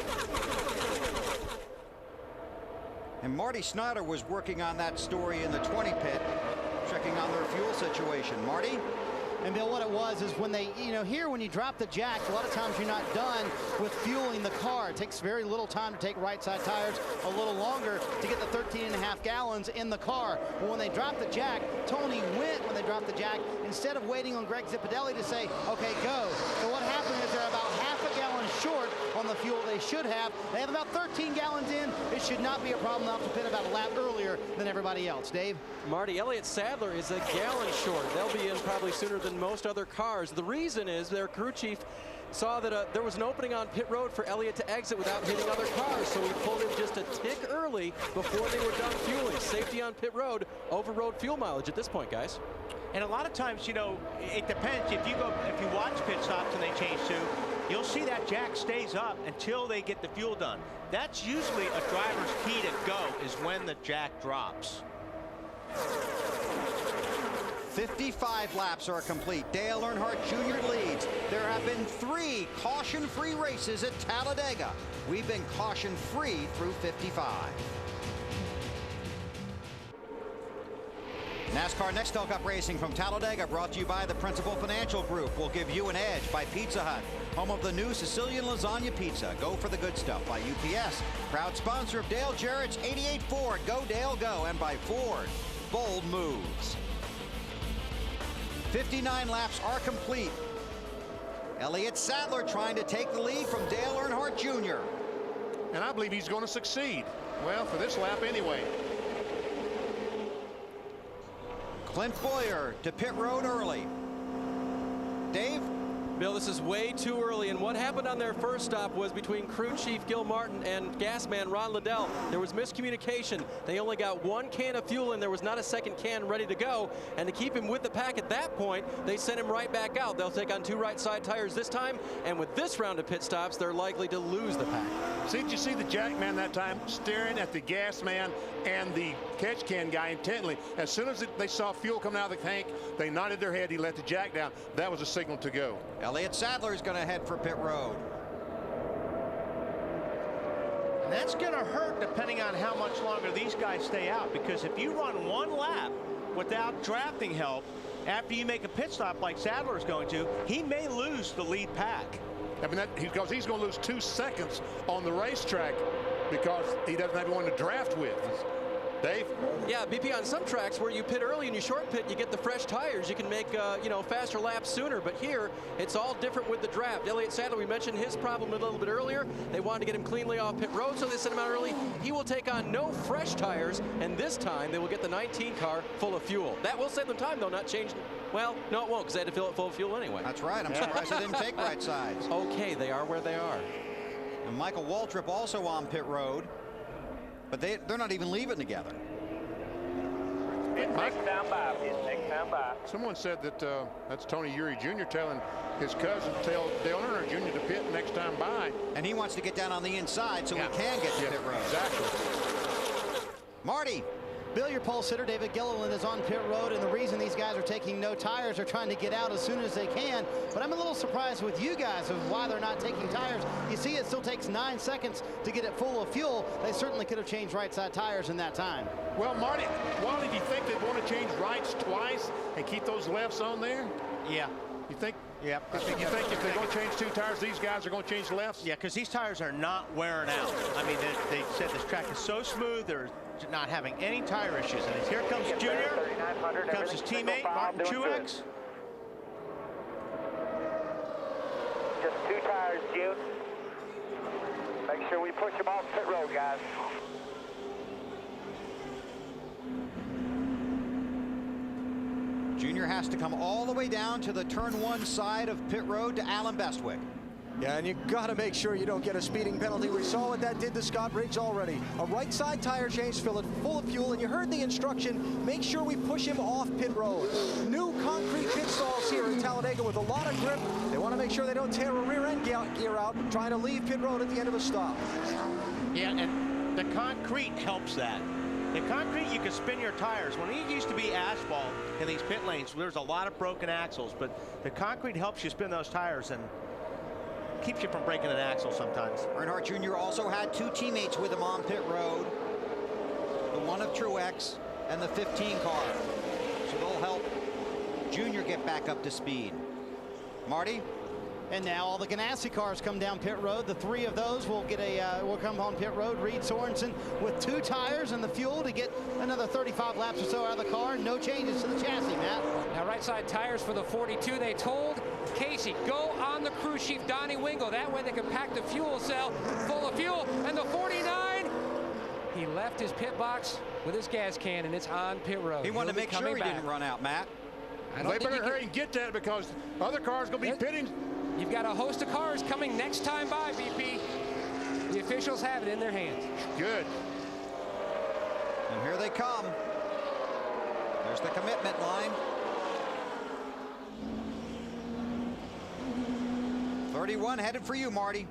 And Marty Snyder was working on that story in the 20 pit, checking on their fuel situation. Marty? And Bill, what it was is when they, you know, here when you drop the jack, a lot of times you're not done with fueling the car. It takes very little time to take right side tires, a little longer to get the 13.5 gallons in the car. But when they dropped the jack, Tony went when they dropped the jack instead of waiting on Greg Zippodelli to say, okay, go. So what happened is they're about half a gallon short on the fuel they should have. They have about 13 gallons in. It should not be a problem enough to pit about a lap earlier than everybody else. Dave? Marty, Elliott Sadler is a gallon short. They'll be in probably sooner than most other cars. The reason is their crew chief saw that there was an opening on pit road for Elliott to exit without hitting other cars, so he pulled him just a tick early before they were done fueling. Safety on pit road over road fuel mileage at this point, guys. And a lot of times, you know, it depends. If you watch pit stops and they change to, you'll see that jack stays up until they get the fuel done. That's usually a driver's key to go, is when the jack drops. 55 laps are complete. Dale Earnhardt Jr. leads. There have been 3 caution-free races at Talladega. We've been caution-free through 55. NASCAR Nextel Cup Racing from Talladega, brought to you by the Principal Financial Group. Will give you an edge by Pizza Hut, home of the new Sicilian lasagna pizza. Go for the good stuff by UPS, proud sponsor of Dale Jarrett's 88 Ford. Go Dale Go, and by Ford. Bold moves. 59 laps are complete. Elliott Sadler trying to take the lead from Dale Earnhardt Jr. And I believe he's going to succeed. Well, for this lap anyway. Clint Boyer to pit road early. Dave? Bill, this is way too early, and what happened on their first stop was between crew chief Gil Martin and gas man Ron Liddell. There was miscommunication. They only got 1 can of fuel, and there was not a second can ready to go. And to keep him with the pack at that point, they sent him right back out. They'll take on 2 right side tires this time, and with this round of pit stops, they're likely to lose the pack. See, did you see the jack man that time staring at the gas man and the catch can guy intently? As soon as they saw fuel coming out of the tank, they nodded their head. He let the jack down. That was a signal to go. Elliott Sadler is going to head for pit road. And that's going to hurt depending on how much longer these guys stay out, because if you run 1 lap without drafting help after you make a pit stop like Sadler is going to, he may lose the lead pack. I mean, because he's going to lose 2 seconds on the racetrack because he doesn't have anyone to draft with. Dave? Yeah, BP, on some tracks where you pit early and you short pit, you get the fresh tires. You can make, you know, faster laps sooner. But here, it's all different with the draft. Elliott Sadler, we mentioned his problem a little bit earlier. They wanted to get him cleanly off pit road, so they sent him out early. He will take on no fresh tires, and this time they will get the 19 car full of fuel. That will save them time, though, not change. Well, no, it won't, because they had to fill it full of fuel anyway. That's right. I'm surprised they didn't take right sides. Okay, they are where they are. And Michael Waltrip also on pit road, but they're not even leaving together. Next time by. Next time by. Someone said that that's Tony Eury Jr. telling his cousin, tell Dale Earnhardt Jr. to pit next time by. And he wants to get down on the inside so he can get to pit road. Exactly. Marty. Bill, your pole sitter, David Gilliland, is on pit road, and the reason these guys are taking no tires, they're trying to get out as soon as they can. But I'm a little surprised with you guys of why they're not taking tires. You see, it still takes 9 seconds to get it full of fuel. They certainly could have changed right side tires in that time. Well, Marty, Wally, do you think they'd want to change rights twice and keep those lefts on there? Yeah. You think? Yep. You think if they're going to change 2 tires, these guys are going to change lefts? Yeah, because these tires are not wearing out. I mean, they said this track is so smooth, they're not having any tire issues. And here comes Junior. Here comes his teammate, Martin Truex. Just 2 tires, June. Make sure we push them off pit road, guys. Junior has to come all the way down to the turn 1 side of pit road to Alan Bestwick. Yeah, and you got to make sure you don't get a speeding penalty. We saw what that did to Scott Riggs already. A right side tire change, fill it full of fuel, and you heard the instruction, make sure we push him off pit road. New concrete pit stalls here in Talladega with a lot of grip. They want to make sure they don't tear a rear end gear out trying to leave pit road at the end of a stop. Yeah, and the concrete helps that. The concrete, you can spin your tires. When it used to be asphalt in these pit lanes, there's a lot of broken axles, but the concrete helps you spin those tires and keeps you from breaking an axle sometimes. Earnhardt Jr. also had 2 teammates with him on pit road. The one of Truex and the 15 car. So they'll help Junior get back up to speed. Marty? And now all the Ganassi cars come down pit road. The 3 of those will get will come on pit road. Reed Sorensen with 2 tires and the fuel to get another 35 laps or so out of the car. No changes to the chassis, Matt. Now right side tires for the 42. They told Casey, go on the crew chief Donnie Wingo. That way they can pack the fuel cell full of fuel. And the 49, he left his pit box with his gas can, and it's on pit road. He wanted to make sure he didn't run out, Matt. They better hurry and get that because other cars going to be pitting. You've got a host of cars coming next time by, BP. The officials have it in their hands. Good. And here they come. There's the commitment line. 31 headed for you, Marty.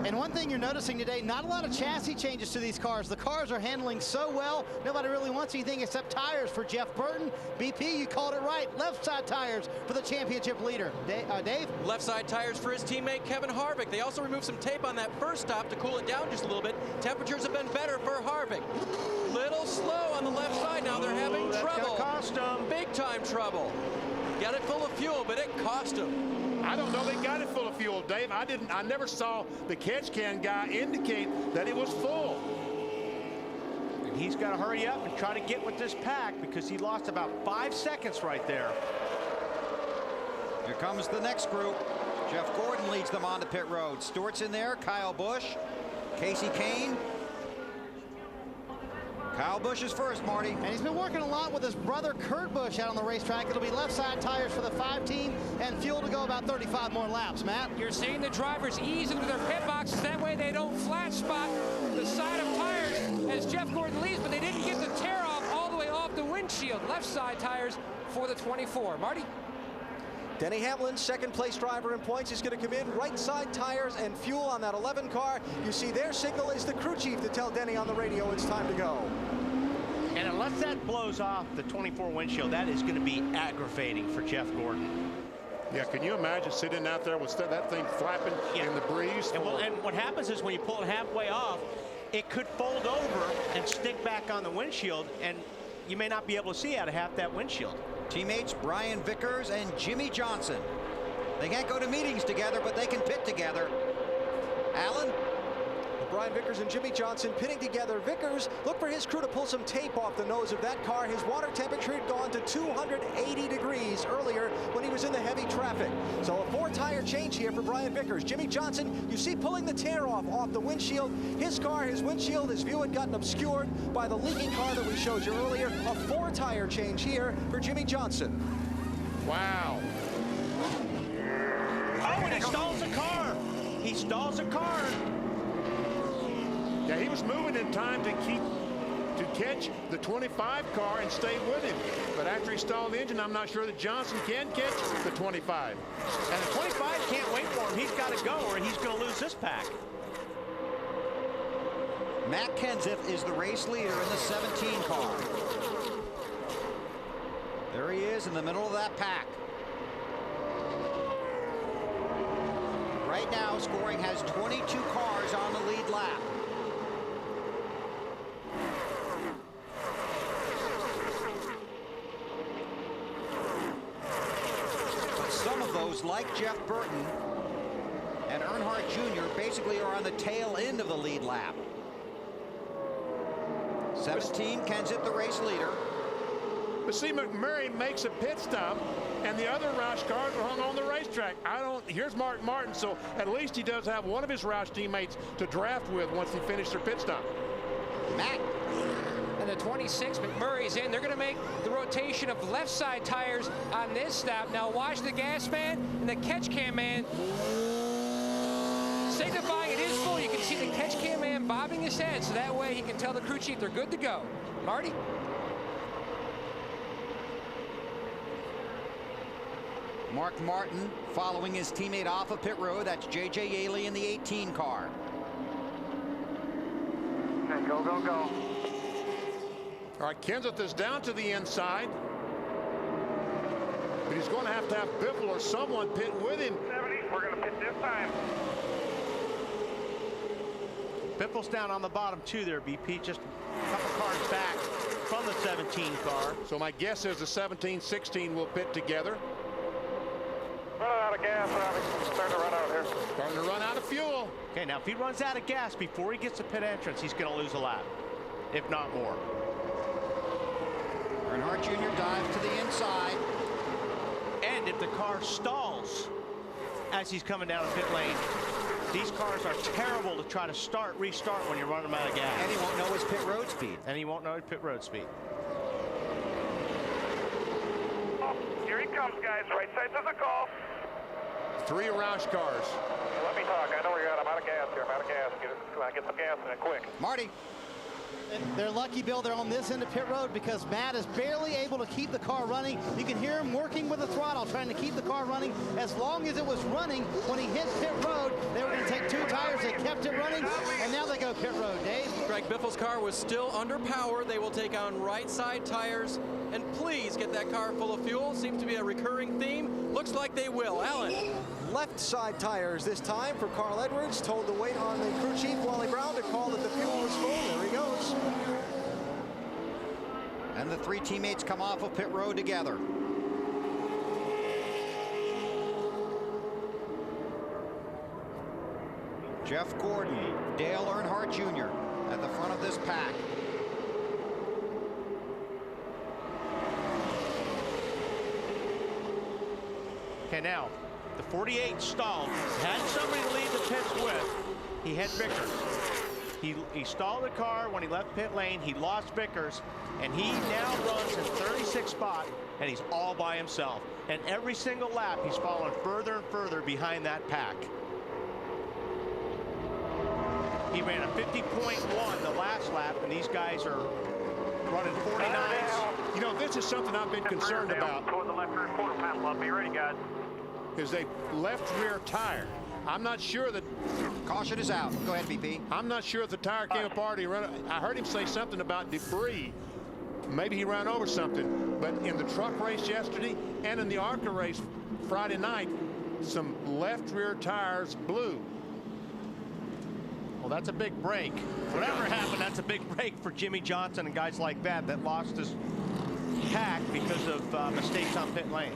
And one thing you're noticing today, not a lot of chassis changes to these cars. The cars are handling so well, nobody really wants anything except tires for Jeff Burton. BP, you called it right. Left side tires for the championship leader. Dave? Left side tires for his teammate Kevin Harvick. They also removed some tape on that first stop to cool it down just a little bit. Temperatures have been better for Harvick. Little slow on the left side. Now they're having trouble. Cost them. Big time trouble. Got it full of fuel, but it cost him. I don't know they got it full of fuel, Dave. I never saw the catch can guy indicate that it was full. And he's got to hurry up and try to get with this pack because he lost about 5 seconds right there. Here comes the next group. Jeff Gordon leads them onto pit road. Stewart's in there, Kyle Busch, Casey Kane. Kyle Busch is first, Marty. And he's been working a lot with his brother Kurt Busch out on the racetrack. It'll be left side tires for the 5 team and fuel to go about 35 more laps, Matt. You're seeing the drivers ease into their pit boxes. That way they don't flat spot the side of tires as Jeff Gordon leads, but they didn't get the tear off all the way off the windshield. Left side tires for the 24. Marty? Denny Hamlin, second place driver in points, is going to come in. Right side tires and fuel on that 11 car. You see their signal is the crew chief to tell Denny on the radio it's time to go. And unless that blows off the 24 windshield, that is going to be aggravating for Jeff Gordon. Yeah, can you imagine sitting out there with that thing flapping in the breeze? And what happens is when you pull it halfway off, it could fold over and stick back on the windshield, and you may not be able to see out of half that windshield. Teammates Brian Vickers and Jimmy Johnson. They can't go to meetings together, but they can pit together. Alan? Brian Vickers and Jimmy Johnson pitting together. Vickers, look for his crew to pull some tape off the nose of that car. His water temperature had gone to 280 degrees earlier when he was in the heavy traffic. So a 4-tire change here for Brian Vickers. Jimmy Johnson, you see pulling the tear off the windshield. His car, his windshield, his view had gotten obscured by the leaking car that we showed you earlier. A 4-tire change here for Jimmy Johnson. Wow. Oh, and he stalls a car. He stalls a car. Yeah, he was moving in time to catch the 25 car and stay with him. But after he stalled the engine, I'm not sure that Johnson can catch the 25. And the 25 can't wait for him. He's got to go or he's going to lose this pack. Matt Kenseth is the race leader in the 17 car. There he is in the middle of that pack. Right now, scoring has 22 cars on the lead lap. But some of those like Jeff Burton and Earnhardt Jr. basically are on the tail end of the lead lap. 17, Kenseth, the race leader. But see, McMurray makes a pit stop, and the other Roush cars are hung on the racetrack. Here's Mark Martin, so at least he does have one of his Roush teammates to draft with once they finish their pit stop. Matt. And the 26, McMurray's in. They're going to make the rotation of left side tires on this stop. Now watch the gas man and the catch cam man signifying it is full. You can see the catch cam man bobbing his head, so that way he can tell the crew chief they're good to go. Marty? Mark Martin following his teammate off of pit road. That's J.J. Yaley in the 18 car. Okay, go, go, go. All right, Kenseth is down to the inside. But he's going to have Biffle or someone pit with him. 70, we're going to pit this time. Biffle's down on the bottom too there, BP, just a couple cars back from the 17 car. So my guess is the 17-16 will pit together. Running out of gas, Robbie. Starting to run out here. Starting to run out of fuel. Okay, now if he runs out of gas before he gets to pit entrance, he's going to lose a lap, if not more. Earnhardt Jr. dives to the inside. And if the car stalls as he's coming down the pit lane, these cars are terrible to try to restart when you're running out of gas. And he won't know his pit road speed. And he won't know his pit road speed. Oh, here he comes, guys. Right side to the call. 3 Roush cars. Let me talk. I know where you're at. I'm out of gas here. I'm out of gas. Get some gas in it quick. Marty. And they're lucky, Bill, they're on this end of pit road because Matt is barely able to keep the car running. You can hear him working with the throttle, trying to keep the car running. As long as it was running, when he hit pit road, they were going to take 2 tires. They kept it running, and now they go pit road. Dave? Greg Biffle's car was still under power. They will take on right side tires. And please get that car full of fuel. Seems to be a recurring theme. Looks like they will. Alan. Left side tires this time for Carl Edwards. Told to wait on the crew chief, Wally Brown, to call that the fuel was full. There he goes. And the 3 teammates come off of pit road together. Jeff Gordon, Dale Earnhardt Jr. at the front of this pack. Okay, now, the 48 stalled. Had somebody to lead the pits with. He had Vickers. He stalled the car when he left pit lane. He lost Vickers, and he now runs in 36th spot, and he's all by himself. And every single lap, he's fallen further and further behind that pack. He ran a 50.1 the last lap, and these guys are running 49s. You know, this is something I've been concerned about. Toward the left rear quarter panel up. Be ready, guys. Is a left rear tire. I'm not sure that... Caution is out. Go ahead, BP. I'm not sure if the tire came apart. I heard him say something about debris. Maybe he ran over something. But in the truck race yesterday and in the ARCA race Friday night, some left rear tires blew. Well, that's a big break. Whatever happened, that's a big break for Jimmy Johnson and guys like that lost his pack because of mistakes on pit lane.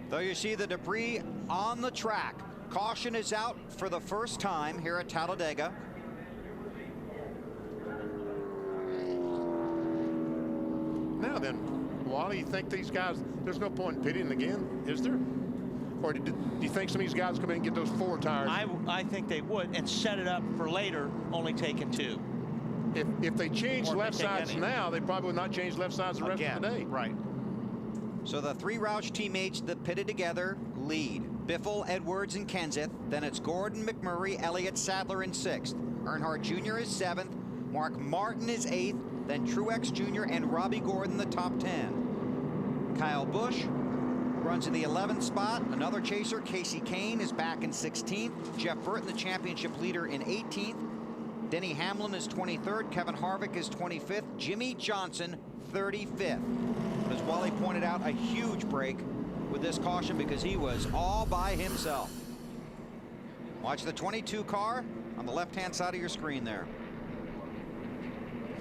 Though you see the debris on the track. Caution is out for the first time here at Talladega. Now then, Wally, you think these guys, there's no point in pitting again, is there? Or do you think some of these guys come in and get those 4 tires? I think they would and set it up for later, only taking 2. If they change left sides now, they probably would not change left sides the rest of the day. Right. So the 3 Roush teammates that pitted together lead. Biffle, Edwards, and Kenseth. Then it's Gordon, McMurray, Elliott, Sadler in 6th. Earnhardt Jr. is 7th. Mark Martin is 8th. Then Truex Jr. and Robbie Gordon the top 10. Kyle Busch runs in the 11th spot. Another chaser, Casey Kane, is back in 16th. Jeff Burton, the championship leader, in 18th. Denny Hamlin is 23rd. Kevin Harvick is 25th. Jimmy Johnson, 35th. But as Wally pointed out, a huge break with this caution because he was all by himself. Watch the 22 car on the left-hand side of your screen there.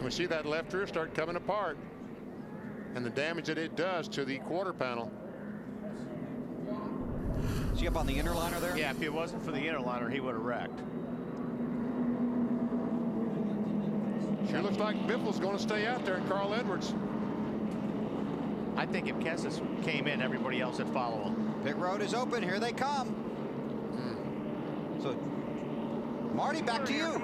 We see that left rear start coming apart and the damage that it does to the quarter panel. Is he up on the inner liner there? Yeah, if it wasn't for the inner liner, he would have wrecked. Sure looks like Biffle's going to stay out there, and Carl Edwards. I think if Kenseth came in, everybody else would follow him. Pit road is open. Here they come. So, Marty, back to you.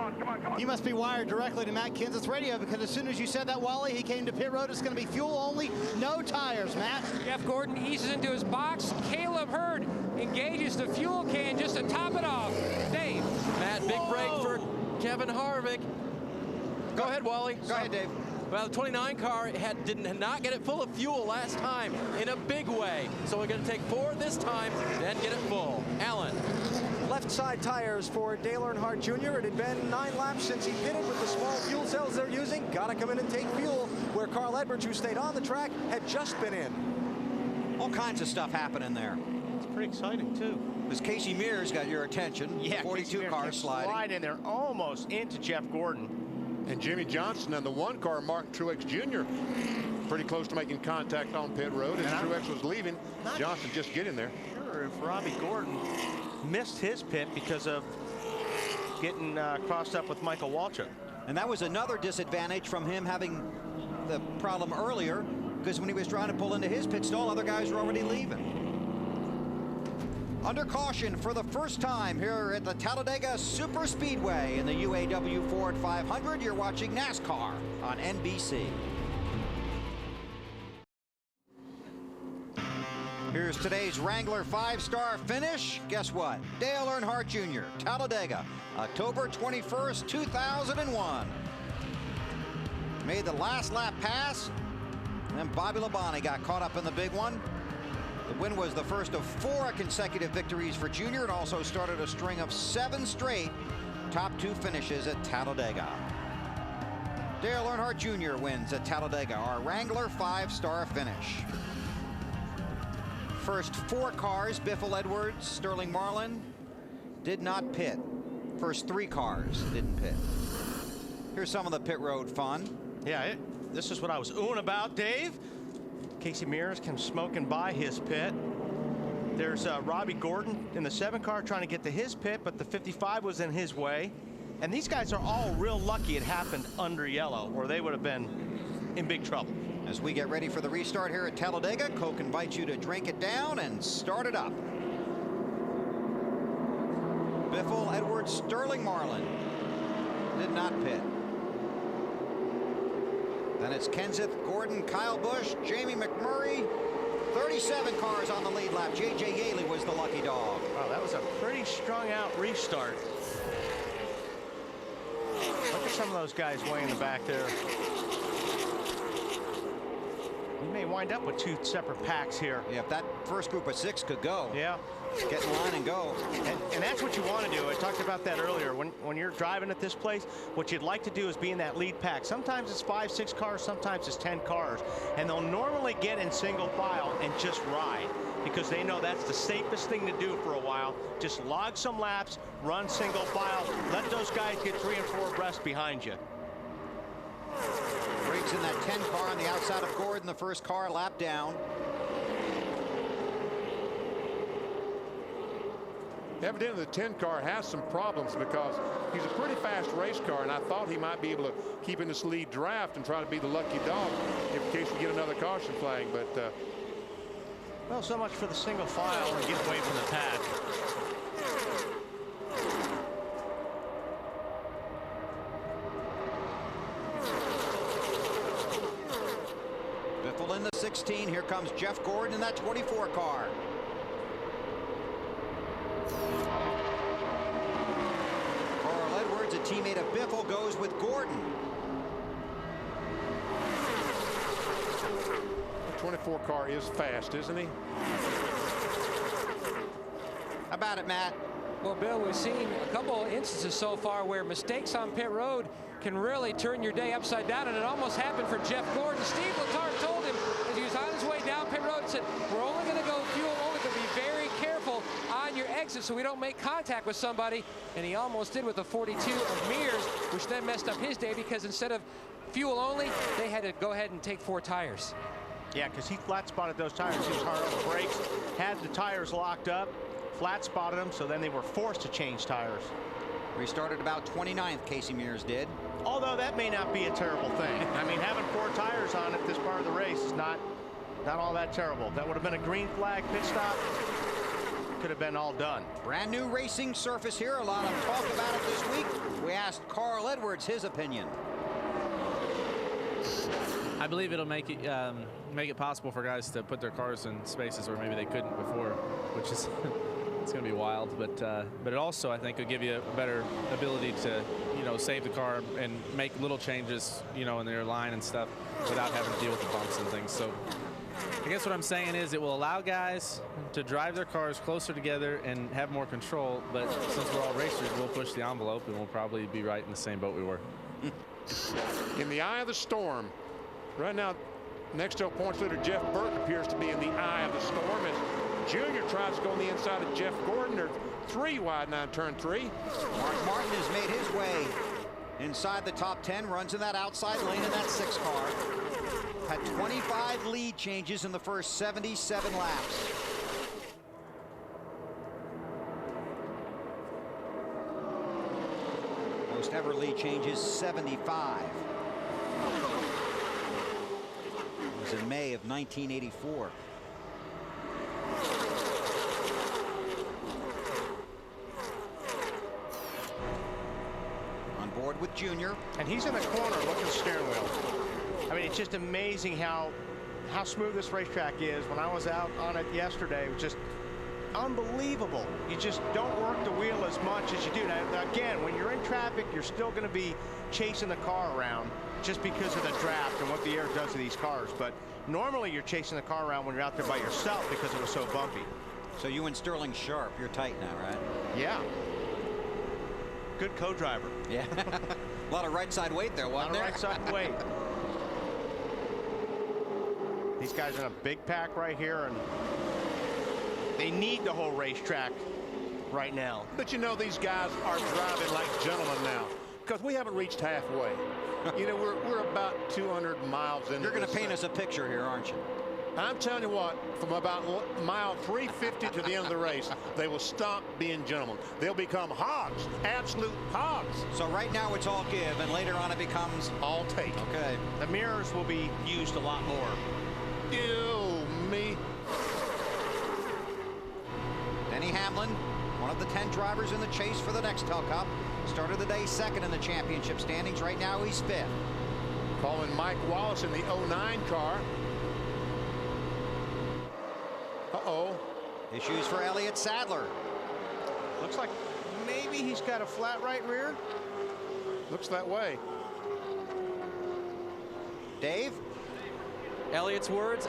You must be wired directly to Matt Kenseth's radio, because as soon as you said that, Wally, he came to pit road. It's going to be fuel only, no tires, Matt. Jeff Gordon eases into his box. Caleb Hurd engages the fuel can just to top it off. Dave. Matt, big break for Kevin Harvick. Go ahead, Wally. Go ahead, Dave. Well, the 29 car did not get it full of fuel last time in a big way. So we're going to take 4 this time, then get it full. Alan. Left side tires for Dale Earnhardt Jr. It had been 9 laps since he pitted with the small fuel cells they're using. Got to come in and take fuel, where Carl Edwards, who stayed on the track, had just been in. All kinds of stuff happening there. It's pretty exciting, too. As Casey Mears got your attention. Yeah, 42 car sliding. Slide in there almost into Jeff Gordon. And Jimmy Johnson on the 1 car, Mark Truex Jr., pretty close to making contact on pit road. As Truex was leaving, Johnson just getting there. Sure, if Robbie Gordon missed his pit because of getting crossed up with Michael Waltrip. And that was another disadvantage from him having the problem earlier, because when he was trying to pull into his pit stall, other guys were already leaving. Under caution for the first time here at the Talladega Superspeedway in the UAW-Ford 500. You're watching NASCAR on NBC. Here's today's Wrangler 5-star finish. Guess what? Dale Earnhardt Jr., Talladega, October 21st, 2001. Made the last lap pass, and then Bobby Labonte got caught up in the big one. The win was the first of 4 consecutive victories for Jr. and also started a string of 7 straight top 2 finishes at Talladega. Dale Earnhardt Jr. wins at Talladega, our Wrangler 5-star finish. First 4 cars, Biffle, Edwards, Sterling Marlin, did not pit. First 3 cars didn't pit. Here's some of the pit road fun. Yeah, this is what I was oohing about, Dave. Casey Mears came smoking by his pit. There's Robbie Gordon in the 7 car trying to get to his pit, but the 55 was in his way. And these guys are all real lucky it happened under yellow, or they would have been in big trouble. As we get ready for the restart here at Talladega, Coke invites you to drink it down and start it up. Biffle, Edwards, Sterling Marlin did not pit. Then it's Kenseth, Gordon, Kyle Busch, Jamie McMurray. 37 cars on the lead lap. J.J. Yaley was the lucky dog. Wow, that was a pretty strung out restart. Look at some of those guys way in the back there. You may wind up with 2 separate packs here. Yeah, if that first group of 6 could go. Yeah. Get in line and go. And that's what you want to do. I talked about that earlier. When you're driving at this place, what you'd like to do is be in that lead pack. Sometimes it's 5, 6 cars, sometimes it's 10 cars. And they'll normally get in single file and just ride, because they know that's the safest thing to do for a while. Just log some laps, run single file, let those guys get 3 and 4 abreast behind you. Briggs in that 10 car on the outside of Gordon, the first car lap down. Evidently, the 10 car has some problems, because he's a pretty fast race car, and I thought he might be able to keep in this lead draft and try to be the lucky dog in case we get another caution flag. But well, so much for the single file and get away from the pack. Biffle in the 16. Here comes Jeff Gordon in that 24 car. Carl Edwards, a teammate of Biffle, goes with Gordon. the 24 car is fast, isn't he? How about it, Matt? Well, Bill, we've seen a couple of instances so far where mistakes on pit road can really turn your day upside down, and it almost happened for Jeff Gordon. Steve Letarte told him as he was on his way down pit road, said, we're only going to go fuel, only going to be very careful on your exit so we don't make contact with somebody, and he almost did with the 42 of Mears, which then messed up his day because instead of fuel only, they had to go ahead and take 4 tires. Yeah, because he flat spotted those tires. He was hard on the brakes, had the tires locked up, flat spotted them, so then they were forced to change tires. Restarted about 29th, Casey Mears did. Although that may not be a terrible thing. I mean, having 4 tires on it this part of the race is not all that terrible. That would have been a green flag pit stop. Could have been all done. Brand new racing surface here. A lot of talk about it this week. We asked Carl Edwards his opinion. I believe it'll make it possible for guys to put their cars in spaces where maybe they couldn't before, which is it's going to be wild. But it also, I think, will give you a better ability to, save the car and make little changes, in their line and stuff without having to deal with the bumps and things. So I guess what I'm saying is it will allow guys to drive their cars closer together and have more control. But since we're all racers, we'll push the envelope and we'll probably be right in the same boat we were. In the eye of the storm. Right now, Nextel points leader Jeff Burton appears to be in the eye of the storm as Junior tries to go on the inside of Jeff Gordon. They're 3 wide now in turn 3. Mark Martin has made his way inside the top 10, runs in that outside lane in that 6 car. Had 25 lead changes in the first 77 laps. Most ever lead changes, 75. It was in May of 1984. On board with Junior. And he's in the corner looking steering wheel. I mean, it's just amazing how smooth this racetrack is. When I was out on it yesterday, it was just unbelievable. You just don't work the wheel as much as you do. Now, again, when you're in traffic, you're still going to be chasing the car around just because of the draft and what the air does to these cars. But normally you're chasing the car around when you're out there by yourself because it was so bumpy. So you and Sterling Sharp, you're tight now, right? Yeah. Good co-driver. Yeah. A lot of right side weight there, wasn't there? A lot of right side weight. These guys in a big pack right here, and they need the whole racetrack right now. But these guys are driving like gentlemen now because we haven't reached halfway. We're about 200 miles in. You're going to paint us a picture here, aren't you? I'm telling you what, from about mile 350 to the end of the race, they will stop being gentlemen. They'll become hogs, absolute hogs. So right now it's all give, and later on it becomes all take. Okay. The mirrors will be used a lot more. Ew, me. Denny Hamlin, one of the 10 drivers in the chase for the Nextel Cup, started the day 2nd in the championship standings. Right now he's 5th. Following Mike Wallace in the 09 car. Uh-oh. Issues for Elliott Sadler. Looks like maybe he's got a flat right rear. Looks that way. Dave? Elliott's words,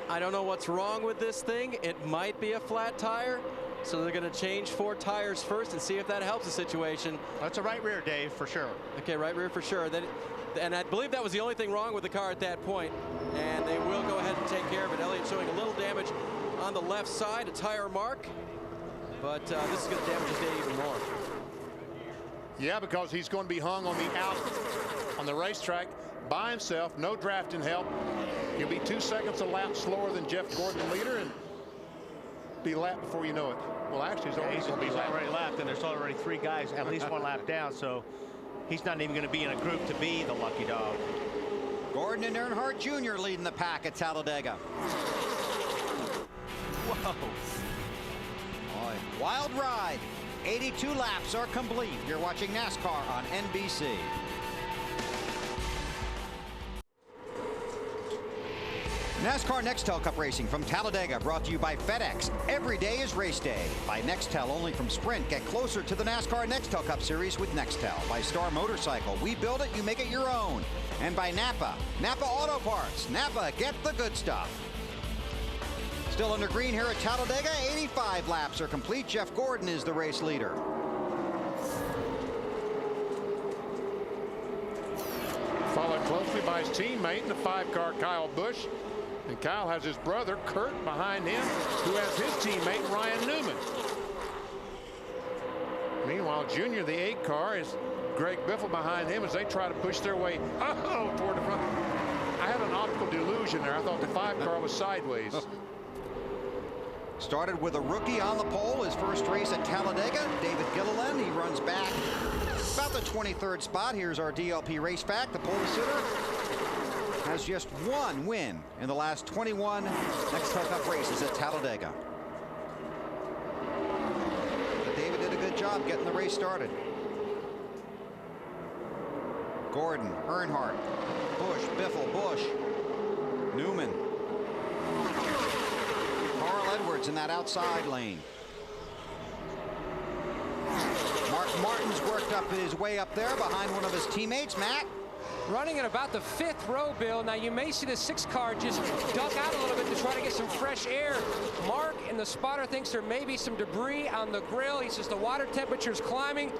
I don't know what's wrong with this thing. It might be a flat tire. So they're going to change 4 tires first and see if that helps the situation. That's a right rear, Dave, for sure. Okay, right rear for sure. And I believe that was the only thing wrong with the car at that point. And they will go ahead and take care of it. Elliott showing a little damage on the left side, a tire mark. But this is going to damage his day even more. Yeah, because he's going to be hung on the out on the racetrack by himself, no drafting help. He'll be 2 seconds a lap slower than Jeff Gordon, the leader, and be lapped before you know it. Well, actually, he's already lapped, and there's already 3 guys, at least 1 lap down, so he's not even going to be in a group to be the lucky dog. Gordon and Earnhardt Jr. leading the pack at Talladega. Whoa. Boy, wild ride. 82 laps are complete. You're watching NASCAR on NBC. NASCAR Nextel Cup Racing from Talladega, brought to you by FedEx. Every day is race day. By Nextel, only from Sprint. Get closer to the NASCAR Nextel Cup Series with Nextel. By Star Motorcycle, we build it, you make it your own. And by Napa, Napa Auto Parts. Napa, get the good stuff. Still under green here at Talladega. 85 laps are complete. Jeff Gordon is the race leader. Followed closely by his teammate, the 5-car Kyle Busch. And Kyle has his brother, Kurt, behind him, who has his teammate, Ryan Newman. Meanwhile, Junior, the 8-car, is Greg Biffle behind him as they try to push their way toward the front. I had an optical delusion there. I thought the 5-car was sideways. Started with a rookie on the pole, his first race at Talladega, David Gilliland. He runs back about the 23rd spot. Here's our DLP race fact. The pole sitter has just one win in the last 21 Nextel Cup races at Talladega. But David did a good job getting the race started. Gordon, Earnhardt, Busch, Biffle, Busch, Newman. Carl Edwards in that outside lane. Mark Martin's worked up his way up there behind one of his teammates, Matt. Running in about the 5th row, Bill. Now you may see the 6th car just duck out a little bit to try to get some fresh air. Mark in the spotter thinks there may be some debris on the grill. He says the water temperature is climbing.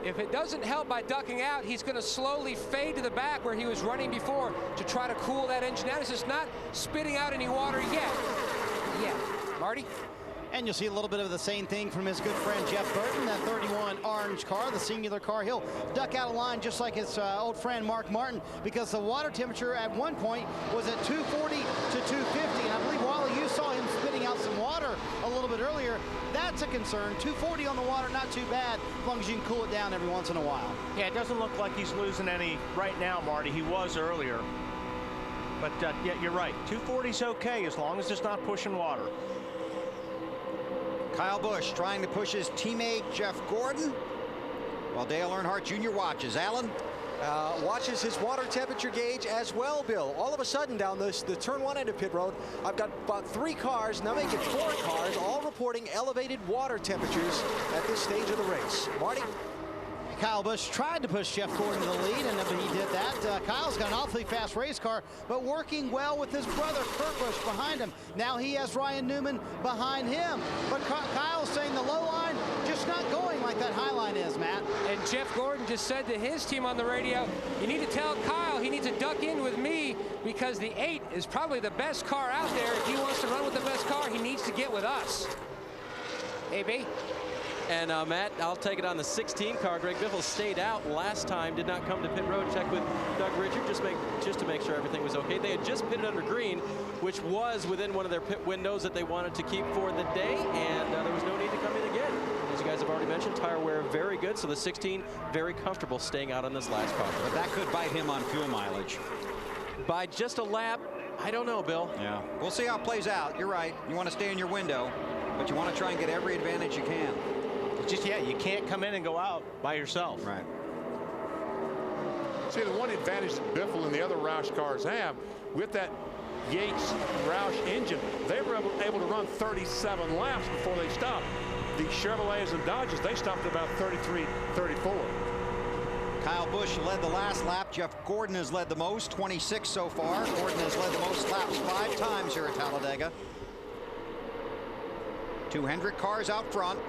If it doesn't help by ducking out, he's going to slowly fade to the back where he was running before to try to cool that engine down. He's just not spitting out any water yet. Marty? And you'll see a little bit of the same thing from his good friend Jeff Burton, that 31 orange car, the singular car. He'll duck out of line just like his old friend Mark Martin, because the water temperature at one point was at 240 to 250. And I believe, Wally, you saw him spitting out some water a little bit earlier. That's a concern. 240 on the water, not too bad, as long as you can cool it down every once in a while. Yeah, it doesn't look like he's losing any right now, Marty. He was earlier. But yeah, you're right. 240's okay as long as it's not pushing water. Kyle Busch trying to push his teammate Jeff Gordon, while Dale Earnhardt Jr. watches. Alan? Watches his water temperature gauge as well, Bill. All of a sudden down the turn 1 end of pit road, I've got about 3 cars, now make it 4 cars, all reporting elevated water temperatures at this stage of the race. Marty? Kyle Busch tried to push Jeff Gordon to the lead, and he did that. Kyle's got an awfully fast race car, but working well with his brother Kurt Busch behind him. Now he has Ryan Newman behind him. But Kyle's saying the low line just not going like that high line is, Matt. And Jeff Gordon just said to his team on the radio, you need to tell Kyle he needs to duck in with me, because the 8 is probably the best car out there. If he wants to run with the best car, he needs to get with us. AB? And Matt, I'll take it on the 16 car. Greg Biffle stayed out last time, did not come to pit road. Check with Doug Richard just to make sure everything was okay. They had just pitted under green, which was within one of their pit windows that they wanted to keep for the day, and there was no need to come in again. As you guys have already mentioned, tire wear very good, so the 16 very comfortable staying out on this last car. But that could bite him on fuel mileage. By just a lap, I don't know, Bill. Yeah, we'll see how it plays out. You're right. You want to stay in your window, but you want to try and get every advantage you can. Just, yeah, you can't come in and go out by yourself. Right. See, the one advantage that Biffle and the other Roush cars have, with that Yates Roush engine, they were able to run 37 laps before they stopped. The Chevrolets and Dodges, they stopped at about 33, 34. Kyle Busch led the last lap. Jeff Gordon has led the most, 26 so far. Gordon has led the most laps 5 times here at Talladega. 2 Hendrick cars out front.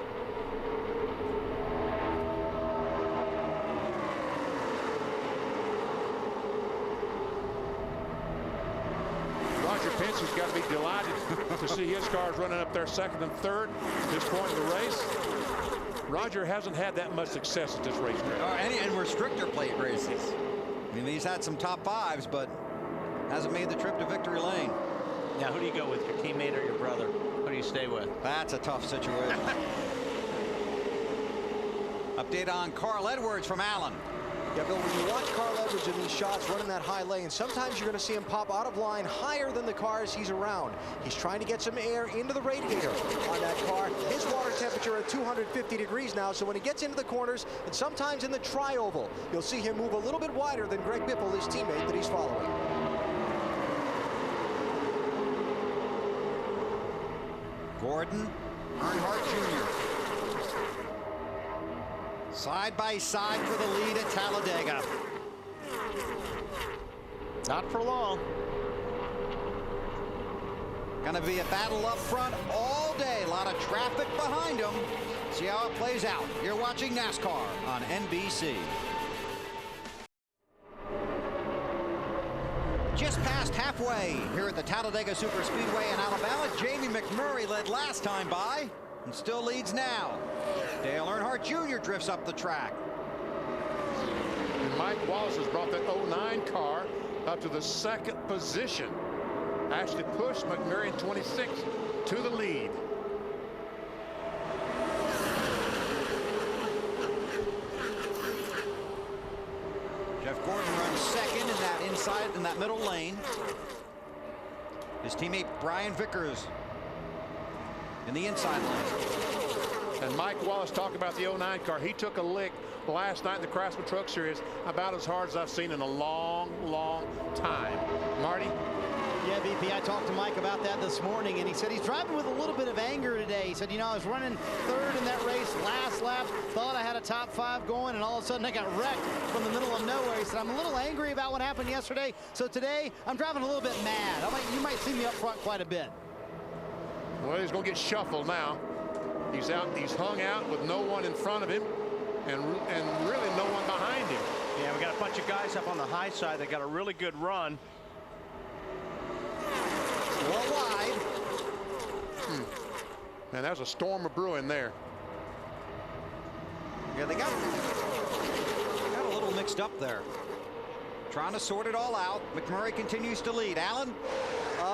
Roger Penske's got to be delighted to see his cars running up there second and third at this point in the race. Roger hasn't had that much success at this racetrack. And restrictor plate races. I mean, he's had some top 5s, but hasn't made the trip to victory lane. Now, who do you go with, your teammate or your brother? Who do you stay with? That's a tough situation. Update on Carl Edwards from Allen. Yeah, Bill, when you watch Carl Edwards in these shots running that high lane, sometimes you're going to see him pop out of line higher than the cars he's around. He's trying to get some air into the radiator on that car. His water temperature at 250 degrees now, so when he gets into the corners and sometimes in the tri-oval, you'll see him move a little bit wider than Greg Biffle, his teammate that he's following. Gordon, Earnhardt Jr. Side by side for the lead at Talladega. Not for long. Gonna be a battle up front all day. A lot of traffic behind them. See how it plays out. You're watching NASCAR on NBC. Just past halfway here at the Talladega Superspeedway in Alabama. Jamie McMurray led last time by and still leads now. Dale Earnhardt Jr. drifts up the track. And Mike Wallace has brought that 09 car up to the 2nd position. Actually pushed McMurray in 26 to the lead. that middle lane. His teammate Brian Vickers in the inside lane. And Mike Wallace talked about the 09 car. He took a lick last night in the Craftsman Truck Series, about as hard as I've seen in a long, long time. Marty? Yeah, VP, I talked to Mike about that this morning, and he said he's driving with a little bit of anger today. He said, you know, I was running third in that race, last lap, thought I had a top 5 going, and all of a sudden I got wrecked from the middle of nowhere. He said, I'm a little angry about what happened yesterday, so today I'm driving a little bit mad. You might see me up front quite a bit. Well, he's going to get shuffled now. He's hung out with no one in front of him and really no one behind him. Yeah, we got a bunch of guys up on the high side that got a really good run. More wide. Man, there's a storm of brewing there. Yeah, they got a little mixed up there. Trying to sort it all out. McMurray continues to lead. Allen?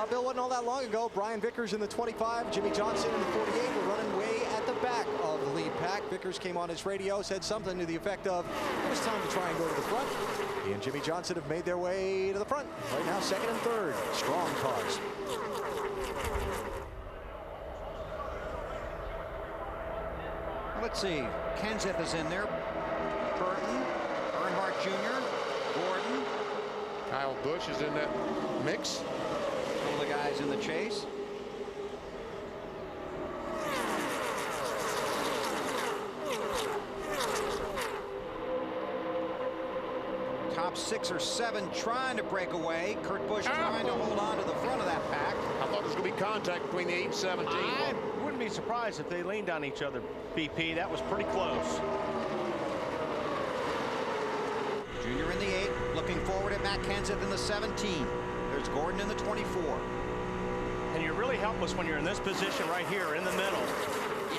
Bill, wasn't all that long ago. Brian Vickers in the 25, Jimmy Johnson in the 48 were running way at the back of the lead pack. Vickers came on his radio, said something to the effect of, it was time to try and go to the front. He and Jimmy Johnson have made their way to the front. Right now, second and third. Strong cars. Let's see. Kenseth is in there. Burton, Earnhardt Jr., Gordon. Kyle Busch is in that mix. All the guys in the chase. Top 6 or 7 trying to break away. Kurt Busch trying to hold on to the front of that pack. I thought there was going to be contact between the 8 and 17. I wouldn't be surprised if they leaned on each other, BP. That was pretty close. Junior in the 8, looking forward at Matt Kenseth in the 17. There's Gordon in the 24. And you're really helpless when you're in this position right here in the middle.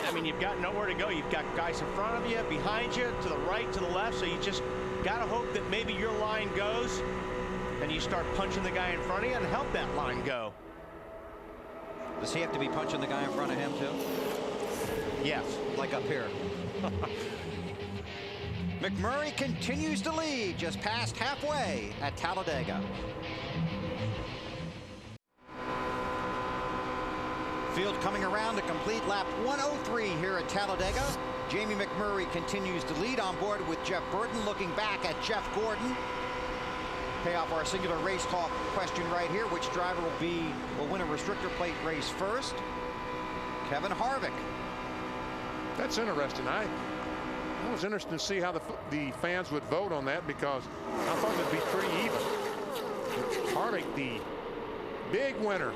I mean, you've got nowhere to go. You've got guys in front of you, behind you, to the right, to the left. So you just got to hope that maybe your line goes and you start punching the guy in front of you and help that line go. Does he have to be punching the guy in front of him too? Yes. Like up here. McMurray continues to lead, just past halfway at Talladega. Field coming around to complete lap 103 here at Talladega. Jamie McMurray continues to lead on board with Jeff Burton, looking back at Jeff Gordon. Pay off our singular race talk question right here. Which driver will win a restrictor plate race first? Kevin Harvick. That's interesting. I was interested to see how the fans would vote on that, because I thought it'd be pretty even. Harvick, the big winner.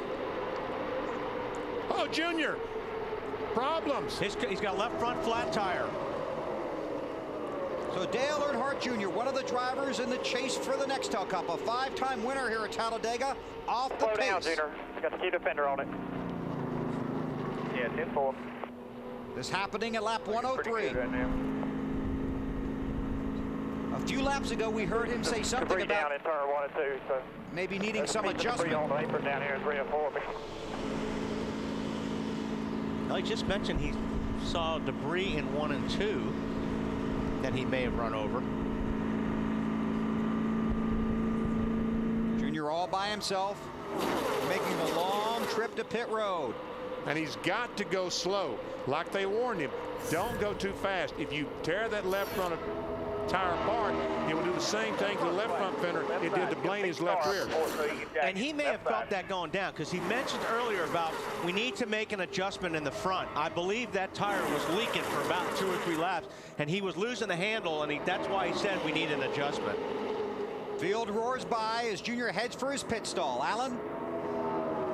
Oh, Junior. Problems. He's got left front flat tire. So Dale Earnhardt Jr., one of the drivers in the chase for the Nextel Cup, a 5-time winner here at Talladega, off the pace. Slow down, Junior. Got the key defender on it. Yeah, 10-4. This happening at lap 103. Right now. A few laps ago, we heard him say something debris about down in turn 1 and 2, so maybe needing some adjustment. On the apron down here in 3 and 4. I just mentioned he saw debris in 1 and 2 that he may have run over. Junior all by himself, making the long trip to pit road. And he's got to go slow. Like they warned him, don't go too fast. If you tear that left front tire apart, it will do the same thing to the left front fender it did to Blaney's left rear. And he may have felt that going down, because he mentioned earlier about we need to make an adjustment in the front. I believe that tire was leaking for about 2 or 3 laps, and he was losing the handle, and that's why he said we need an adjustment. Field roars by as Junior heads for his pit stall. Allen?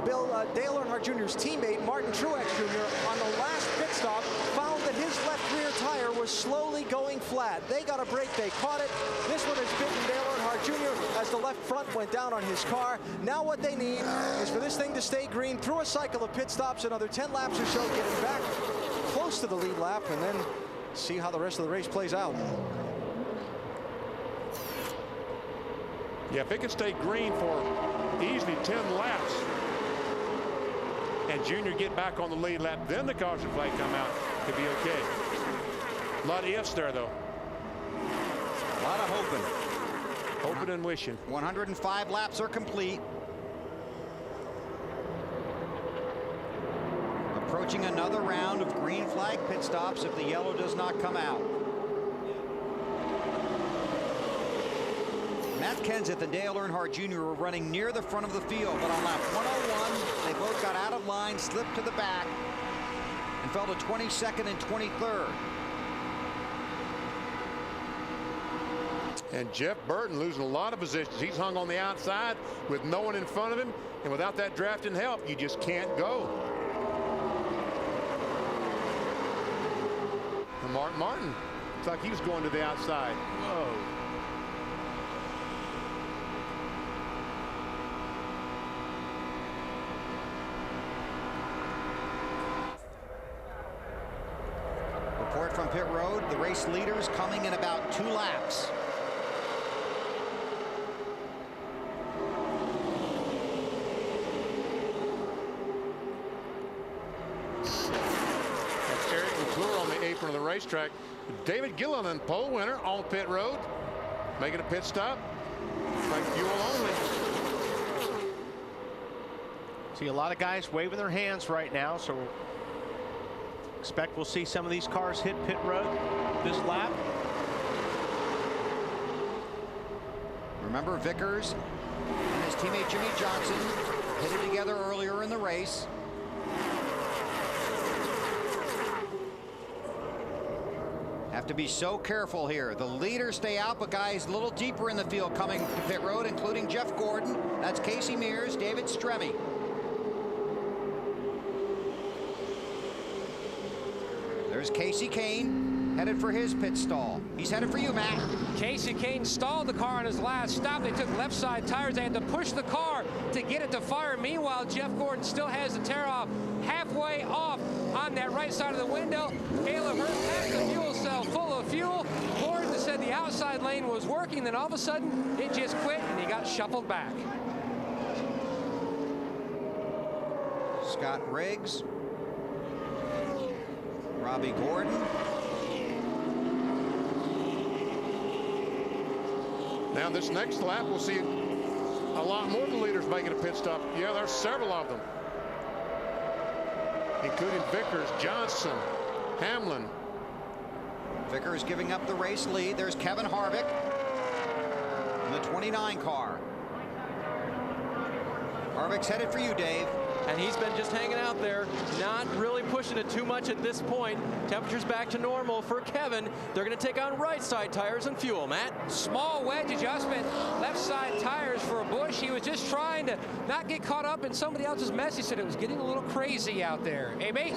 Bill, Dale Earnhardt Jr.'s teammate, Martin Truex Jr., on the last pit stop, found that his left rear tire was slowly going flat. They got a break, they caught it. This one has bitten Dale Earnhardt Jr. as the left front went down on his car. Now what they need is for this thing to stay green through a cycle of pit stops, another 10 laps or so, getting back close to the lead lap, and then see how the rest of the race plays out. Yeah, if it can stay green for easily 10 laps, and Junior get back on the lead lap, then the caution flag come out, could be okay. A lot of ifs there, though. A lot of hoping. Hoping and wishing. 105 laps are complete. Approaching another round of green flag pit stops if the yellow does not come out. Matt Kenseth and Dale Earnhardt Jr. were running near the front of the field, but on lap 101, they both got out of line, slipped to the back, and fell to 22nd and 23rd. And Jeff Burton losing a lot of positions. He's hung on the outside with no one in front of him, and without that drafting help, you just can't go. And Mark Martin, it's like he was going to the outside. Whoa. Report from pit road, the race leaders coming in about 2 laps. On the apron of the racetrack. David Gilliland, pole winner on pit road, making a pit stop. Like fuel only. See a lot of guys waving their hands right now, so expect we'll see some of these cars hit pit road this lap. Remember, Vickers and his teammate Jimmy Johnson pitted together earlier in the race. Have to be so careful here. The leaders stay out, but guys a little deeper in the field coming to pit road, including Jeff Gordon. That's Casey Mears, David Stremme. There's Casey Kane, headed for his pit stall. He's headed for you, Matt. Casey Kane stalled the car on his last stop. They took left side tires. They had to push the car to get it to fire. Meanwhile, Jeff Gordon still has the tear off halfway off on that right side of the window. Caleb Hurt packed the fuel cell full of fuel. Gordon said the outside lane was working. Then all of a sudden, it just quit, and he got shuffled back. Scott Riggs. Robbie Gordon. Now this next lap we'll see a lot more of the leaders making a pit stop. Yeah, there's several of them, including Vickers, Johnson, Hamlin. Vickers giving up the race lead. There's Kevin Harvick in the 29 car. Harvick's headed for you, Dave. And he's been just hanging out there, not really pushing it too much at this point. Temperature's back to normal for Kevin. They're going to take on right side tires and fuel, Matt. Small wedge adjustment, left side tires for Busch. He was just trying to not get caught up in somebody else's mess. He said it was getting a little crazy out there. AB?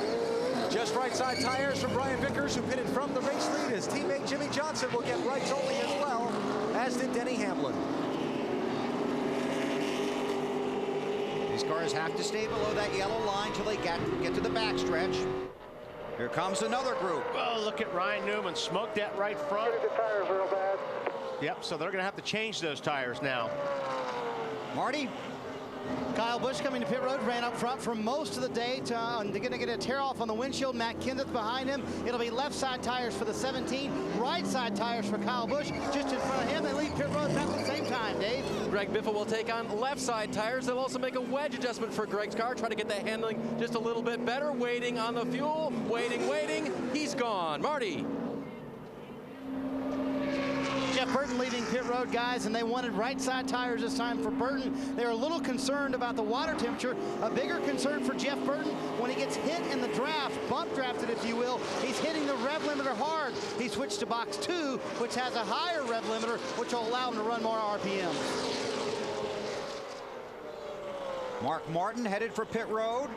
Just right side tires for Brian Vickers, who pitted from the race lead. His teammate Jimmy Johnson will get rights only as well, as did Denny Hamlin. These cars have to stay below that yellow line till they get to the backstretch. Here comes another group. Oh, look at Ryan Newman. Smoked that right front. The tires real bad. Yep, so they're going to have to change those tires now. Marty? Kyle Busch coming to pit road, ran up front for most of the day. They're going to get a tear off on the windshield. Matt Kenseth behind him. It'll be left side tires for the 17, right side tires for Kyle Busch. Just in front of him, they leave pit road about the same time, Dave. Greg Biffle will take on left side tires. They'll also make a wedge adjustment for Greg's car, try to get that handling just a little bit better. Waiting on the fuel, waiting. He's gone. Marty. Jeff Burton leaving pit road, guys, and they wanted right side tires this time for Burton. They were a little concerned about the water temperature. A bigger concern for Jeff Burton when he gets hit in the draft, bump drafted if you will. He's hitting the rev limiter hard. He switched to box 2, which has a higher rev limiter, which will allow him to run more RPMs. Mark Martin headed for pit road.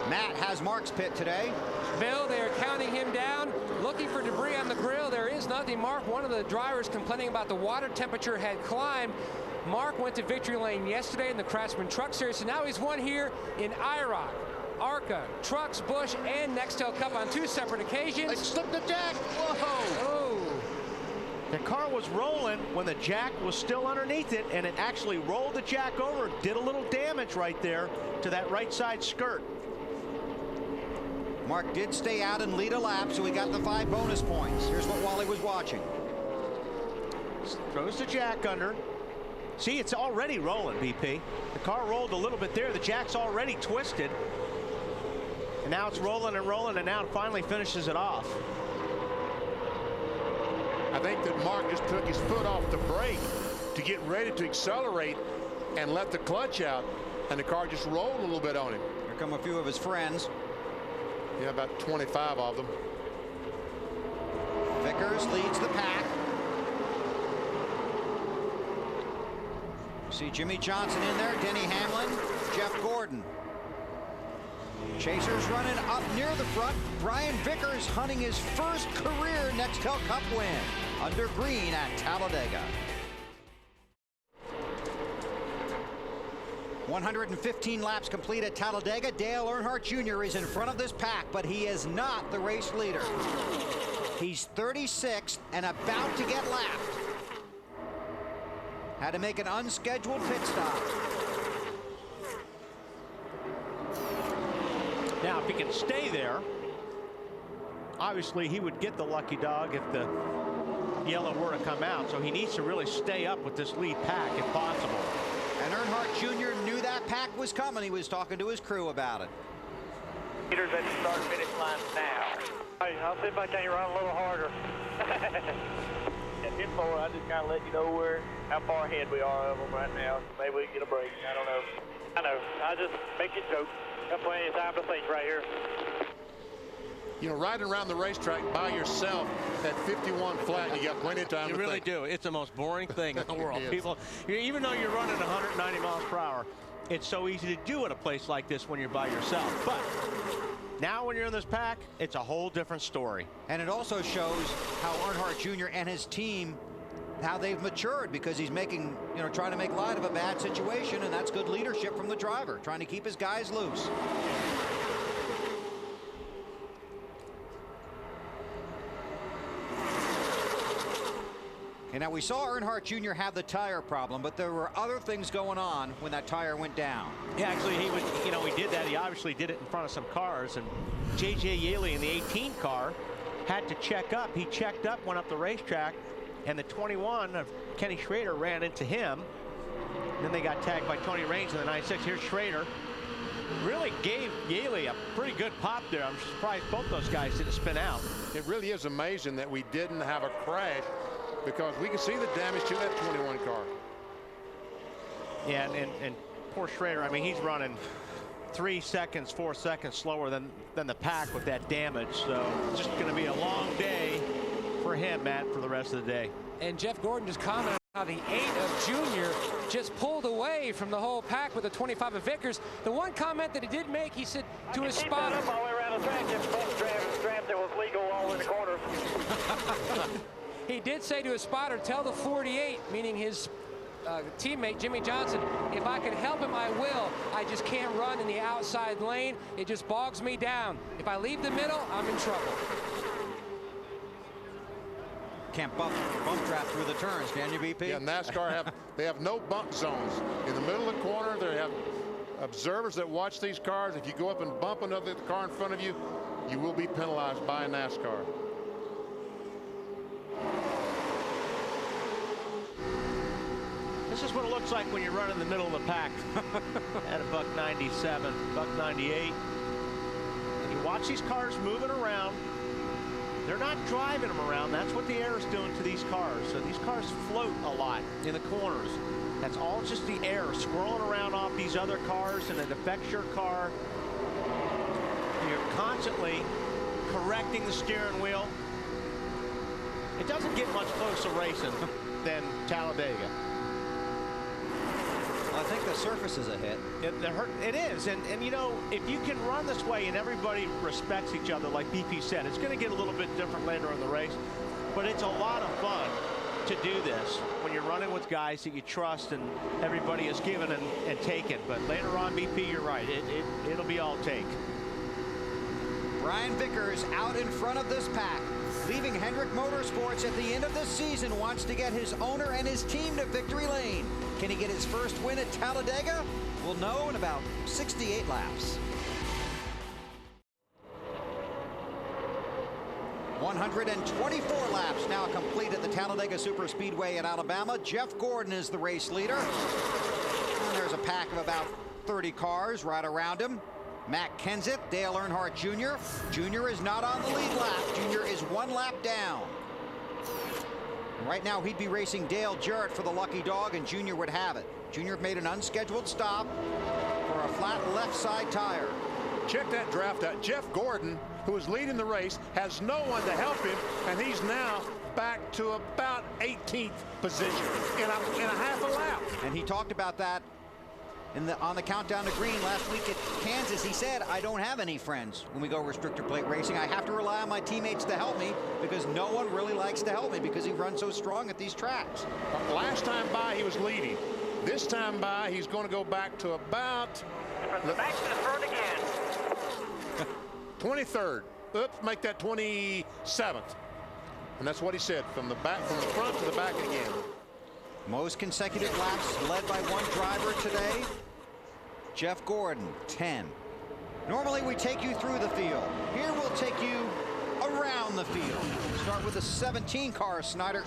Matt has Mark's pit today. Bill, they are counting him down, looking for debris on the grill. There is nothing. Mark, one of the drivers complaining about the water temperature, had climbed. Mark went to victory lane yesterday in the Craftsman Truck Series, so now he's won here in IROC, ARCA, Trucks, Busch, and Nextel Cup on 2 separate occasions. They slipped the jack. Whoa. Oh. The car was rolling when the jack was still underneath it, and it actually rolled the jack over, did a little damage right there to that right side skirt. Mark did stay out and lead a lap, so he got the 5 bonus points. Here's what Wally was watching. Throws the jack under. See, it's already rolling, BP. The car rolled a little bit there. The jack's already twisted. And now it's rolling, and now it finally finishes it off. I think that Mark just took his foot off the brake to get ready to accelerate and let the clutch out, and the car just rolled a little bit on him. Here come a few of his friends. Yeah, about 25 of them. Vickers leads the pack. See Jimmy Johnson in there, Denny Hamlin, Jeff Gordon. Chasers running up near the front. Brian Vickers hunting his first career Nextel Cup win under green at Talladega. 115 laps complete at Talladega. Dale Earnhardt Jr. is in front of this pack, but he is not the race leader. He's 36th and about to get lapped. Had to make an unscheduled pit stop. Now, if he can stay there, obviously he would get the lucky dog if the yellow were to come out. So he needs to really stay up with this lead pack if possible. And Earnhardt Jr. knew that pack was coming. He was talking to his crew about it. Peter's at the start finish line now. Hey, I'll see if I can't run a little harder. At 10-4, I just kind of let you know how far ahead we are of them right now. Maybe we can get a break. I don't know. I know. I just make it joke. Got plenty of time to think right here. You know, riding around the racetrack by yourself at 51 flat, you got plenty of time to think. You really do. It's the most boring thing in the world. People, even though you're running 190 miles per hour, it's so easy to do at a place like this when you're by yourself. But now when you're in this pack, it's a whole different story. And it also shows how Earnhardt Jr. and his team, how they've matured, because he's making, trying to make light of a bad situation, and that's good leadership from the driver, trying to keep his guys loose. Okay, now we saw Earnhardt Jr. have the tire problem, but there were other things going on when that tire went down. Yeah, actually, he did that. He obviously did it in front of some cars, and J.J. Yaley in the 18 car had to check up. He checked up, went up the racetrack, and the 21 of Kenny Schrader ran into him. Then they got tagged by Tony Raines in the 96. Here's Schrader. Really gave Yaley a pretty good pop there. I'm surprised both those guys didn't spin out. It really is amazing that we didn't have a crash, because we can see the damage to that 21 car. Yeah, and poor Schrader, I mean, he's running 3 seconds, 4 seconds slower than the pack with that damage. So it's just going to be a long day for him, Matt, for the rest of the day. And Jeff Gordon just commented how the 8 of Junior just pulled away from the whole pack with the 25 of Vickers. The one comment that he did make, he said to his spotter. All the way around the track, just both straps that was legal all in the corners. He did say to his spotter, tell the 48, meaning his teammate Jimmy Johnson, if I can help him, I will. I just can't run in the outside lane. It just bogs me down. If I leave the middle, I'm in trouble. Can't bump trap through the turns, can you, BP? Yeah, NASCAR they have no bump zones. In the middle of the corner, they have observers that watch these cars. If you go up and bump another car in front of you, you will be penalized by NASCAR. This is what it looks like when you run in the middle of the pack at a buck 97, buck 98. And you watch these cars moving around. They're not driving them around. That's what the air is doing to these cars. So these cars float a lot in the corners. That's all just the air swirling around off these other cars, and it affects your car. You're constantly correcting the steering wheel. It doesn't get much closer racing than Talladega. I think the surface is a hit. It is, and if you can run this way and everybody respects each other, like BP said, it's going to get a little bit different later in the race, but it's a lot of fun to do this when you're running with guys that you trust and everybody is given and taken. But later on, BP, you're right, it'll be all take. Brian Vickers out in front of this pack, leaving Hendrick Motorsports at the end of this season, wants to get his owner and his team to victory lane. Can he get his first win at Talladega? We'll know in about 68 laps. 124 laps now complete at the Talladega Superspeedway in Alabama. Jeff Gordon is the race leader. And there's a pack of about 30 cars right around him. Matt Kenseth, Dale Earnhardt Jr. Jr. is not on the lead lap. Jr. is 1 lap down. And right now he'd be racing Dale Jarrett for the lucky dog, and Jr. would have it. Jr. made an unscheduled stop for a flat left side tire. Check that draft out. Jeff Gordon, who is leading the race, has no one to help him, and he's now back to about 18th position in a half a lap. And he talked about that on the countdown to green last week at Kansas. He said, I don't have any friends when we go restrictor plate racing. I have to rely on my teammates to help me because no one really likes to help me because he runs so strong at these tracks. Last time by, he was leading. This time by, he's going to go back to about... Back to the front again. 23rd. Oops, make that 27th. And that's what he said, from the front to the back again. Most consecutive laps led by one driver today. Jeff Gordon, 10. Normally we take you through the field. Here we'll take you around the field. Start with the 17 car, Snyder.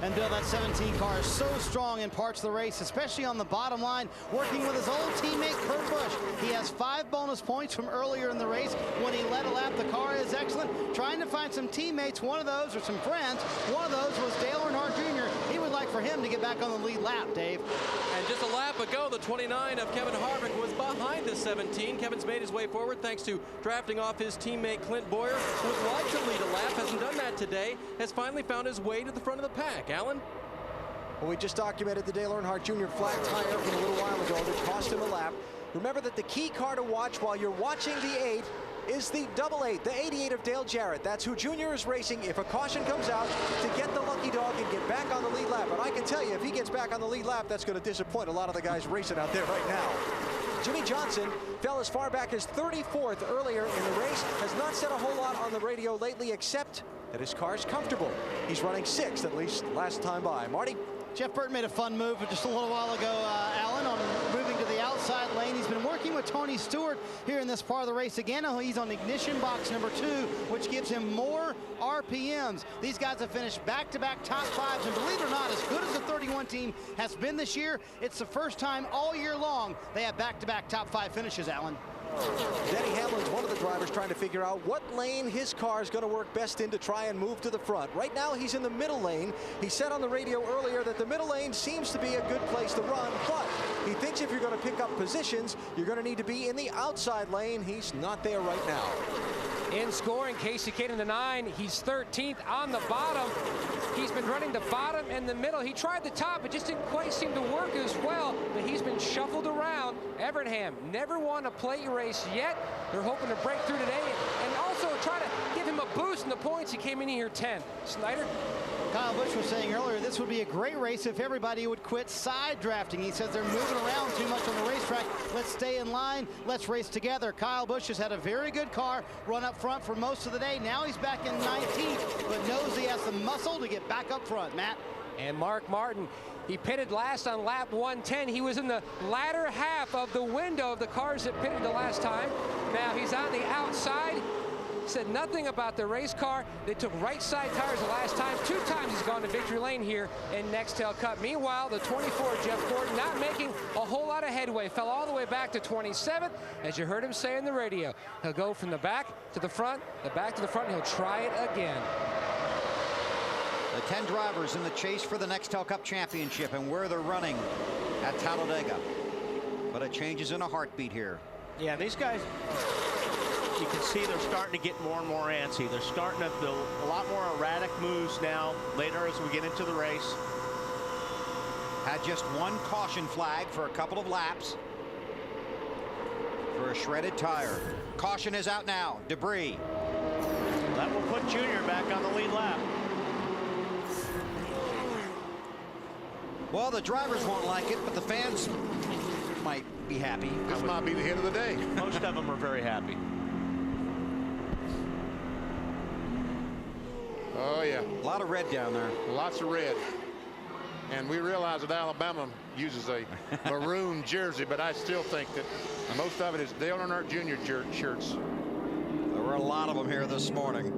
And Bill, that 17 car is so strong in parts of the race, especially on the bottom line, working with his old teammate Kurt Busch. He has 5 bonus points from earlier in the race when he led a lap. The car is excellent. Trying to find some teammates, one of those, or some friends. One of those was Dale Earnhardt Jr. He would like for him to get back on the lead lap, Dave. And just a lap ago, the 29 of Kevin Harvick was behind the 17. Kevin's made his way forward thanks to drafting off his teammate Clint Boyer, who would like to lead a lap, hasn't done that today, has finally found his way to the front of the pack. Alan? Well, we just documented the Dale Earnhardt Jr. flat tire from a little while ago that cost him a lap. Remember that the key car to watch while you're watching the 8 is the double 8, the 88 of Dale Jarrett. That's who Jr. is racing if a caution comes out to get the lucky dog and get back on the lead lap. And I can tell you, if he gets back on the lead lap, that's going to disappoint a lot of the guys racing out there right now. Jimmy Johnson fell as far back as 34th earlier in the race, has not said a whole lot on the radio lately except that his car's comfortable. He's running 6th, at least last time by. Marty? Jeff Burton made a fun move just a little while ago, Alan, on moving to the outside lane. He's been working with Tony Stewart here in this part of the race again. He's on ignition box number 2, which gives him more RPMs. These guys have finished back-to-back top 5s, and believe it or not, as good as the 31 team has been this year, it's the first time all year long they have back-to-back top 5 finishes, Alan. Denny Hamlin's one of the drivers trying to figure out what lane his car is going to work best in to try and move to the front. Right now he's in the middle lane. He said on the radio earlier that the middle lane seems to be a good place to run, but he thinks if you're going to pick up positions, you're going to need to be in the outside lane. He's not there right now. In scoring, Casey Caden, the 9. He's 13th on the bottom. He's been running the bottom and the middle. He tried the top. It just didn't quite seem to work as well, but he's been shuffled around. Evernham never won a plate race yet. They're hoping to break through today and also try to give him a boost in the points. He came in here 10. Snyder? Kyle Busch was saying earlier this would be a great race if everybody would quit side drafting. He says they're moving around too much on the racetrack. Let's stay in line. Let's race together. Kyle Busch has had a very good car run up front for most of the day. Now he's back in 19th, but knows he has the muscle to get back up front. Matt? And Mark Martin. He pitted last on lap 110. He was in the latter half of the window of the cars that pitted the last time. Now he's on the outside. Said nothing about the race car. They took right side tires the last time. 2 times he's gone to victory lane here in Nextel Cup. Meanwhile, the 24 Jeff Gordon not making a whole lot of headway. Fell all the way back to 27th. As you heard him say in the radio, he'll go from the back to the front, the back to the front, and he'll try it again. The 10 drivers in the chase for the Nextel Cup Championship and where they're running at Talladega. But it changes in a heartbeat here. Yeah, these guys, you can see they're starting to get more and more antsy. They're starting to do a lot more erratic moves now later as we get into the race. Had just 1 caution flag for a couple of laps for a shredded tire. Caution is out now. Debris. That will put Junior back on the lead lap. Well, the drivers won't like it, but the fans might be happy. This might be the hit of the day. Most of them are very happy. Oh, yeah. A lot of red down there. Lots of red. And we realize that Alabama uses a maroon jersey, but I still think that most of it is Dale Earnhardt Jr. shirts. There were a lot of them here this morning.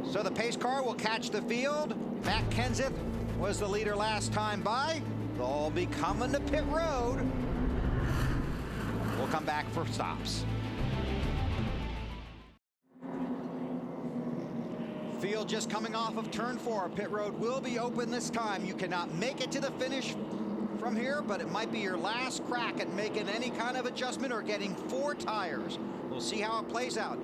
So the pace car will catch the field. Matt Kenseth was the leader last time by. They'll be coming to pit road. We'll come back for stops. Field just coming off of turn 4. Pit road will be open this time. You cannot make it to the finish from here, but it might be your last crack at making any kind of adjustment or getting 4 tires. We'll see how it plays out.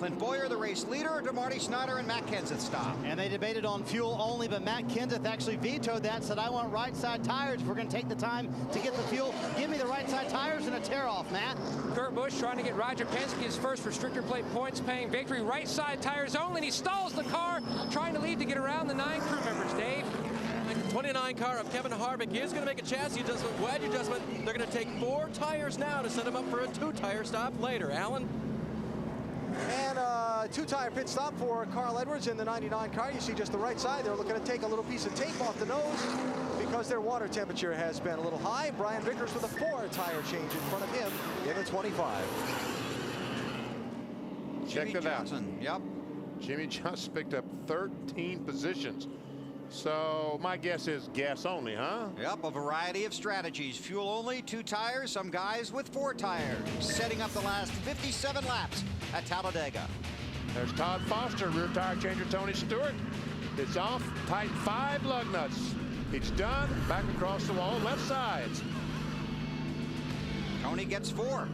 Clint Boyer, the race leader, to Marty Snyder and Matt Kenseth stop. And they debated on fuel only, but Matt Kenseth actually vetoed that, said, I want right side tires. If we're going to take the time to get the fuel, give me the right side tires and a tear off, Matt. Kurt Busch trying to get Roger Penske his first restrictor plate points paying victory. Right side tires only, and he stalls the car, trying to leave to get around the 9 crew members, Dave. The 29 car of Kevin Harvick is going to make a chassis adjustment, wedge adjustment. They're going to take 4 tires now to set him up for a 2-tire stop later. Alan? And a 2-tire pit stop for Carl Edwards in the 99 car. You see just the right side. They're looking to take a little piece of tape off the nose because their water temperature has been a little high. Brian Vickers with a 4-tire change in front of him in the 25. Check it out. Yep. Jimmy Johnson picked up 13 positions. So my guess is gas only, huh? Yep, a variety of strategies. Fuel only, 2 tires, some guys with 4 tires. Setting up the last 57 laps at Talladega. There's Todd Foster, rear tire changer Tony Stewart. It's off, tighten 5 lug nuts. It's done, back across the wall, left sides. Tony gets 4.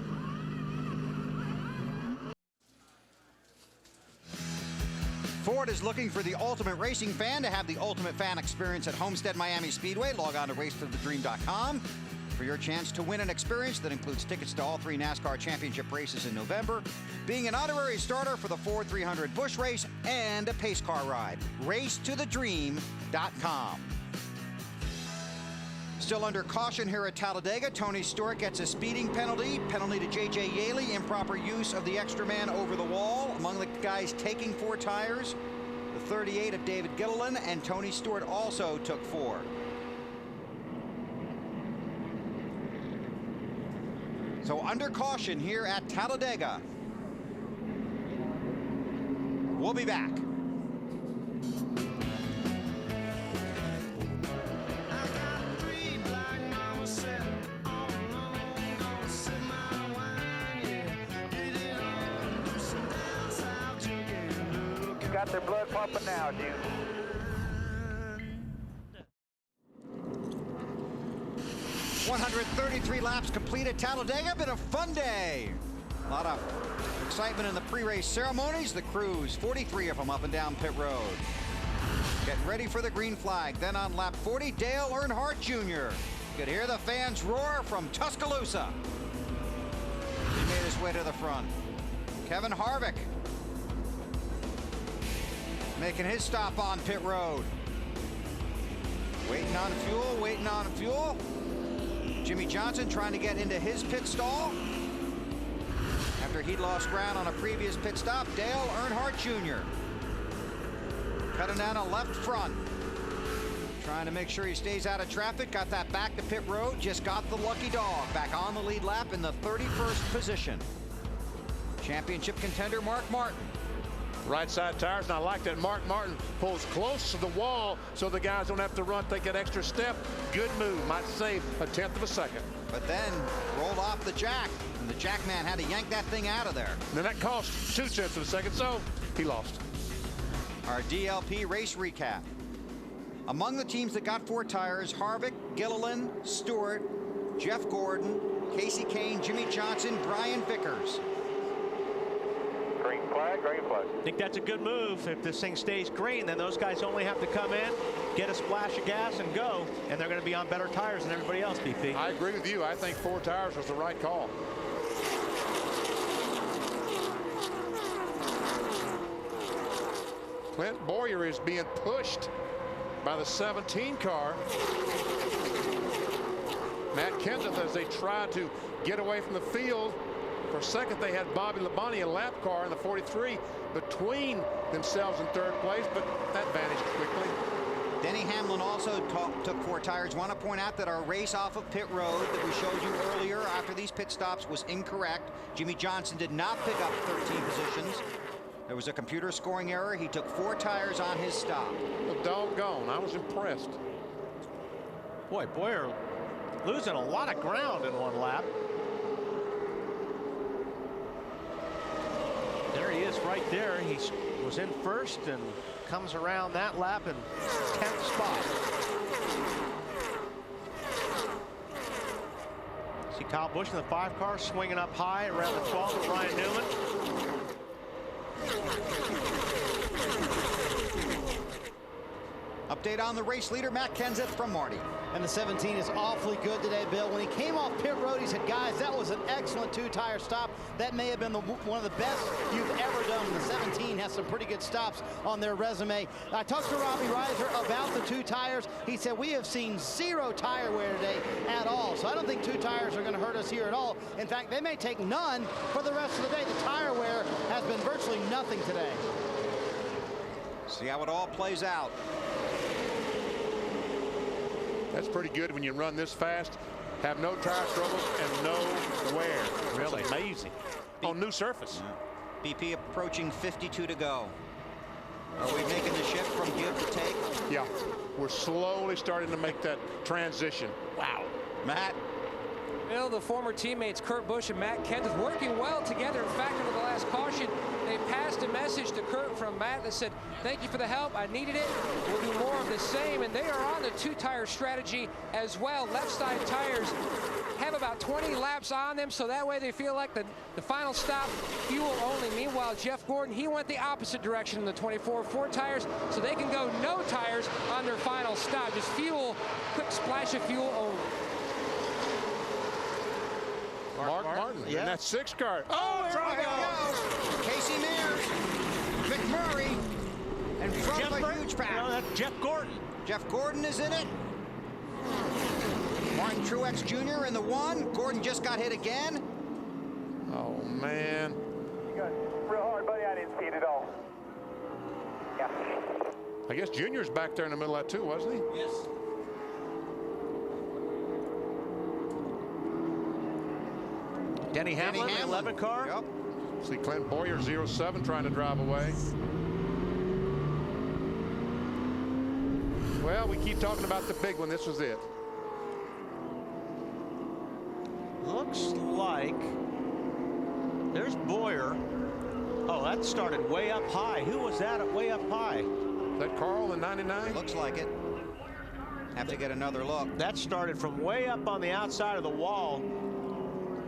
Ford is looking for the ultimate racing fan. To have the ultimate fan experience at Homestead Miami Speedway, log on to racefordthedream.com for your chance to win an experience that includes tickets to all 3 NASCAR championship races in November, being an honorary starter for the Ford 300 Busch Race, and a pace car ride. Racetothedream.com. Still under caution here at Talladega. Tony Stewart gets a speeding penalty. Penalty to J.J. Yaley. Improper use of the extra man over the wall. Among the guys taking 4 tires, the 38 of David Gilliland, and Tony Stewart also took 4. So under caution here at Talladega. We'll be back. Got their blood pumping now, dude. .133 laps complete at Talladega. Been a fun day. A lot of excitement in the pre-race ceremonies. The crews, 43 of them up and down pit road. Getting ready for the green flag. Then on lap 40, Dale Earnhardt Jr. You could hear the fans roar from Tuscaloosa. He made his way to the front. Kevin Harvick making his stop on pit road. Waiting on fuel, waiting on fuel. Jimmy Johnson trying to get into his pit stall. After he'd lost ground on a previous pit stop, Dale Earnhardt Jr. cutting down a left front. Trying to make sure he stays out of traffic. Got that back to pit road. Just got the lucky dog back on the lead lap in the 31st position. Championship contender Mark Martin. Right side tires, and I like that Mark Martin pulls close to the wall so the guys don't have to run, take an extra step. Good move, might save a 1/10 of a second. But then rolled off the jack, and the jack man had to yank that thing out of there. And then that cost 2/10 of a second, so he lost. Our DLP race recap. Among the teams that got 4 tires, Harvick, Gilliland, Stewart, Jeff Gordon, Casey Kane, Jimmy Johnson, Brian Vickers. Green flag, green flag. I think that's a good move. If this thing stays green, then those guys only have to come in, get a splash of gas, and go. And they're going to be on better tires than everybody else, BP. I agree with you. I think 4 tires was the right call. Clint Boyer is being pushed by the 17 car. Matt Kenseth, as they try to get away from the field. For a second, they had Bobby Labonte, a lap car in the 43, between themselves in 3rd place, but that vanished quickly. Denny Hamlin also took 4 tires. Want to point out that our race off of pit road that we showed you earlier after these pit stops was incorrect. Jimmy Johnson did not pick up 13 positions. There was a computer scoring error. He took 4 tires on his stop. Well, doggone, I was impressed. Boy, Boyer losing a lot of ground in one lap. There he is right there. He was in first and comes around that lap in 10th spot. See Kyle Busch in the 5 car swinging up high around the 12 with Ryan Newman. Update on the race leader, Matt Kenseth from Marty. And the 17 is awfully good today, Bill. When he came off pit road, he said, guys, that was an excellent 2-tire stop. That may have been one of the best you've ever done. And the 17 has some pretty good stops on their resume. I talked to Robbie Reiser about the 2 tires. He said, we have seen 0 tire wear today at all. So I don't think 2 tires are going to hurt us here at all. In fact, they may take none for the rest of the day. The tire wear has been virtually nothing today. See how it all plays out. That's pretty good when you run this fast, have no tire struggles and no wear. Really That's amazing. On new surface. Yeah. BP approaching 52 to go. Are we making the shift from give to take? Yeah, we're slowly starting to make that transition. Wow. Matt? Bill, the former teammates Kurt Busch and Matt Kenseth working well together. In fact, over the last caution, they passed a message to Kurt from Matt that said, thank you for the help. I needed it. We'll do more of the same. And they are on the 2-tire strategy as well. Left side tires have about 20 laps on them, so that way they feel like the final stop, fuel only. Meanwhile, Jeff Gordon, he went the opposite direction in the 24 Ford tires, so they can go no tires on their final stop. Just fuel, quick splash of fuel only. Mark Martin in that 6 car. Oh, there we go. Casey Mears, McMurray, and front of a huge pack. No, that's Jeff Gordon. Jeff Gordon is in it. Martin Truex Jr. in the 1. Gordon just got hit again. Oh, man. You got real hard, buddy. I didn't see it at all. Yeah. I guess Junior's back there in the middle of that too, wasn't he? Yes. Denny Hamlin, the 11 car. Yep. See Clint Boyer, 07, trying to drive away. Well, we keep talking about the big one. This was it. Looks like there's Boyer. Oh, that started way up high. Who was that at way up high? Is that Carl in 99? Looks like it. Have to get another look. That started from way up on the outside of the wall.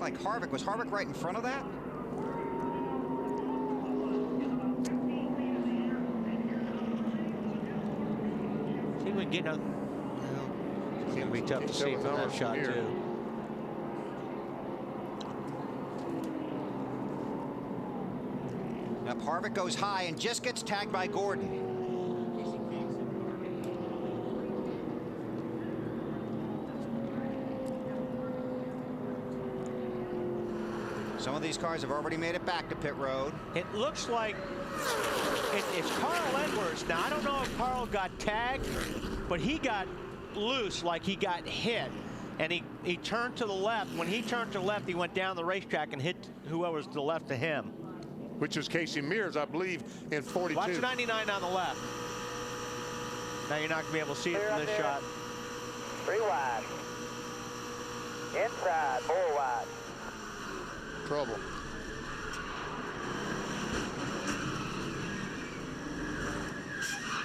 Like Harvick. Was Harvick right in front of that? See if we can get a. It's going to be tough to see from that shot, too. Now Harvick goes high and just gets tagged by Gordon. Some of these cars have already made it back to pit road. It looks like it's Carl Edwards. Now, I don't know if Carl got tagged, but he got loose, like he got hit. And he turned to the left. When he turned to the left, he went down the racetrack and hit whoever's to the left of him. Which was Casey Mears, I believe, in 42. Watch 99 on the left. Now you're not going to be able to see it from this shot. 3 wide. Inside, 4 wide. Trouble.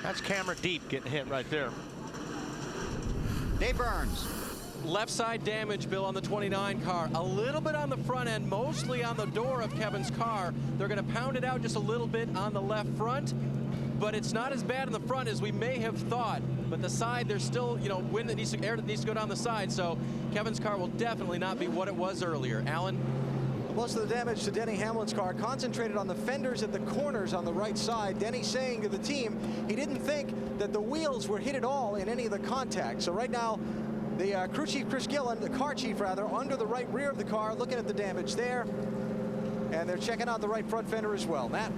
That's camera deep getting hit right there. Dave Burns. Left side damage, Bill, on the 29 car. A little bit on the front end, mostly on the door of Kevin's car. They're going to pound it out just a little bit on the left front, but it's not as bad in the front as we may have thought. But the side, there's still, you know, wind that needs to, air that needs to go down the side, so Kevin's car will definitely not be what it was earlier. Alan? Most of the damage to Denny Hamlin's car concentrated on the fenders at the corners on the right side. Denny saying to the team he didn't think that the wheels were hit at all in any of the contact. So right now, the crew chief, Chris Gillen, the car chief rather, under the right rear of the car, looking at the damage there. And they're checking out the right front fender as well. Matt?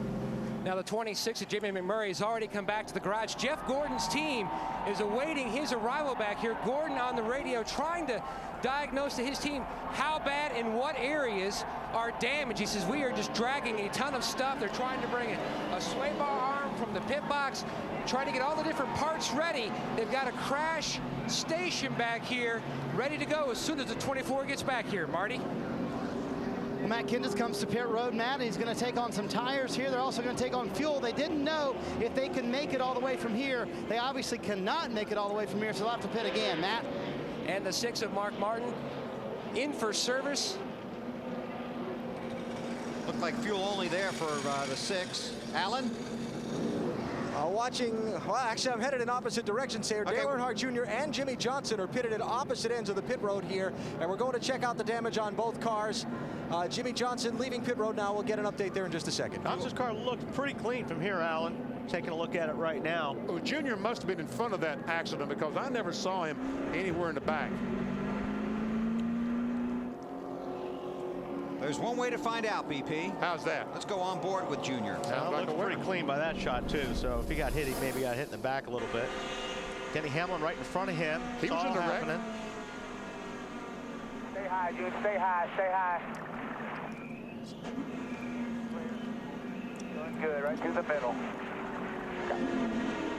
Now the 26 of Jimmy McMurray has already come back to the garage. Jeff Gordon's team is awaiting his arrival back here. Gordon on the radio trying to diagnose to his team how bad and what areas are damaged. He says, we are just dragging a ton of stuff. They're trying to bring a sway bar arm from the pit box, trying to get all the different parts ready. They've got a crash station back here ready to go as soon as the 24 gets back here. Marty? Well, Matt Kenseth comes to pit road, Matt, and he's going to take on some tires here. They're also going to take on fuel. They didn't know if they can make it all the way from here. They obviously cannot make it all the way from here, so they'll have to pit again. Matt? And the 6 of Mark Martin in for service. Looked like fuel only there for the 6. Alan? Well, actually, I'm headed in opposite directions here. Okay. Dale Earnhardt Jr. and Jimmy Johnson are pitted at opposite ends of the pit road here, and we're going to check out the damage on both cars. Jimmy Johnson leaving pit road now. We'll get an update there in just a second. Johnson's car looked pretty clean from here, Alan. Taking a look at it right now. Well, Junior must have been in front of that accident because I never saw him anywhere in the back. There's one way to find out, BP. How's that? Let's go on board with Junior. Well, it looked pretty clean by that shot, too. So if he got hit, he maybe got hit in the back a little bit. Denny Hamlin right in front of him. He was in the wreck. Stay high, dude. Stay high. Stay high. Doing good. Right through the middle.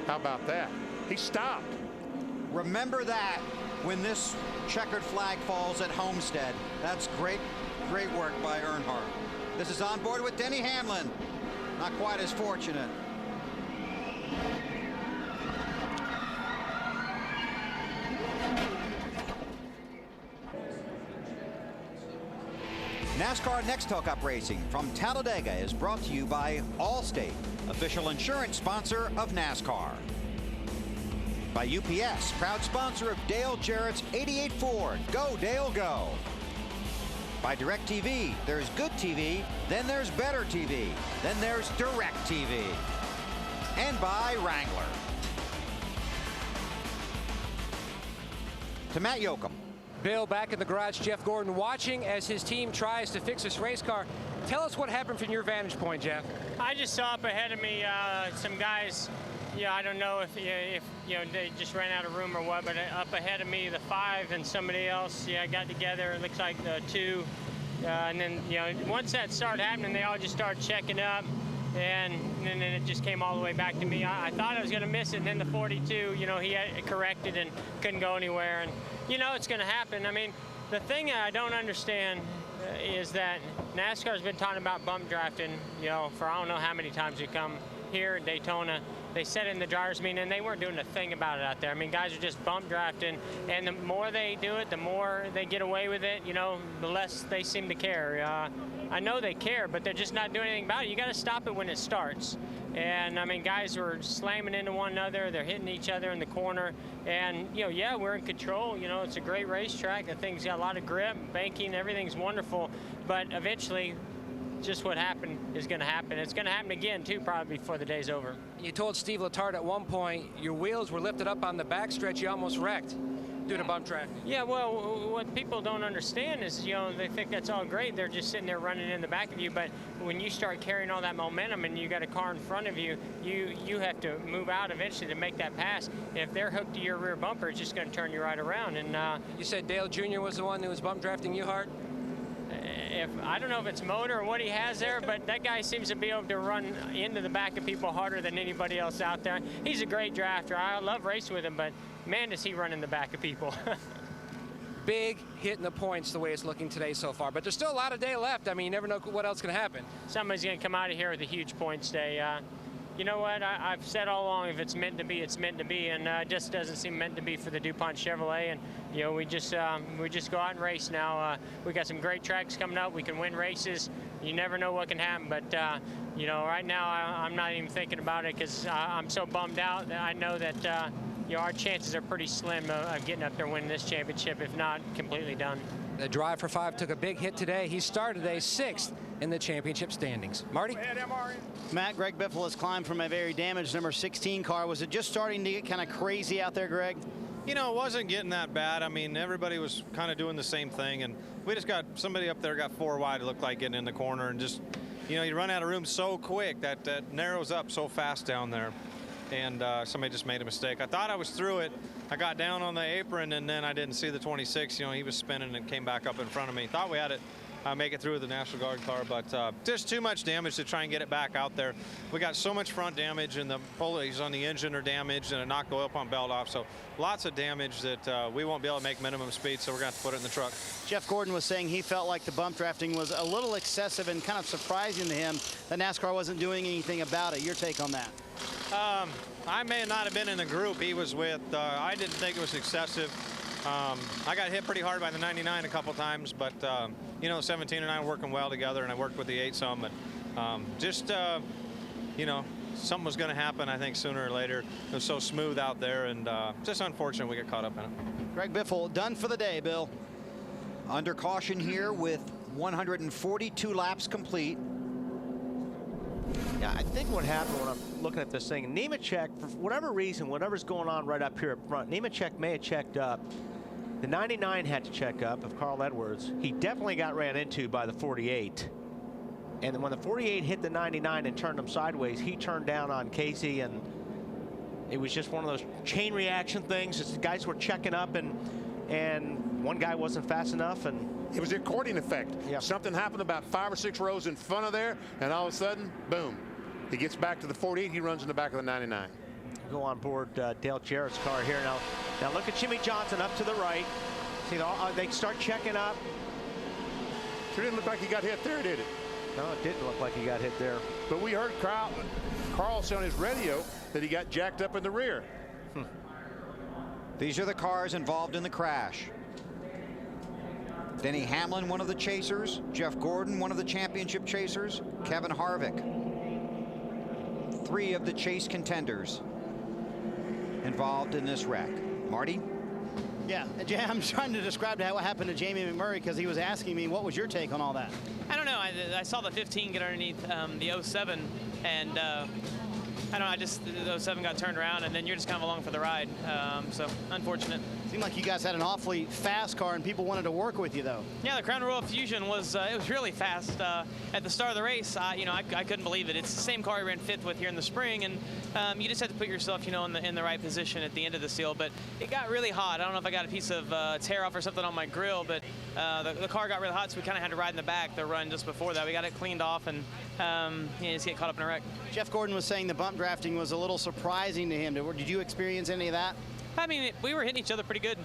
How about that? He stopped. Remember that when this checkered flag falls at Homestead. That's great work by Earnhardt. This is on board with Denny Hamlin. Not quite as fortunate. NASCAR Nextel Cup Racing from Talladega is brought to you by Allstate, official insurance sponsor of NASCAR. By UPS, proud sponsor of Dale Jarrett's 88 Ford. Go, Dale, go. By DirecTV, there's good TV, then there's better TV, then there's DirecTV. And by Wrangler. To Matt Yoakum. Bill back in the garage. Jeff Gordon watching as his team tries to fix this race car. Tell us what happened from your vantage point, Jeff. I just saw up ahead of me some guys. Yeah, I don't know if you know they just ran out of room or what, but up ahead of me, the 5 and somebody else, got together. It looks like the 2, and then once that started happening, they all just started checking up, and then it just came all the way back to me. I thought I was going to miss it, and then the 42, he had corrected and couldn't go anywhere, and it's going to happen. I mean, the thing I don't understand is that NASCAR's been talking about bump drafting, for I don't know how many times we come here in Daytona. They said it in the drivers' meeting, and they weren't doing a thing about it out there. I mean, guys are just bump drafting, and the more they do it, the more they get away with it, the less they seem to care. I know they care, but they're just not doing anything about it. You got to stop it when it starts. And, I mean, guys were slamming into one another. They're hitting each other in the corner. And, yeah, we're in control. It's a great racetrack. The thing's got a lot of grip, banking, everything's wonderful. But eventually, just what happened is going to happen. It's going to happen again, too, probably before the day's over. You told Steve Letarte at one point your wheels were lifted up on the backstretch. You almost wrecked due to bump track. Yeah, well, what people don't understand is, they think that's all great. They're just sitting there running in the back of you. But when you start carrying all that momentum and you got a car in front of you, you have to move out eventually to make that pass. And if they're hooked to your rear bumper, it's just going to turn you right around. And you said Dale Jr. was the one who was bump drafting you hard? I don't know if it's motor or what he has there, but that guy seems to be able to run into the back of people harder than anybody else out there. He's a great drafter. I love racing with him, but man, does he run in the back of people. Big hit in the points the way it's looking today so far, but there's still a lot of day left. I mean, you never know what else can happen. Somebody's going to come out of here with a huge points day. You know what? I've said all along, if it's meant to be, it's meant to be, and it just doesn't seem meant to be for the DuPont Chevrolet. And we just go out and race now. We got some great tracks coming up. We can win races. You never know what can happen, but right now I'm not even thinking about it because I'm so bummed out that I know that our chances are pretty slim of getting up there winning this championship, if not completely done. The drive for 5 took a big hit today. He started a 6th in the championship standings. Marty? Matt, Greg Biffle has climbed from a very damaged number 16 car. Was it just starting to get kind of crazy out there, Greg? It wasn't getting that bad. I mean, everybody was kind of doing the same thing, and we just got somebody up there got 4 wide. It looked like getting in the corner and just you know, you run out of room so quick that narrows up so fast down there. And somebody just made a mistake. I thought I was through it. I got down on the apron, and then I didn't see the 26. You know, he was spinning and came back up in front of me. Thought we had it make it through with the National Guard car, but just too much damage to try and get it back out there. We got so much front damage, and the pulleys on the engine are damaged, and it knocked the oil pump belt off. So lots of damage that we won't be able to make minimum speed, so we're going to have to put it in the truck. Jeff Gordon was saying he felt like the bump drafting was a little excessive and kind of surprising to him that NASCAR wasn't doing anything about it. Your take on that? I may not have been in the group he was with. I didn't think it was excessive. I got hit pretty hard by the 99 a couple times, but you know, 17 and I were working well together, and I worked with the 8 some, but just you know, something was going to happen, I think, sooner or later. It was so smooth out there, and just unfortunate we got caught up in it. Greg Biffle done for the day, Bill. Under caution here with 142 laps complete. Yeah, I think what happened when I'm looking at this thing, Nemechek, for whatever reason, whatever's going on right up here up front, Nemechek may have checked up. The 99 had to check up of Carl Edwards. He definitely got ran into by the 48. And then when the 48 hit the 99 and turned him sideways, he turned down on Casey, and it was just one of those chain reaction things. It's the guys were checking up, and one guy wasn't fast enough, and it was the accordion effect. Yep. Something happened about 5 or 6 rows in front of there, and all of a sudden, boom. He gets back to the 48. He runs in the back of the 99. Go on board Dale Jarrett's car here now. Now look at Jimmy Johnson up to the right. See, they start checking up. Sure didn't look like he got hit there, did it? No, it didn't look like he got hit there. But we heard Carl say on his radio that he got jacked up in the rear. These are the cars involved in the crash. Denny Hamlin, one of the chasers. Jeff Gordon, one of the championship chasers. Kevin Harvick. 3 of the chase contenders involved in this wreck. Marty? Yeah, I'm trying to describe what happened to Jamie McMurray because he was asking me, what was your take on all that? I don't know. I saw the 15 get underneath the 07, and I don't know. The 07 got turned around, and then you're just kind of along for the ride. So unfortunate. Seemed like you guys had an awfully fast car, and people wanted to work with you, though. Yeah, the Crown Royal Fusion was it was really fast at the start of the race. You know, I couldn't believe it. It's the same car I ran 5th with here in the spring, and you just have to put yourself, you know, in the right position at the end of the seal. But it got really hot. I don't know if I got a piece of tear off or something on my grill, but the car got really hot, so we kind of had to ride in the back the run just before that. We got it cleaned off, and you just get caught up in a wreck. Jeff Gordon was saying the bump drafting was a little surprising to him. Did you experience any of that? I mean, we were hitting each other pretty good.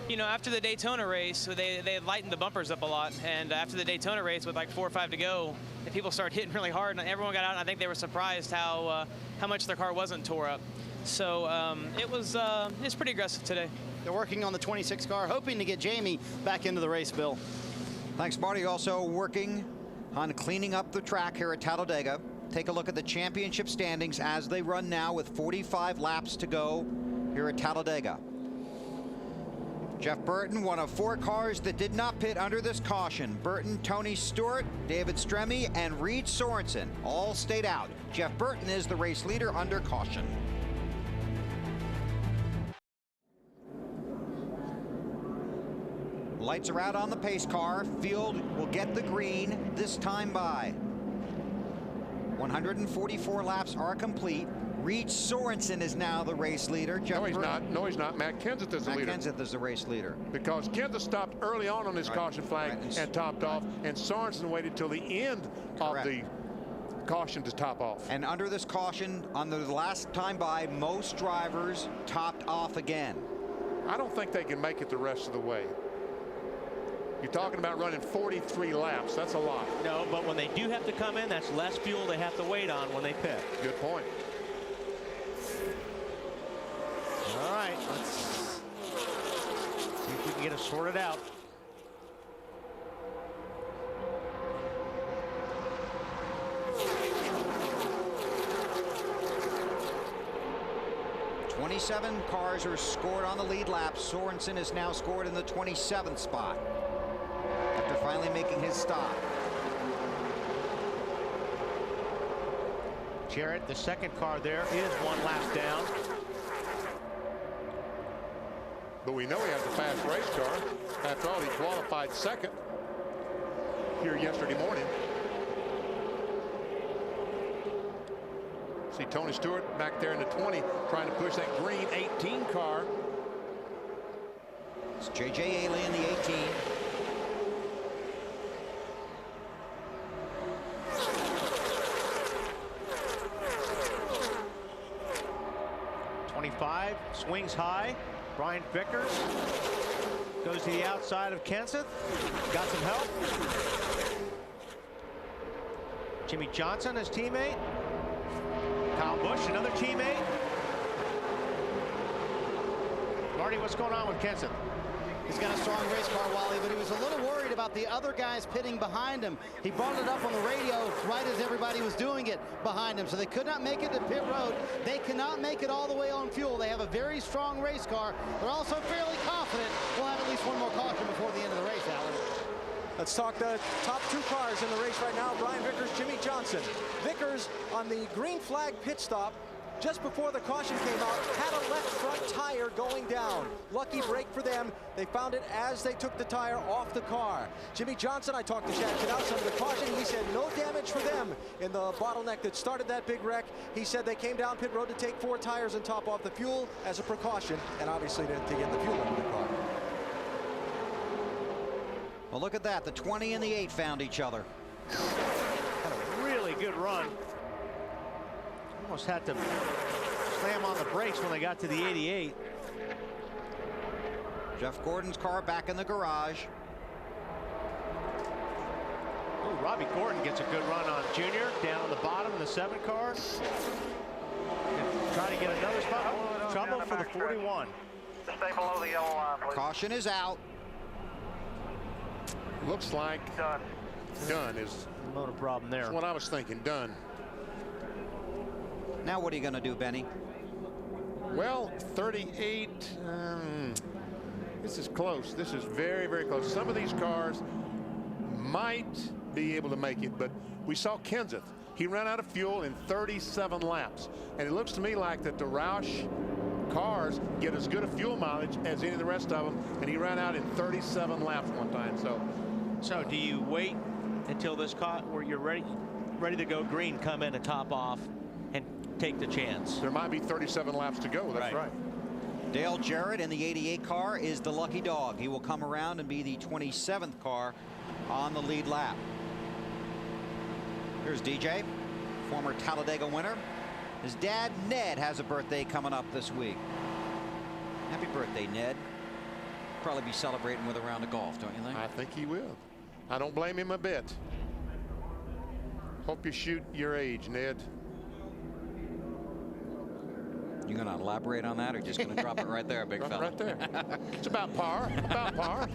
You know, after the Daytona race, they had lightened the bumpers up a lot, and after the Daytona race with like 4 or 5 to go, people started hitting really hard, and everyone got out, and I think they were surprised how much their car wasn't tore up. So it's pretty aggressive today. They're working on the 26 car, hoping to get Jamie back into the race, Bill. Thanks, Marty. Also working on cleaning up the track here at Talladega. Take a look at the championship standings as they run now with 45 laps to go here at Talladega. Jeff Burton, one of 4 cars that did not pit under this caution. Burton, Tony Stewart, David Stremme, and Reed Sorensen all stayed out. Jeff Burton is the race leader under caution. Lights are out on the pace car. Field will get the green this time by. 144 laps are complete. Reed Sorensen is now the race leader. No, he's not. No, he's not. Matt Kenseth is the leader. Matt Kenseth is the race leader. Because Kenseth stopped early on his caution flag and topped off, and Sorensen waited till the end of the caution to top off. And under this caution, on the last time by, most drivers topped off again. I don't think they can make it the rest of the way. You're talking about running 43 laps. That's a lot. No, but when they do have to come in, that's less fuel they have to wait on when they pit. Good point. All right, let's see if we can get it sorted out. Twenty-seven cars are scored on the lead lap. Sorensen is now scored in the 27th spot after finally making his stop. Jarrett, the second car there, is 1 lap down. But we know he has a fast race car. After all, he qualified second here yesterday morning. See Tony Stewart back there in the 20 trying to push that green 18 car. It's J.J. Aley in the 18. Swings high. Brian Vickers goes to the outside of Kenseth. Got some help. Jimmy Johnson, his teammate. Kyle Busch, another teammate. Marty, what's going on with Kenseth? He's got a strong race car, Wally, but he was a little worried about the other guys pitting behind him. He brought it up on the radio right as everybody was doing it behind him, so they could not make it to pit road. They cannot make it all the way on fuel. They have a very strong race car. They're also fairly confident we'll have at least one more caution before the end of the race, Alan. Let's talk the top 2 cars in the race right now. Brian Vickers, Jimmy Johnson. Vickers on the green flag pit stop just before the caution came out, had a left front tire going down. Lucky break for them. They found it as they took the tire off the car. Jimmy Johnson, I talked to Chad Knaus under the caution. He said no damage for them in the bottleneck that started that big wreck. He said they came down pit road to take 4 tires and top off the fuel as a precaution, and obviously to get the fuel into the car. Well, look at that. The 20 and the 8 found each other. Had a really good run. Almost had to slam on the brakes when they got to the 88. Jeff Gordon's car back in the garage. Ooh, Robbie Gordon gets a good run on Junior down on the bottom in the 7 car. Trying to get another spot. Trouble for the 41. Stay below the yellow line, please. Caution is out. Looks like done is motor problem there. That's what I was thinking. Done. Now what are you going to do, Benny? Well, 38. This is close. This is very, very close. Some of these cars might be able to make it, but we saw Kenseth. He ran out of fuel in 37 laps. And it looks to me like that the Roush cars get as good a fuel mileage as any of the rest of them. And he ran out in 37 laps one time. So do you wait until this car where you're ready to go green, come in and top off and take the chance? There might be 37 laps to go. That's right. Dale Jarrett in the 88 car is the lucky dog. He will come around and be the 27th car on the lead lap. Here's DJ, former Talladega winner. His dad, Ned, has a birthday coming up this week. Happy birthday, Ned. Probably be celebrating with a round of golf, don't you think? I think he will. I don't blame him a bit. Hope you shoot your age, Ned. You going to elaborate on that or just going to drop it right there, big fella? Right there. It's about par. About par.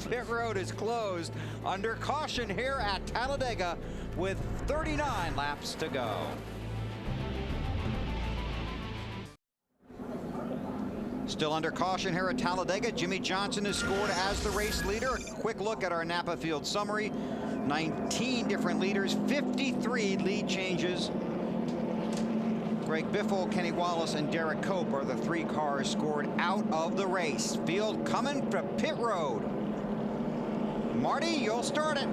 Pit road is closed under caution here at Talladega with 39 laps to go. Still under caution here at Talladega. Jimmy Johnson is scored as the race leader. A quick look at our Napa field summary. 19 different leaders, 53 lead changes. Greg Biffle, Kenny Wallace, and Derek Cope are the 3 cars scored out of the race. Field coming to pit road. Marty, you'll start it.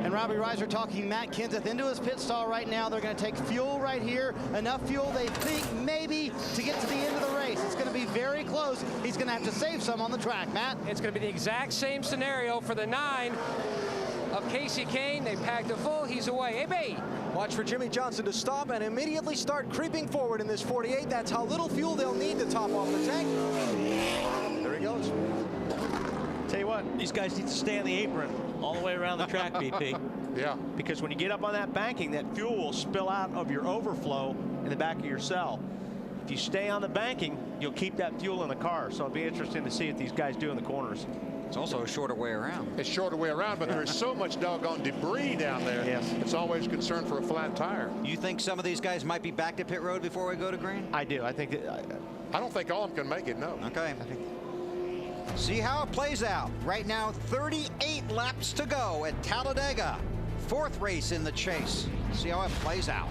And Robbie Reiser talking Matt Kenseth into his pit stall right now. They're going to take fuel right here. Enough fuel, they think, maybe to get to the end of the race. It's going to be very close. He's going to have to save some on the track, Matt. It's going to be the exact same scenario for the 9 of Casey Kane. They packed it full. He's away. Hey, watch for Jimmy Johnson to stop and immediately start creeping forward in this 48. That's how little fuel they'll need to top off the tank. There he goes. Tell you what, these guys need to stay on the apron all the way around the track, BP. Yeah. Because when you get up on that banking, that fuel will spill out of your overflow in the back of your cell. If you stay on the banking, you'll keep that fuel in the car. So it'll be interesting to see what these guys do in the corners. It's also a shorter way around. It's shorter way around, but there is so much doggone debris down there. Yes. It's always a concern for a flat tire. You think some of these guys might be back to pit road before we go to green? I do. I think I don't think all of them can make it, no. Okay. See how it plays out. Right now, 38 laps to go at Talladega. 4th race in the chase. See how it plays out.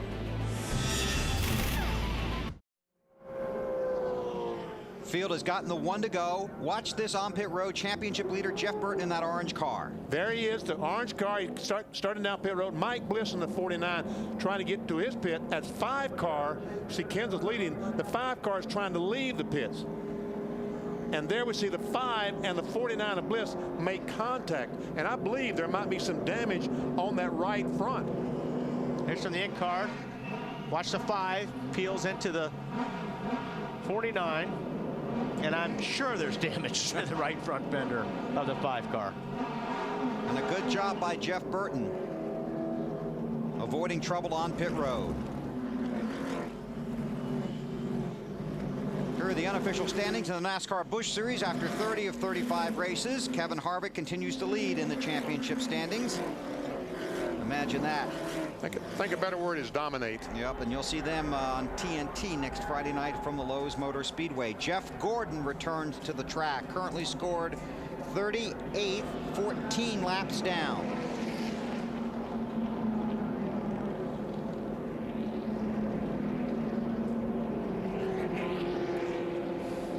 Field has gotten the 1 to go. Watch this on pit road. Championship leader Jeff Burton in that orange car. There he is, the orange car. He's starting down pit road. Mike Bliss in the 49 trying to get to his pit. That's 5 car. See Kansas leading. The 5 car is trying to leave the pits. And there we see the 5 and the 49 of Bliss make contact. And I believe there might be some damage on that right front. Here's from the in car. Watch the 5 peels into the 49. And I'm sure there's damage to the right front fender of the 5 car. And a good job by Jeff Burton, avoiding trouble on pit road. Here are the unofficial standings in the NASCAR Busch Series after 30 of 35 races. Kevin Harvick continues to lead in the championship standings. Imagine that. I think a better word is dominate. Yep, and you'll see them on TNT next Friday night from the Lowe's Motor Speedway. Jeff Gordon returns to the track, currently scored 38th, 14 laps down.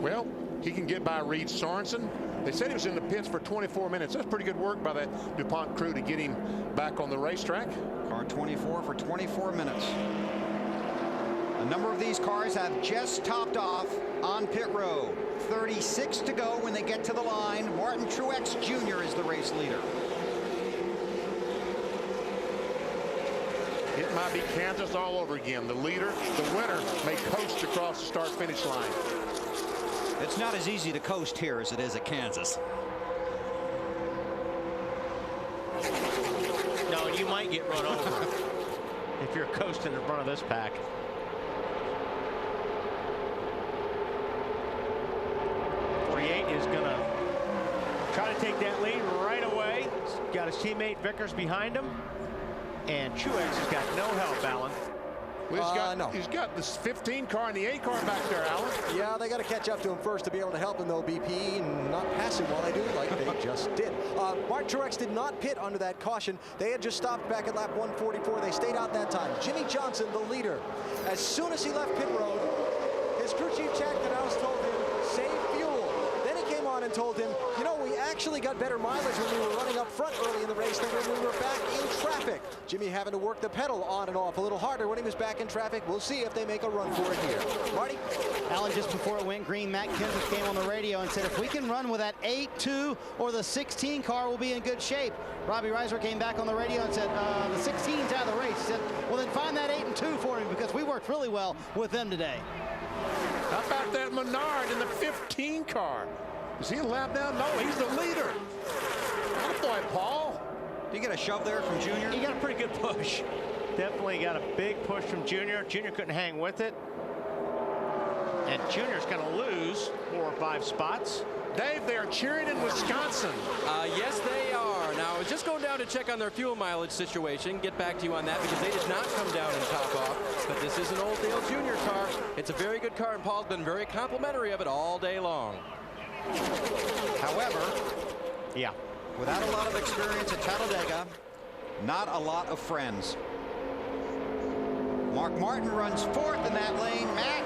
Well, he can get by Reed Sorensen. They said he was in the pits for 24 minutes. That's pretty good work by that DuPont crew to get him back on the racetrack. Car 24 for 24 minutes. A number of these cars have just topped off on pit road. 36 to go when they get to the line. Martin Truex Jr. is the race leader. It might be Kansas all over again. The leader, the winner, may coast across the start-finish line. It's not as easy to coast here as it is at Kansas. No, you might get run over if you're coasting in front of this pack. Is going to try to take that lead right away. He's got his teammate Vickers behind him, and Truex has got no help, Alan. Well, he's got this 15 car and the 8 car back there, Alan. Yeah, they got to catch up to him first to be able to help him, though, BP, and not pass him while they do, like they just did. Martin Truex did not pit under that caution. They had just stopped back at lap 144. They stayed out that time. Jimmy Johnson, the leader, as soon as he left pit road, his crew chief Chad Canals told him, save fuel. And told him, you know, we actually got better mileage when we were running up front early in the race than when we were back in traffic. Jimmy having to work the pedal on and off a little harder when he was back in traffic. We'll see if they make a run for it here. Marty? Alan, just before it went green, Matt Kenseth came on the radio and said, if we can run with that 8-2 or the 16 car, we'll be in good shape. Robbie Reiser came back on the radio and said, the 16's out of the race. He said, well, then find that 8-2 for me because we worked really well with them today. How about that Menard in the 15 car? Is he a lap down? No, he's the leader. Good boy, Paul. Did he get a shove there from Junior? He got a pretty good push. Definitely got a big push from Junior. Junior couldn't hang with it. And Junior's going to lose 4 or 5 spots. Dave, they are cheering in Wisconsin. Yes, they are. Now, I was just going down to check on their fuel mileage situation. Get back to you on that because they did not come down and top off. But this is an Old Dale Junior car. It's a very good car, and Paul's been very complimentary of it all day long. However, yeah, without a lot of experience at Talladega, not a lot of friends. Mark Martin runs 4th in that lane. Matt?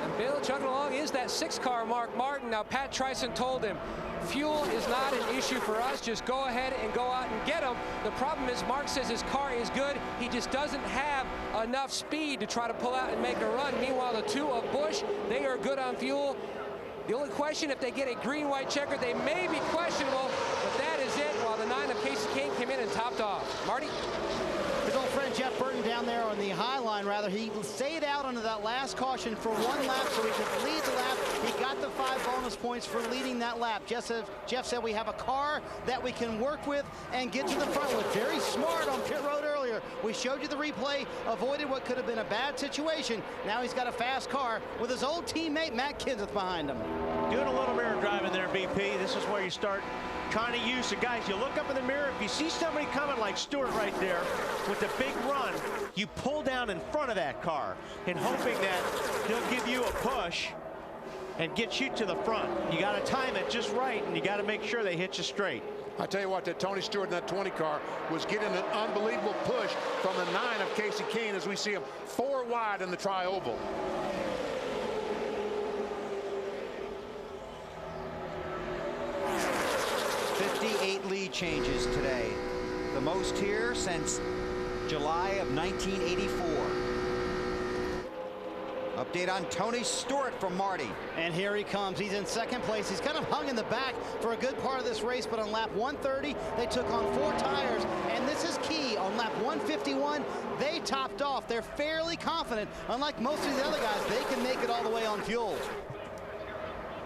And Bill chugging along is that 6 car Mark Martin. Now Pat Tryson told him, fuel is not an issue for us. Just go ahead and go out and get them. The problem is Mark says his car is good. He just doesn't have enough speed to try to pull out and make a run. Meanwhile, the 2 of Busch, they are good on fuel. The only question, if they get a green-white checker, they may be questionable, but that is it, while the 9 of Casey Kane came in and topped off. Marty? His old friend Jeff Burton down there on the high line, rather, he stayed out under that last caution for 1 lap so he could lead the lap. He got the 5 bonus points for leading that lap. Jeff said we have a car that we can work with and get to the front with. Very smart on pit road earlier. We showed you the replay, avoided what could have been a bad situation. Now he's got a fast car with his old teammate Matt Kenseth behind him. Doing a little mirror driving there, BP. This is where you start trying to use the guys. You look up in the mirror. If you see somebody coming like Stewart right there with a big run, you pull down in front of that car and hoping that he'll give you a push and get you to the front. You got to time it just right, and you got to make sure they hit you straight. I tell you what, that Tony Stewart in that 20 car was getting an unbelievable push from the 9 of Casey Kane as we see him 4 wide in the tri-oval. 58 lead changes today. The most here since July of 1984. Update on Tony Stewart from Marty. And here he comes. He's in second place. He's kind of hung in the back for a good part of this race, but on lap 130, they took on 4 tires, and this is key. On lap 151, they topped off. They're fairly confident. Unlike most of the other guys, they can make it all the way on fuel.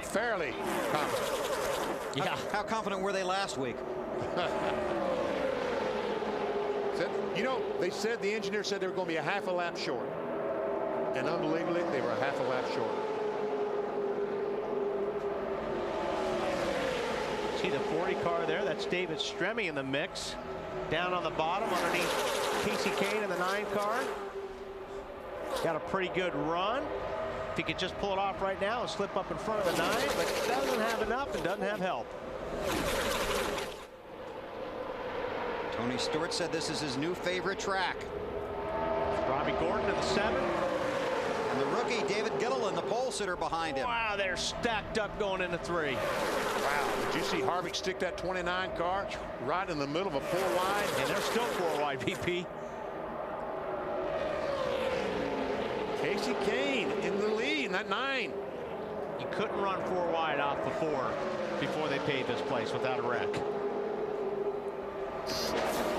Fairly confident. Yeah. How confident were they last week? You know, they said, the engineer said they were going to be a half a lap short. And unbelievably, they were a half a lap short. See the 40 car there? That's David Stremme in the mix. Down on the bottom underneath Casey Kane in the 9 car. Got a pretty good run. If he could just pull it off right now and slip up in front of the 9, but doesn't have enough and doesn't have help. Tony Stewart said this is his new favorite track. Robbie Gordon in the 7. And the rookie, David Gilliland, the pole sitter behind him. Wow, they're stacked up going into 3. Wow, did you see Harvick stick that 29 car right in the middle of a 4 wide? And they're still 4 wide, VP. Casey Kane in the lead in that 9. You couldn't run 4 wide off before they paved this place without a wreck.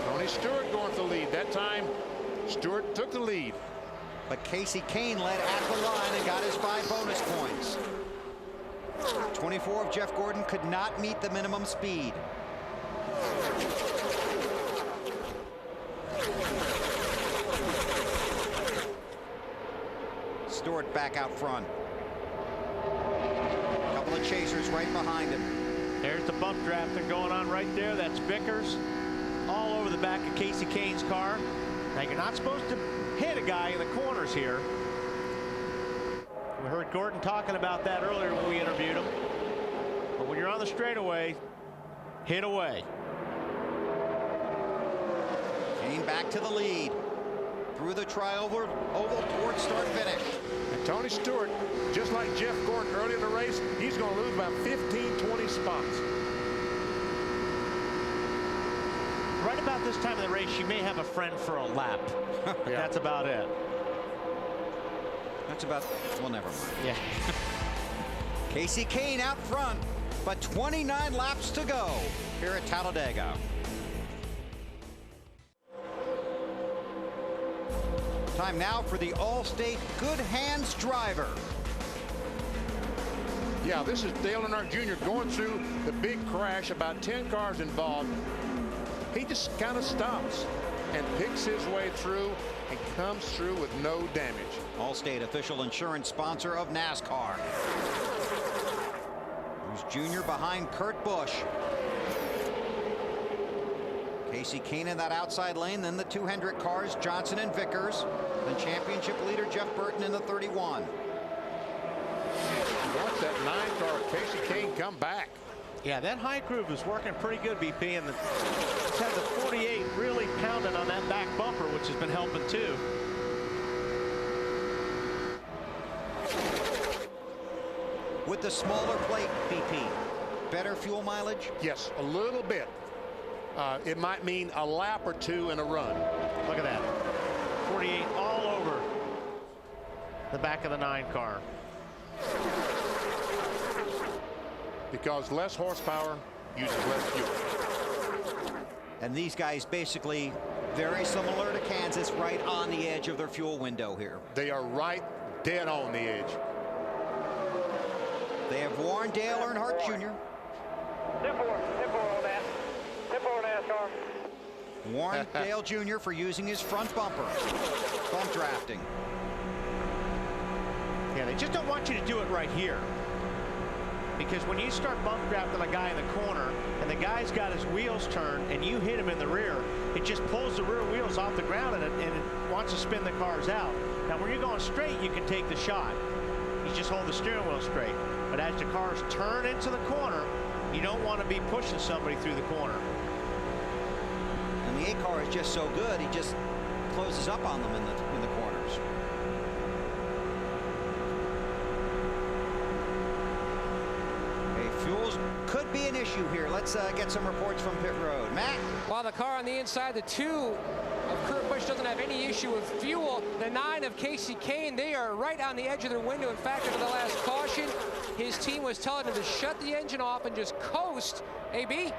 Tony Stewart going for the lead. That time, Stewart took the lead. But Casey Kane led at the line and got his 5 bonus points. 24 of Jeff Gordon could not meet the minimum speed. Stewart back out front. A couple of chasers right behind him. There's the bump drafting going on right there. That's Vickers all over the back of Casey Kane's car. Now you're not supposed to hit a guy in the corners here. We heard Gordon talking about that earlier when we interviewed him. But when you're on the straightaway, hit away. Kane back to the lead. Through the tri-oval towards start finish. And Tony Stewart, just like Jeff Gordon early in the race, he's going to lose about 15-20 spots. Right about this time of the race, you may have a friend for a lap. But that's about it. That's about, well, never mind. Yeah. Casey Kane out front, but 29 laps to go here at Talladega. Time now for the All-State Good Hands driver. Yeah, this is Dale Earnhardt Jr. going through the big crash, about 10 cars involved. He just kind of stops and picks his way through and comes through with no damage. Allstate, official insurance sponsor of NASCAR. Who's Jr. behind Kurt Busch. Casey Kane in that outside lane, then the 2 Hendrick cars, Johnson and Vickers, and championship leader Jeff Burton in the 31. Watch that 9 car, Casey Kane, come back. Yeah, that high groove is working pretty good, BP, and it's had the 48 really pounding on that back bumper, which has been helping too. With the smaller plate, BP, better fuel mileage? Yes, a little bit. It might mean a lap or 2 in a run. Look at that. 48 all over the back of the 9 car. Because less horsepower uses less fuel. And these guys basically very similar to Kansas, right on the edge of their fuel window here. They are right dead on the edge. They have warned Dale Earnhardt Jr. Zip four on that. Zip four NASCAR. Warned Dale Jr. for using his front bumper. Bump drafting. Yeah, they just don't want you to do it right here. Because when you start bump drafting a guy in the corner and the guy's got his wheels turned and you hit him in the rear, it just pulls the rear wheels off the ground and it wants to spin the cars out. Now when you're going straight, you can take the shot. You just hold the steering wheel straight. But as the cars turn into the corner, you don't want to be pushing somebody through the corner. And the 8 car is just so good, he just closes up on them in the corners. fuels could be an issue here. Let's get some reports from pit road. Matt? While the car on the inside, the 2 of Kurt Busch doesn't have any issue with fuel. The 9 of Casey Kane, they are right on the edge of their window. In fact, after the last caution, his team was telling him to shut the engine off and just coast. AB?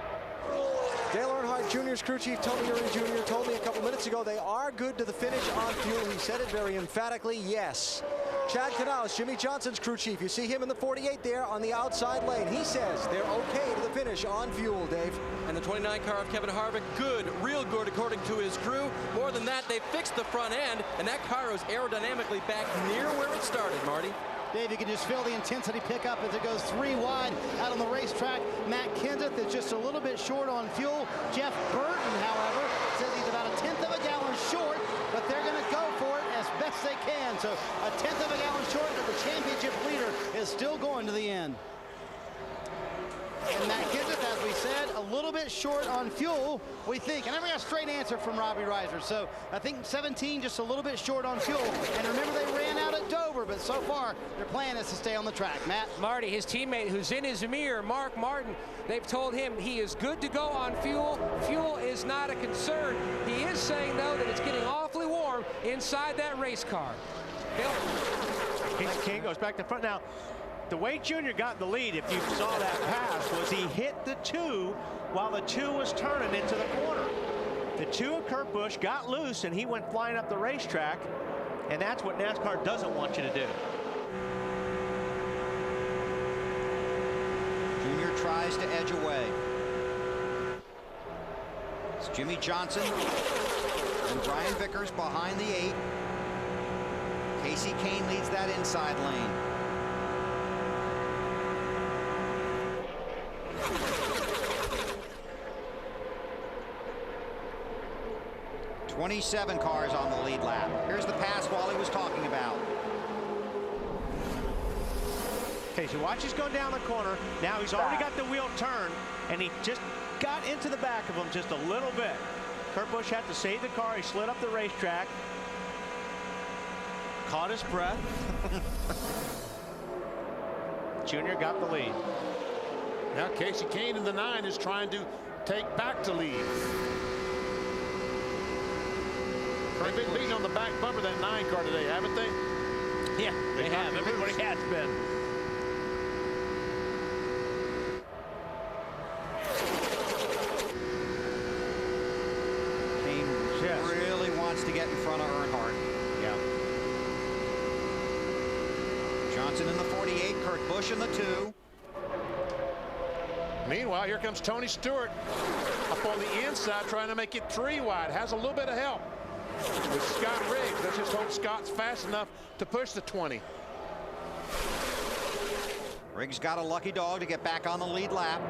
Dale Earnhardt Jr.'s crew chief, Tony Eury Jr., told me a couple minutes ago they are good to the finish on fuel. He said it very emphatically, yes. Chad Knaus, Jimmy Johnson's crew chief, you see him in the 48 there on the outside lane. He says they're okay to the finish on fuel, Dave. And the 29 car of Kevin Harvick, good, real good according to his crew. More than that, they fixed the front end, and that car is aerodynamically back near where it started, Marty. Dave, you can just feel the intensity pick up as it goes 3 wide out on the racetrack. Matt Kenseth is just a little bit short on fuel. Jeff Burton, however, says he's about 1/10 of a gallon short, but they're going to go for it as best they can. So 1/10 of a gallon short, but the championship leader is still going to the end. And Matt Kenseth, as we said, a little bit short on fuel, we think. I never got a straight answer from Robbie Reiser. So I think 17 just a little bit short on fuel. And remember, they ran out at Dover, but so far their plan is to stay on the track. Matt? Marty, his teammate who's in his mirror, Mark Martin, they've told him he is good to go on fuel. Fuel is not a concern. He is saying, though, that it's getting awfully warm inside that race car. Bill? Casey Kane goes back to front now. The way Junior got the lead, if you saw that pass, was he hit the 2 while the 2 was turning into the corner. The 2 of Kurt Busch got loose and he went flying up the racetrack, and that's what NASCAR doesn't want you to do. Junior tries to edge away. It's Jimmy Johnson and Brian Vickers behind the 8. Casey Kane leads that inside lane. 27 cars on the lead lap. Here's the pass Wally was talking about. Okay, so watch, he's going down the corner. Now he's already got the wheel turned, and he just got into the back of him just a little bit. Kurt Busch had to save the car. He slid up the racetrack. Caught his breath. Junior got the lead. Now Casey Kane in the 9 is trying to take back to lead. They've been beating on the back bumper of that 9 car today, haven't they? Yeah, they have. Everybody has been. Kane really wants to get in front of Earnhardt. Yeah. Johnson in the 48, Kurt Busch in the 2. Meanwhile, here comes Tony Stewart up on the inside trying to make it 3 wide. Has a little bit of help with Scott Riggs. Let's just hope Scott's fast enough to push the 20. Riggs got a lucky dog to get back on the lead lap.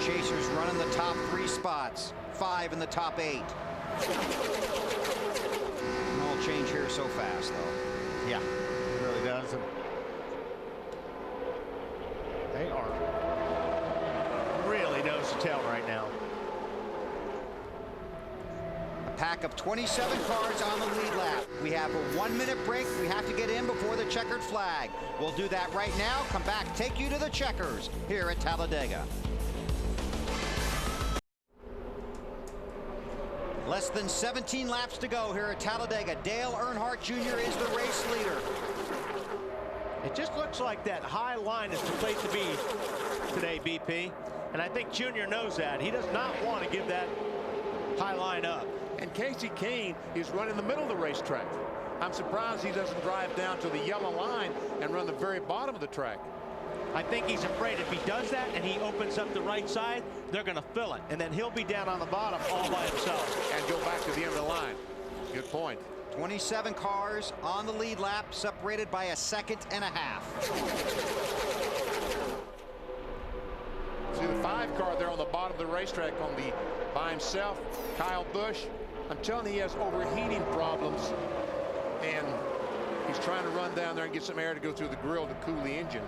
Chasers running the top 3 spots, 5 in the top 8. All change here so fast, though. Yeah, it really does. They are really nose to tail right now. A pack of 27 cars on the lead lap. We have a 1-minute break. We have to get in before the checkered flag. We'll do that right now. Come back, take you to the checkers here at Talladega. Less than 17 laps to go here at Talladega. Dale Earnhardt Jr. is the race leader. It just looks like that high line is the place to be today, BP. And I think Junior knows that. He does not want to give that high line up. And Casey Kane is running the middle of the racetrack. I'm surprised he doesn't drive down to the yellow line and run the very bottom of the track. I think he's afraid if he does that and he opens up the right side, they're going to fill it. And then he'll be down on the bottom all by himself. And go back to the end of the line. Good point. 27 cars on the lead lap, separated by 1.5 seconds. See the 5 car there on the bottom of the racetrack by himself, Kyle Busch. I'm telling you, he has overheating problems. And he's trying to run down there and get some air to go through the grill to cool the engine.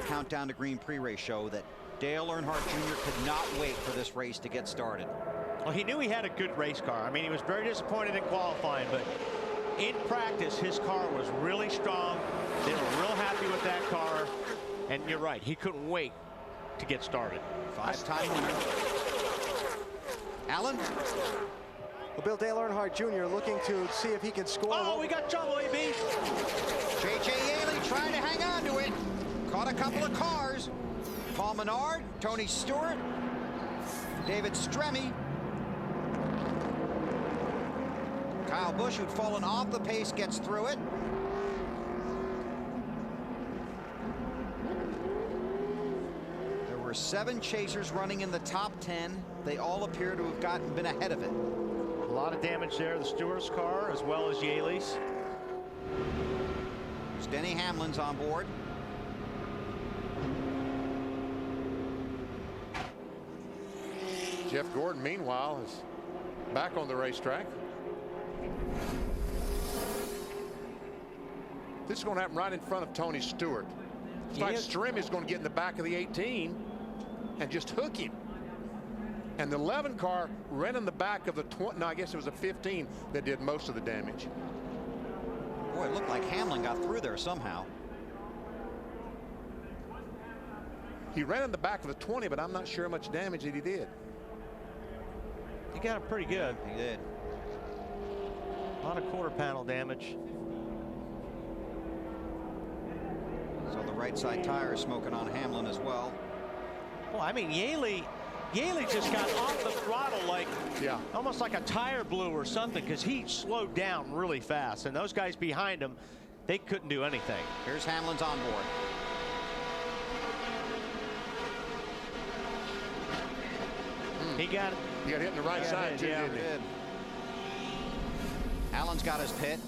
Countdown to Green pre-race show that Dale Earnhardt Jr. could not wait for this race to get started. Well, he knew he had a good race car. I mean, he was very disappointed in qualifying, but in practice, his car was really strong. They were real happy with that car. And you're right, he couldn't wait to get started. 5-time winner. Allen? Well, Bill, Dale Earnhardt Jr. looking to see if he can score. Oh, we got trouble, AB. J.J. Yaley trying to hang on to it. Caught a couple of cars. Paul Menard, Tony Stewart, David Stremme. Kyle Busch, who'd fallen off the pace, gets through it. There were 7 chasers running in the top 10. They all appear to have been ahead of it. A lot of damage there. The Stewart's car as well as Yaley's. Denny Hamlin's on board. Jeff Gordon, meanwhile, is back on the racetrack. This is going to happen right in front of Tony Stewart. It's like Stremme is going to get in the back of the 18 and just hook him. And the 11 car ran in the back of the 20. No, I guess it was a 15 that did most of the damage. Boy, it looked like Hamlin got through there somehow. He ran in the back of the 20, but I'm not sure how much damage that he did. He got him pretty good. He did. A lot of quarter panel damage. So the right side tire is smoking on Hamlin as well. Well, I mean, Yaley just got off the throttle like, almost like a tire blew or something, because he slowed down really fast. And those guys behind him, they couldn't do anything. Here's Hamlin's on board. He got hit in the right side, too, didn't he? Allen's got his pit.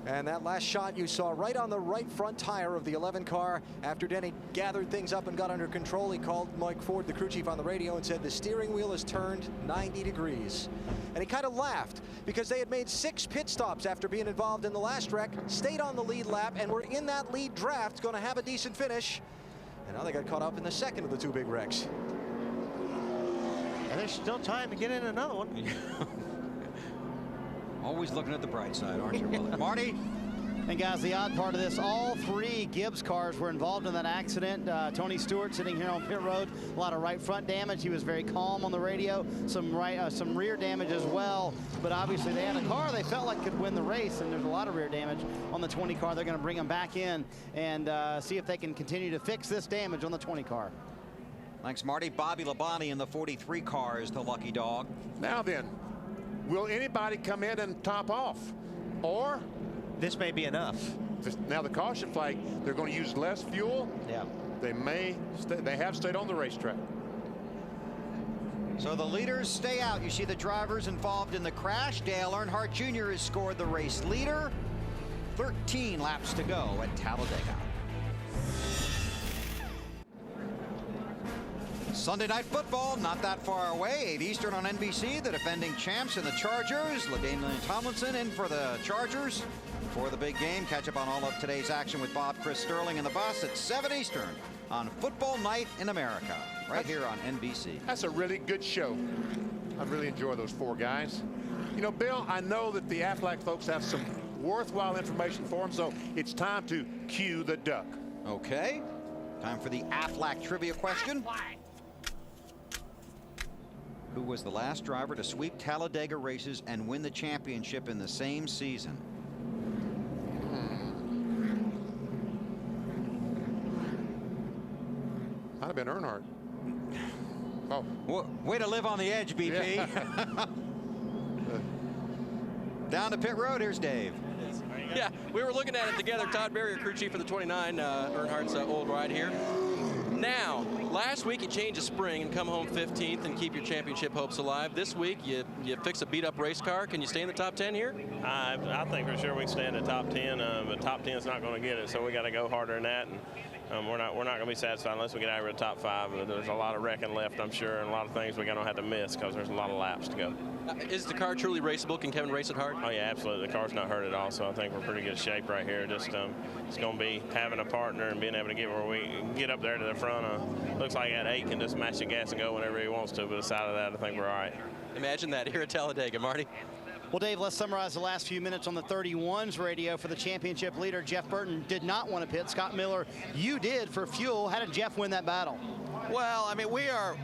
And that last shot you saw right on the right front tire of the 11 car. After Denny gathered things up and got under control, he called Mike Ford, the crew chief, on the radio and said the steering wheel has turned 90 degrees. And he kind of laughed because they had made 6 pit stops after being involved in the last wreck, stayed on the lead lap, and were in that lead draft, going to have a decent finish. And now they got caught up in the second of the 2 big wrecks. And there's still time to get in another one. Always looking at the bright side, aren't you, Willie? Marty? And guys, the odd part of this, all 3 Gibbs cars were involved in that accident. Tony Stewart sitting here on pit road, a lot of right front damage. He was very calm on the radio. Some rear damage as well. But obviously they had a car they felt like could win the race, and there's a lot of rear damage on the 20 car. They're going to bring them back in and see if they can continue to fix this damage on the 20 car. Thanks, Marty. Bobby Labonte in the 43 car is the lucky dog. Now then, will anybody come in and top off? Or this may be enough. Now the caution flag, they're going to use less fuel. Yeah. They have stayed on the racetrack. So the leaders stay out. You see the drivers involved in the crash. Dale Earnhardt Jr. has scored the race leader. 13 laps to go at Talladega. Sunday Night Football, not that far away. 8 Eastern on NBC. The defending champs and the Chargers. LaDainian Tomlinson in for the Chargers for the big game. Catch up on all of today's action with Bob, Chris Sterling, and the bus at 7 Eastern on Football Night in America, right here on NBC. That's a really good show. I really enjoy those 4 guys. You know, Bill, I know that the Aflac folks have some worthwhile information for them, so it's time to cue the duck. Okay. Time for the Aflac trivia question. Who was the last driver to sweep Talladega races and win the championship in the same season? Might have been Earnhardt. Oh, way to live on the edge, BP. Yeah. Down to pit road. Here's Dave. Yeah, we were looking at it together. Todd Berrier, crew chief for the 29, Earnhardt's old ride here. Now, last week you change a spring and come home 15th and keep your championship hopes alive. This week you fix a beat-up race car. Can you stay in the top 10 here? I think for sure we can stay in the top 10, but top 10 is not going to get it, so we got to go harder than that. And we're not going to be satisfied unless we get out of the top 5. There's a lot of wrecking left, I'm sure, and a lot of things we're going to have to miss because there's a lot of laps to go. Is the car truly raceable? Can Kevin race it hard? Oh, yeah, absolutely. The car's not hurt at all, so I think we're in pretty good shape right here. Just it's going to be having a partner and being able to get where we get up there to the front. Looks like that 8 can just match the gas and go whenever he wants to, but aside of that, I think we're all right. Imagine that here at Talladega, Marty. Well, Dave, let's summarize the last few minutes on the 31's radio for the championship leader. Jeff Burton did not want to pit. Scott Miller, you did for fuel. How did Jeff win that battle? Well, I mean, we are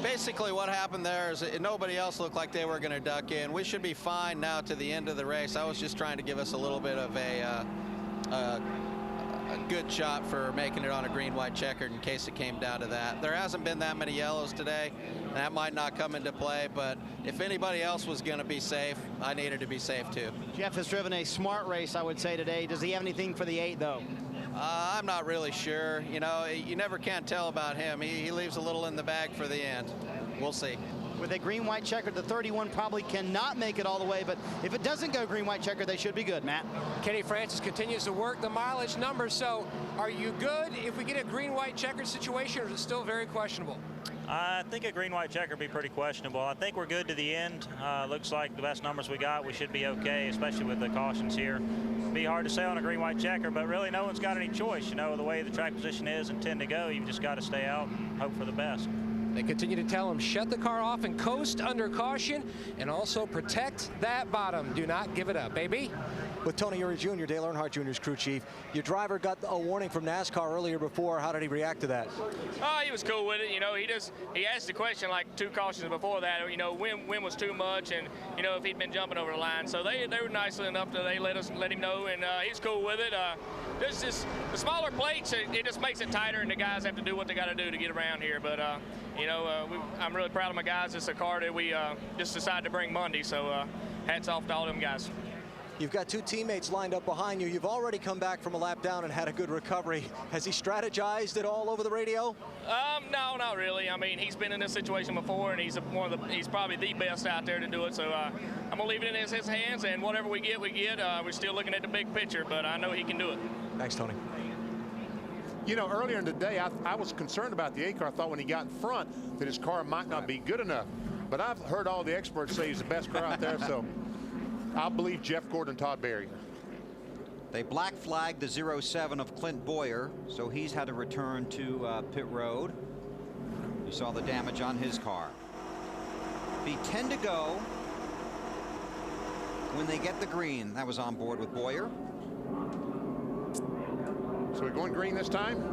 basically what happened there is nobody else looked like they were going to duck in. We should be fine now to the end of the race. I was just trying to give us a little bit of a good shot for making it on a green-white checkered in case it came down to that. There hasn't been that many yellows today. That might not come into play, but if anybody else was going to be safe, I needed to be safe too. Jeff has driven a smart race, I would say, today. Does he have anything for the 8, though? I'm not really sure. You know, you never can tell about him. He leaves a little in the bag for the end. We'll see. With a green-white checkered, the 31 probably cannot make it all the way, but if it doesn't go green-white checkered, they should be good, Matt. Kenny Francis continues to work the mileage numbers, so are you good if we get a green-white checkered situation, or is it still very questionable? I think a green-white checker would be pretty questionable. I think we're good to the end. Looks like the best numbers we got, we should be okay, especially with the cautions here. It'd be hard to say on a green-white checker, but really no one's got any choice. You know, the way the track position is and 10 to go, you've just got to stay out and hope for the best. They continue to tell him, shut the car off and coast under caution, and also protect that bottom. Do not give it up, baby. With Tony Eury Jr., Dale Earnhardt Jr.'s crew chief, your driver got a warning from NASCAR earlier before. How did he react to that? Oh, he was cool with it. You know, he asked the question like 2 cautions before that. You know, when was too much, and you know if he'd been jumping over the line. So they were nicely enough to let him know, and he's cool with it. There's just the smaller plates. It just makes it tighter, and the guys have to do what they got to do to get around here. But you know, I'm really proud of my guys. It's a car that we just decided to bring Monday. So hats off to all them guys. You've got 2 teammates lined up behind you. You've already come back from a lap down and had a good recovery. Has he strategized it all over the radio? No, not really. I mean, he's been in this situation before, and he's probably the best out there to do it. So I'm gonna leave it in his hands, and whatever we get, we get. We're still looking at the big picture, but I know he can do it. Thanks, Tony. You know, earlier in the day, I was concerned about the 8 car. I thought when he got in front that his car might not be good enough. But I've heard all the experts say he's the best car out there, so I'll believe Jeff Gordon and Todd Berry. They black flagged the 07 of Clint Boyer, so he's had to return to pit road. You saw the damage on his car. Be 10 to go when they get the green. That was on board with Boyer. So we're going green this time?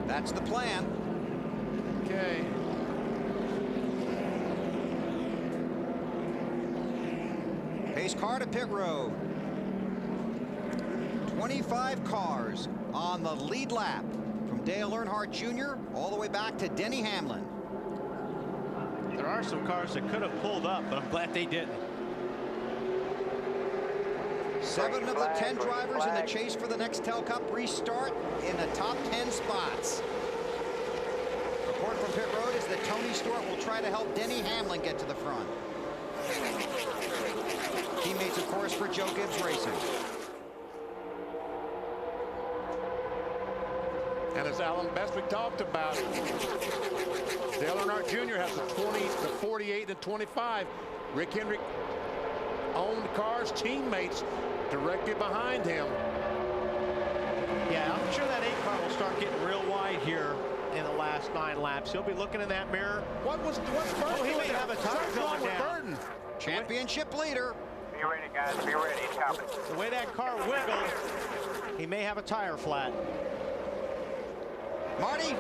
That's the plan. Okay. Pace car to pit road. 25 cars on the lead lap from Dale Earnhardt Jr. all the way back to Denny Hamlin. There are some cars that could have pulled up, but I'm glad they didn't. 7 of the 10 drivers in the chase for the Nextel Cup restart in the top 10 spots. Report from pit road is that Tony Stewart will try to help Denny Hamlin get to the front. Teammates, of course, for Joe Gibbs Racing. And as Alan Bestwick talked about, Dale Earnhardt Jr. has the 20, the 48, and 25. Rick Hendrick owned cars, teammates directly behind him. Yeah, I'm sure that 8 car will start getting real wide here in the last 9 laps. He'll be looking in that mirror. What's Burton he may have a tire going down. Burton? Championship leader. Be ready, guys. Be ready. It's coming. The way that car wiggled, he may have a tire flat. Marty,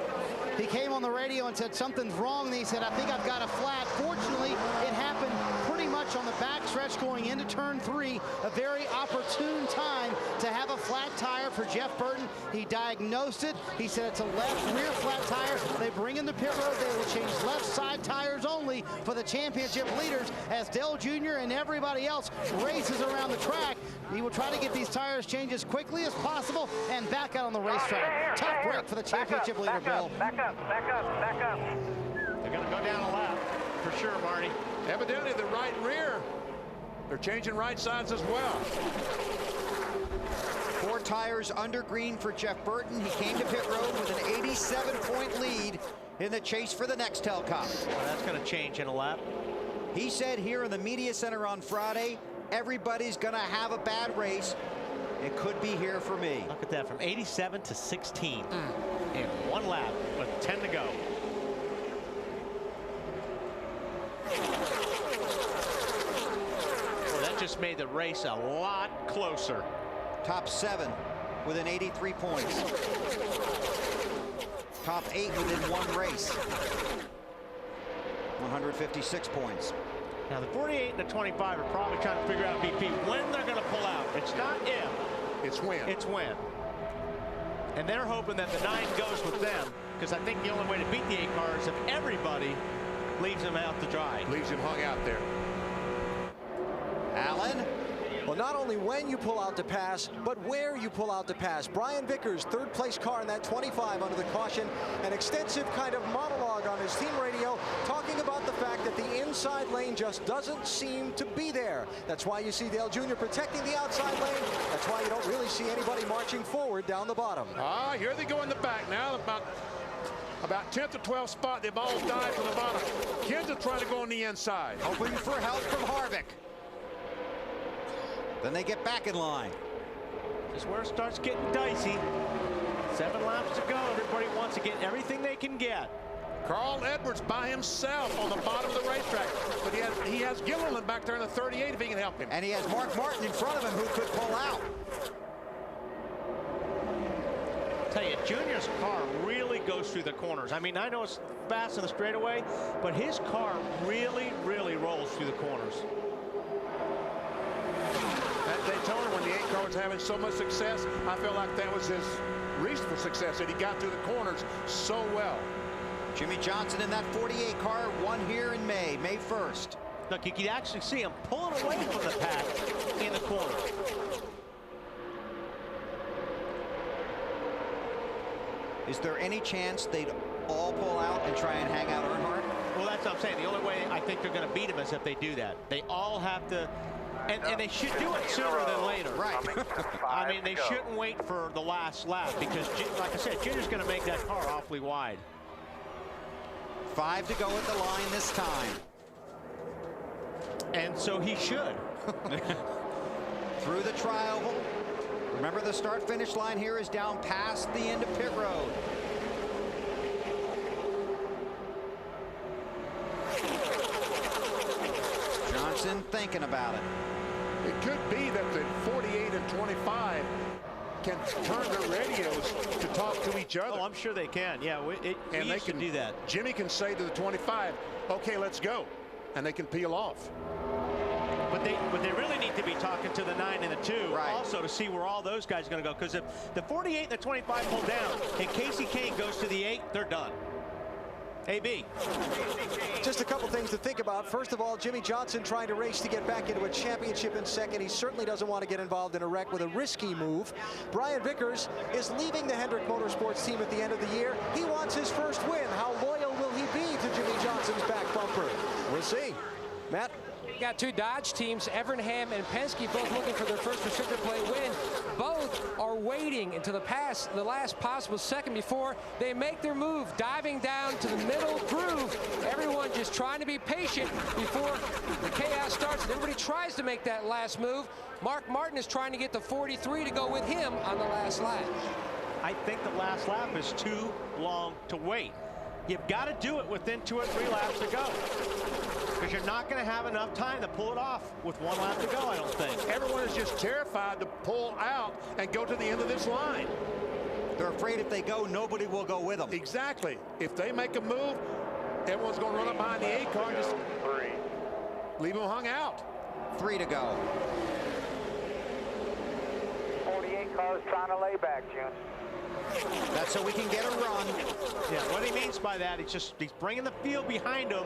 he came on the radio and said something's wrong. And he said, I think I've got a flat. Fortunately, it happened pretty much on the back stretch going into turn 3. A very opportune time to have a flat tire for Jeff Burton. He diagnosed it. He said it's a left rear flat tire. They bring in the pit road. They will change left side tires only for the championship leaders as Dale Jr. and everybody else races around the track. He will try to get these tires changed as quickly as possible and back out on the racetrack. Tough break for the championship leader, Bill. Back up. They're going to go down a lap for sure, Marty. Evidently the right rear. They're changing right sides as well. 4 tires under green for Jeff Burton. He came to pit road with an 87-point lead in the chase for the Nextel Cup. Well, that's going to change in a lap. He said here in the media center on Friday, everybody's going to have a bad race. It could be here for me. Look at that, from 87 to 16 in 1 lap with 10 to go. Well, that just made the race a lot closer. Top 7 within 83 points. Top 8 within 1 race. 156 points. Now the 48 and the 25 are probably trying to figure out, BP, when they're going to pull out. It's not if. It's when. It's when. And they're hoping that the 9 goes with them, because I think the only way to beat the 8 car is if everybody leaves them out to dry. Leaves him hung out there. Allen. Well, not only when you pull out to pass, but where you pull out to pass. Brian Vickers, 3rd place car in that 25 under the caution. An extensive kind of monologue on his team radio, talking about the fact that the inside lane just doesn't seem to be there. That's why you see Dale Jr. protecting the outside lane. That's why you don't really see anybody marching forward down the bottom. Here they go in the back now. About 10th or 12th spot. They've all died from the bottom. Kenseth trying to go on the inside. Hoping for help from Harvick. Then they get back in line. This is where it starts getting dicey. 7 laps to go. Everybody wants to get everything they can get. Carl Edwards by himself on the bottom of the racetrack. But he has Gilliland back there in the 38 if he can help him. And he has Mark Martin in front of him who could pull out. Tell you, Junior's car really goes through the corners. I mean, I know it's fast in the straightaway, but his car really, really rolls through the corners. At Daytona, when the 8 car was having so much success, I felt like that was his reason for success, that he got through the corners so well. Jimmy Johnson in that 48 car won here in May 1st. Look, you can actually see him pulling away from the pack in the corner. Is there any chance they'd all pull out and try and hang out Earnhardt? Well, that's what I'm saying. The only way I think they're going to beat him is if they do that. They all have to, and they should do it sooner than later. Right. I mean, they shouldn't wait for the last lap because, like I said, Junior's going to make that car awfully wide. 5 to go at the line this time. And so he should. Through the tri-oval. Remember, the start-finish line here is down past the end of pit road. Johnson thinking about it. It could be that the 48 and 25 can turn their radios to talk to each other. Oh, I'm sure they can. Yeah, we used to do that. Jimmy can say to the 25, okay, let's go. And they can peel off. But they really need to be talking to the 9 and the 2 also to see where all those guys are going to go. Because if the 48 and the 25 pull down and Casey Kane goes to the 8, they're done. AB. Just a couple things to think about. First of all, Jimmy Johnson trying to race to get back into a championship in second. He certainly doesn't want to get involved in a wreck with a risky move. Brian Vickers is leaving the Hendrick Motorsports team at the end of the year. He wants his first win. How loyal will he be to Jimmy Johnson's back bumper? We'll see. Matt? You got 2 Dodge teams, Evernham and Penske, both looking for their first restrictor plate win. Both are waiting until the last possible second before they make their move, diving down to the middle groove. Everyone just trying to be patient before the chaos starts. And everybody tries to make that last move. Mark Martin is trying to get the 43 to go with him on the last lap. I think the last lap is too long to wait. You've got to do it within 2 or 3 laps to go. Because you're not going to have enough time to pull it off with 1 lap to go, I don't think. Everyone is just terrified to pull out and go to the end of this line. They're afraid if they go, nobody will go with them. Exactly. If they make a move, everyone's going to run up behind the 8 car and just leave them hung out. 3 to go. 48 cars trying to lay back, June. That's so we can get a run. Yeah, what he means by that, he's bringing the field behind him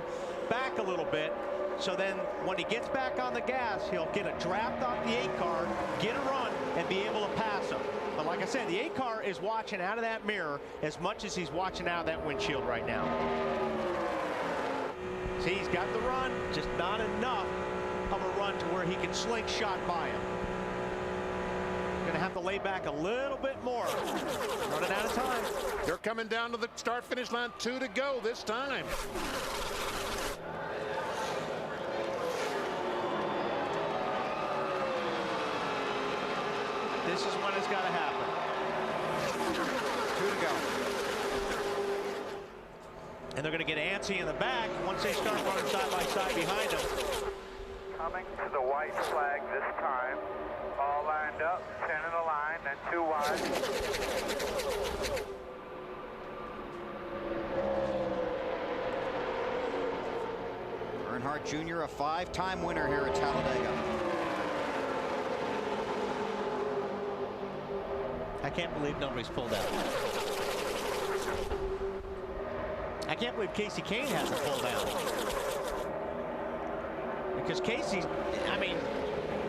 back a little bit. So then when he gets back on the gas, he'll get a draft off the 8 car, get a run, and be able to pass him. But like I said, the 8 car is watching out of that mirror as much as he's watching out of that windshield right now. See, he's got the run, just not enough of a run to where he can slingshot by him. Going to have to lay back a little bit more. Running out of time. They're coming down to the start-finish line. 2 to go this time. This is when it's got to happen. 2 to go. And they're going to get antsy in the back once they start running side by side behind them. Coming to the white flag this time. All lined up, 10 in a line, then 2 wide. Earnhardt Jr., a 5-time winner here at Talladega. I can't believe nobody's pulled out. I can't believe Casey Kane hasn't pulled out. Because Casey, I mean,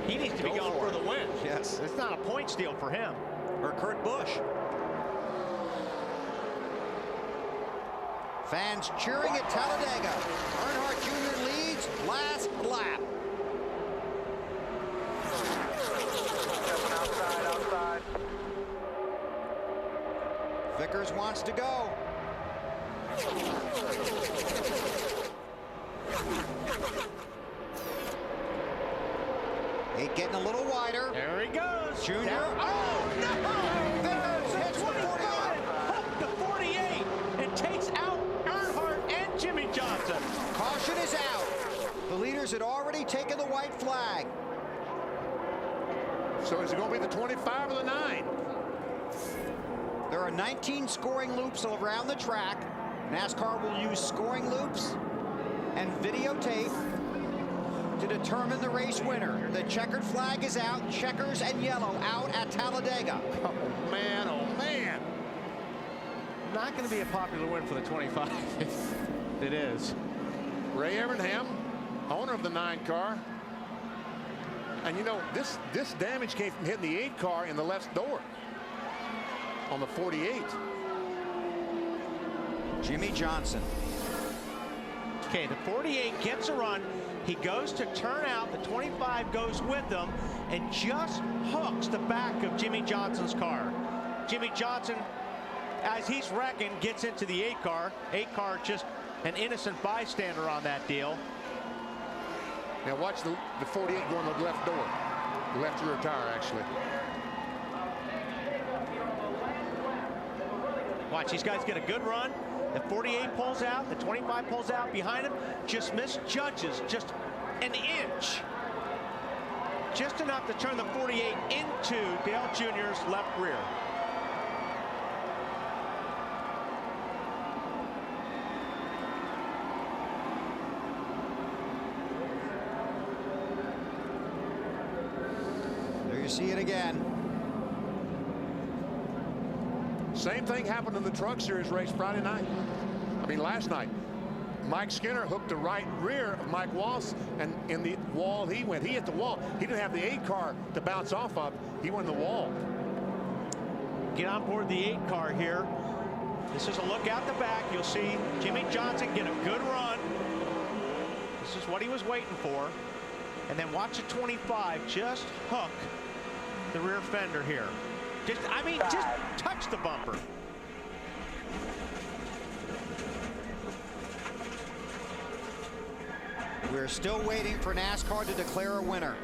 he needs to be going for the win. Yes. It's not a point steal for him. Or Kurt Busch. Fans cheering at Talladega. Earnhardt Jr. leads last lap. Outside. Vickers wants to go. Eight getting a little wider. There he goes. Junior. Down. Oh, no! Vickers hits the 48. Hook the 48 and takes out Earnhardt and Jimmy Johnson. Caution is out. The leaders had already taken the white flag. So is it going to be the 25 or the 9? There are 19 scoring loops around the track. NASCAR will use scoring loops and videotape to determine the race winner. The checkered flag is out. Checkers and yellow out at Talladega. Oh, man. Oh, man. Not going to be a popular win for the 25. It is. Ray Evernham, owner of the 9 car. And, you know, this damage came from hitting the 8 car in the left door on the 48. Jimmy Johnson. Okay, the 48 gets a run. He goes to turn out. The 25 goes with them and just hooks the back of Jimmy Johnson's car. Jimmy Johnson, as he's wrecking, gets into the 8 car. 8 car just an innocent bystander on that deal. Now watch the 48 go in the left door. The left rear tire, actually. Watch, these guys get a good run. The 48 pulls out, the 25 pulls out behind him, just misjudges just an inch. Just enough to turn the 48 into Dale Jr.'s left rear. There you see it again. Same thing happened in the Truck Series race Friday night. I mean, last night. Mike Skinner hooked the right rear of Mike Wallace, and in the wall he went. He hit the wall. He didn't have the 8 car to bounce off of. He went in the wall. Get on board the 8 car here. This is a look out the back. You'll see Jimmy Johnson get a good run. This is what he was waiting for. And then watch the 25 just hook the rear fender here. Just touch the bumper. We're still waiting for NASCAR to declare a winner.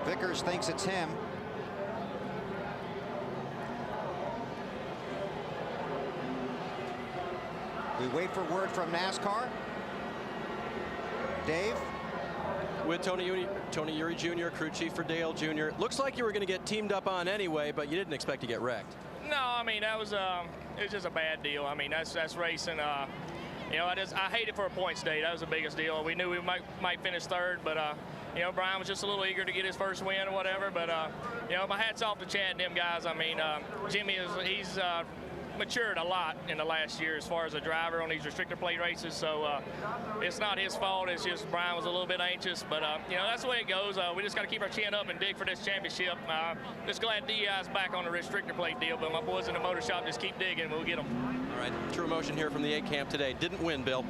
Vickers thinks it's him. We wait for word from NASCAR. Dave? With Tony Uri Jr., crew chief for Dale Jr. Looks like you were going to get teamed up on anyway, but you didn't expect to get wrecked. No, I mean, that was it was just a bad deal. I mean, that's racing. You know, I hate it for a points day. That was the biggest deal. We knew we might finish third, but you know, Brian was just a little eager to get his first win or whatever. But you know, my hat's off to Chad and them guys. I mean, Jimmy he's matured a lot in the last year as far as a driver on these restrictor plate races. So it's not his fault. It's just Brian was a little bit anxious. But you know, that's the way it goes. We just got to keep our chin up and dig for this championship. Just glad DI's back on the restrictor plate deal. But my boys in the motor shop just keep digging. We'll get them. All right, true emotion here from the 8 camp today. Didn't win, Bill.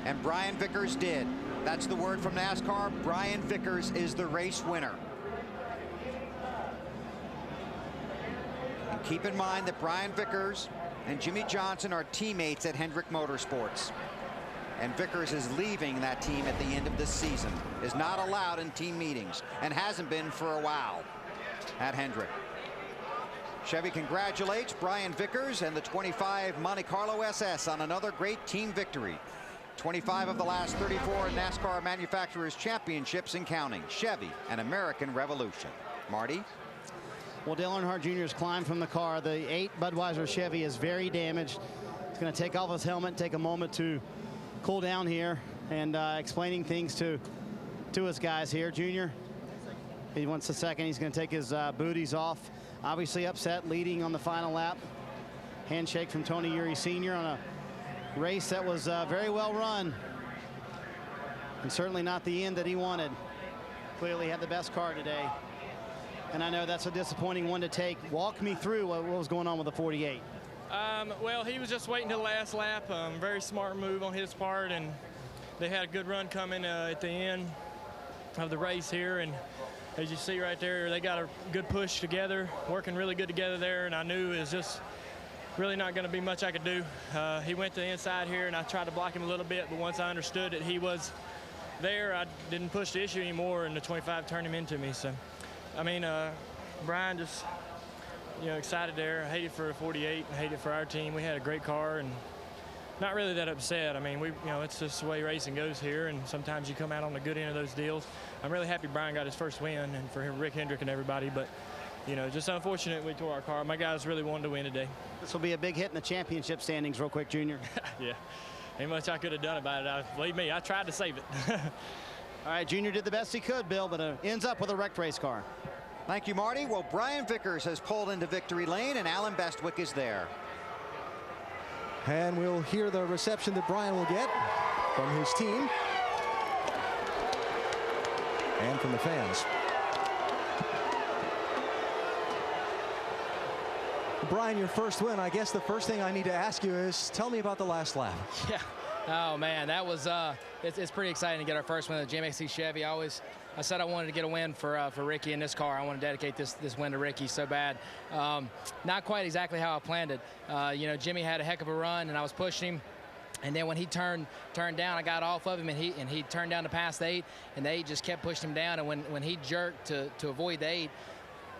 And Brian Vickers did. That's the word from NASCAR. Brian Vickers is the race winner. And keep in mind that Brian Vickers and Jimmy Johnson are teammates at Hendrick Motorsports. And Vickers is leaving that team at the end of this season, is not allowed in team meetings, and hasn't been for a while at Hendrick. Chevy congratulates Brian Vickers and the 25 Monte Carlo SS on another great team victory. 25 of the last 34 NASCAR Manufacturers Championships and counting. Chevy, an American revolution. Marty? Well, Dale Earnhardt Jr.'s climbed from the car. The 8 Budweiser Chevy is very damaged. He's going to take off his helmet, take a moment to cool down here, and explaining things to his guys here. Junior, he wants a second. He's going to take his booties off. Obviously upset, leading on the final lap. Handshake from Tony Eury Sr. on a race that was very well run, and certainly not the end that he wanted. Clearly had the best car today, and I know that's a disappointing one to take. Walk me through what was going on with the 48. Well, he was just waiting till the last lap. Very smart move on his part, and they had a good run coming at the end of the race here, and as you see right there, they got a good push together, working really good together there, and I knew it was just really not going to be much I could do. He went to the inside here, and I tried to block him a little bit, but once I understood that he was there, I didn't push the issue anymore, and the 25 turned him into me. So, I mean, Brian just, excited there. I hate it for a 48, I hate it for our team. We had a great car, and not really that upset. I mean, it's just the way racing goes here, and sometimes you come out on the good end of those deals. I'm really happy Brian got his first win, and for Rick Hendrick and everybody, but just unfortunate we tore our car. My guys really wanted to win today. This will be a big hit in the championship standings real quick, Junior. Yeah, ain't much I could have done about it. Believe me, I tried to save it. All right, Junior did the best he could, Bill, but ends up with a wrecked race car. Thank you, Marty. Well, Brian Vickers has pulled into victory lane, and Alan Bestwick is there. And we'll hear the reception that Brian will get from his team and from the fans. Brian, your first win. I guess the first thing I need to ask you is, tell me about the last lap. Yeah. Oh, man, that was it's pretty exciting to get our first win at the GMXC Chevy. I said I wanted to get a win for Ricky in this car. I want to dedicate this win to Ricky so bad. Not quite exactly how I planned it. Jimmy had a heck of a run, and I was pushing him. And then when he turned down, I got off of him, and he turned down to pass the 8, and the 8 just kept pushing him down. And when he jerked to avoid the 8,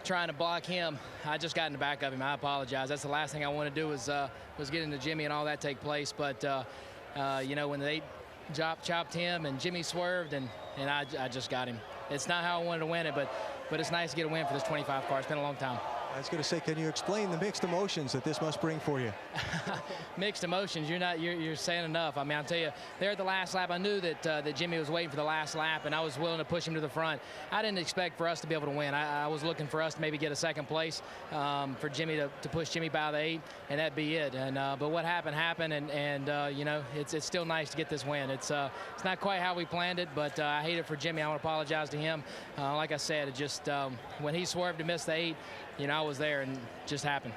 trying to block him, I just got in the back of him. I apologize. That's the last thing I want to do was get into Jimmy and all that take place. But when they chopped him and Jimmy swerved, and I just got him. It's not how I wanted to win it, but it's nice to get a win for this 25 car. It's been a long time. I was going to say, can you explain the mixed emotions that this must bring for you? Mixed emotions. You're saying enough. I mean, I'll tell you, there at the last lap, I knew that Jimmy was waiting for the last lap, and I was willing to push him to the front. I didn't expect for us to be able to win. I was looking for us to maybe get a second place, for Jimmy to push Jimmy by the 8, and that'd be it. And but what happened, and it's still nice to get this win. It's not quite how we planned it, but I hate it for Jimmy. I want to apologize to him. Like I said, it just when he swerved to miss the 8, I was there, and it just happened.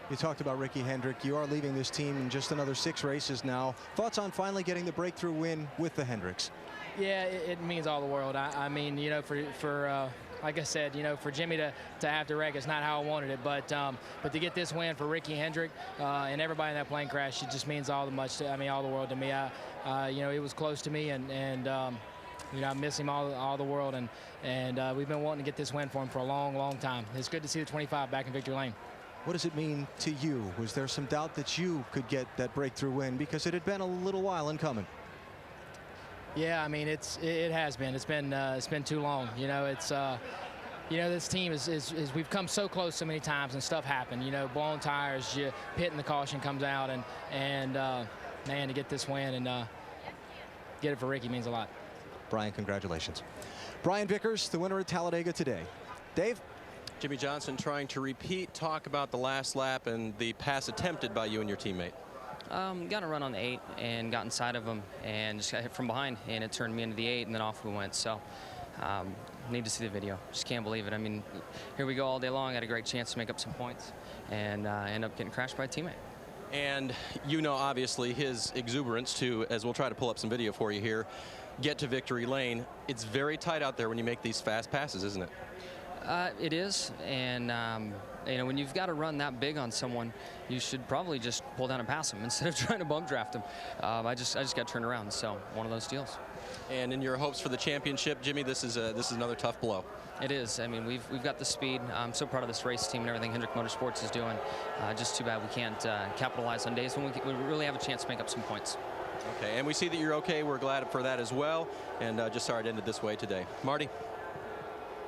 You talked about Ricky Hendrick. You are leaving this team in just another 6 races now. Thoughts on finally getting the breakthrough win with the Hendricks? Yeah, it means all the world. I mean, for like I said, for Jimmy to have to wreck, it's not how I wanted it. But to get this win for Ricky Hendrick and everybody in that plane crash, it just means all the world to me. He was close to me, and I miss him all the world, and we've been wanting to get this win for him for a long, long time. It's good to see the 25 back in victory lane. What does it mean to you? Was there some doubt that you could get that breakthrough win, because it had been a little while in coming? Yeah, I mean, it has been. It's been too long. This team is we've come so close so many times, and stuff happened. Blown tires, pit and the caution comes out, and man, to get this win and get it for Ricky means a lot. Brian, congratulations. Brian Vickers, the winner at Talladega today. Dave? Jimmy Johnson trying to repeat, talk about the last lap and the pass attempted by you and your teammate. Got a run on the 8 and got inside of him and just got hit from behind, and it turned me into the 8, and then off we went. So need to see the video. Just can't believe it. I mean, here we go all day long. Had a great chance to make up some points, and end up getting crashed by a teammate. And obviously his exuberance too, as we'll try to pull up some video for you here. get to victory lane. It's very tight out there when you make these fast passes, isn't it? It is, and you know, when you've got to run that big on someone, you should probably just pull down and pass them instead of trying to bump draft them. I just got turned around, so one of those deals. And in your hopes for the championship, Jimmy, this is another tough blow. It is. I mean, we've got the speed. I'm so proud of this race team and everything Hendrick Motorsports is doing. Just too bad we can't capitalize on days when we really have a chance to make up some points. Okay, and we see that you're okay. We're glad for that as well. And just sorry it ended this way today. Marty.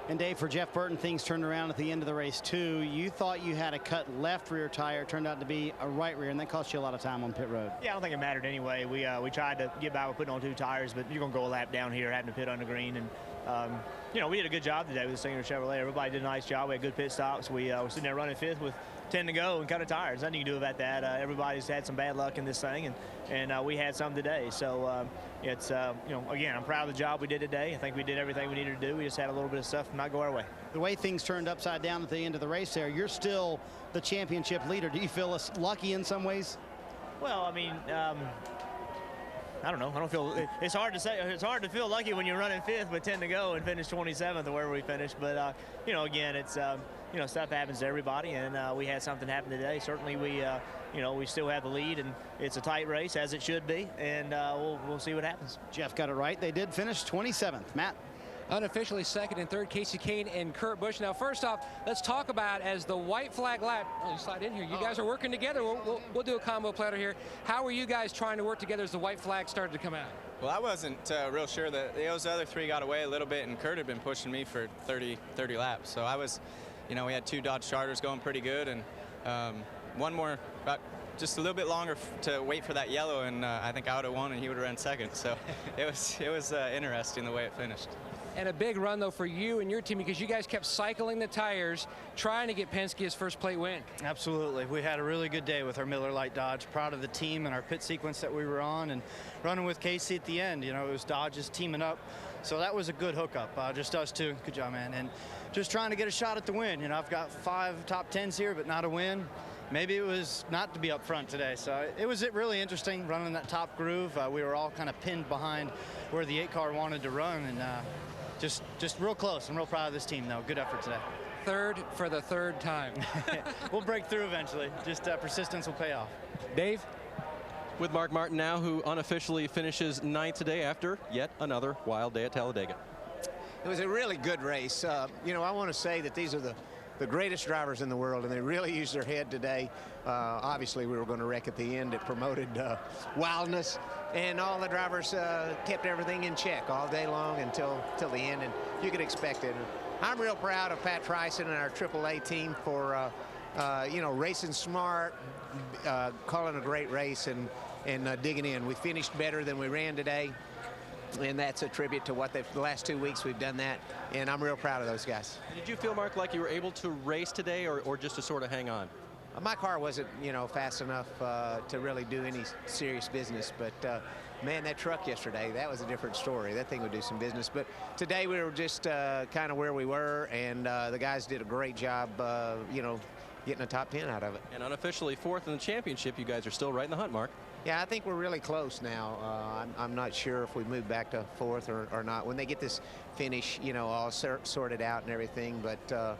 And Dave, for Jeff Burton, things turned around at the end of the race too. You thought you had a cut left rear tire, turned out to be a right rear, and that cost you a lot of time on pit road. Yeah, I don't think it mattered anyway. We tried to get by with putting on 2 tires, but you're going to go a lap down here, having to pit on the green. And you know, we did a good job today with the Singer Chevrolet. Everybody did a nice job. We had good pit stops. We were sitting there running 5th with 10 to go and cut of tires. Nothing you can do about that. Everybody's had some bad luck in this thing, and we had some today. So it's you know, again, I'm proud of the job we did today. I think we did everything we needed to do. We just had a little bit of stuff not go our way. The way things turned upside down at the end of the race there, you're still the championship leader. Do you feel lucky in some ways? Well, I mean, I don't know. I don't feel. It's hard to say. It's hard to feel lucky when you're running 5th with 10 to go and finish 27th or wherever we finished. But you know, again, it's you know, stuff happens to everybody, and we had something happen today. Certainly, we you know, we still have the lead, and it's a tight race as it should be, and we'll see what happens. Jeff got it right. They did finish 27th. Matt. Unofficially 2nd and 3rd, Casey Kane and Kurt Busch. Now, first off, let's talk about as the white flag lap. Oh, you slide in here. You guys are working together. We'll do a combo platter here. How were you guys trying to work together as the white flag started to come out? Well, I wasn't real sure that those other 3 got away a little bit, and Kurt had been pushing me for 30 laps. So I was, you know, we had 2 Dodge Chargers going pretty good, and one more, about just a little bit longer to wait for that yellow, and I think I would have won, and he would have ran 2nd. So it was interesting the way it finished. And a big run, though, for you and your team, because you guys kept cycling the tires, trying to get Penske his first plate win. Absolutely. We had a really good day with our Miller Lite Dodge. Proud of the team and our pit sequence that we were on, and running with Casey at the end. You know, it was Dodge's teaming up. So that was a good hookup. Just us two. Good job, man. And just trying to get a shot at the win. You know, I've got 5 top 10s here, but not a win. Maybe it was not to be up front today. So it was really interesting running that top groove. We were all kind of pinned behind where the 8 car wanted to run, and just real close. I'm real proud of this team, though. Good effort today. 3rd for the 3rd time. We'll break through eventually. Just persistence will pay off. Dave? With Mark Martin now, who unofficially finishes 9th today after yet another wild day at Talladega. It was a really good race. You know, I want to say that these are the greatest drivers in the world, and they really used their head today. Obviously, we were going to wreck at the end. It promoted wildness, and all the drivers kept everything in check all day long until the end, and you could expect it. I'm real proud of Pat Tryson and our AAA team for you know, racing smart, calling a great race, and digging in. We finished better than we ran today, and that's a tribute to what the last 2 weeks we've done that, and I'm real proud of those guys. Did you feel, Mark, like you were able to race today, or just to sort of hang on? My car wasn't, you know, fast enough to really do any serious business, but man, that truck yesterday, that was a different story. That thing would do some business, but today we were just kind of where we were, and the guys did a great job, you know, getting a top 10 out of it. And unofficially 4th in the championship, you guys are still right in the hunt, Mark. Yeah, I think we're really close now. I'm not sure if we move back to 4th or not. When they get this finish, you know, all sorted out and everything, but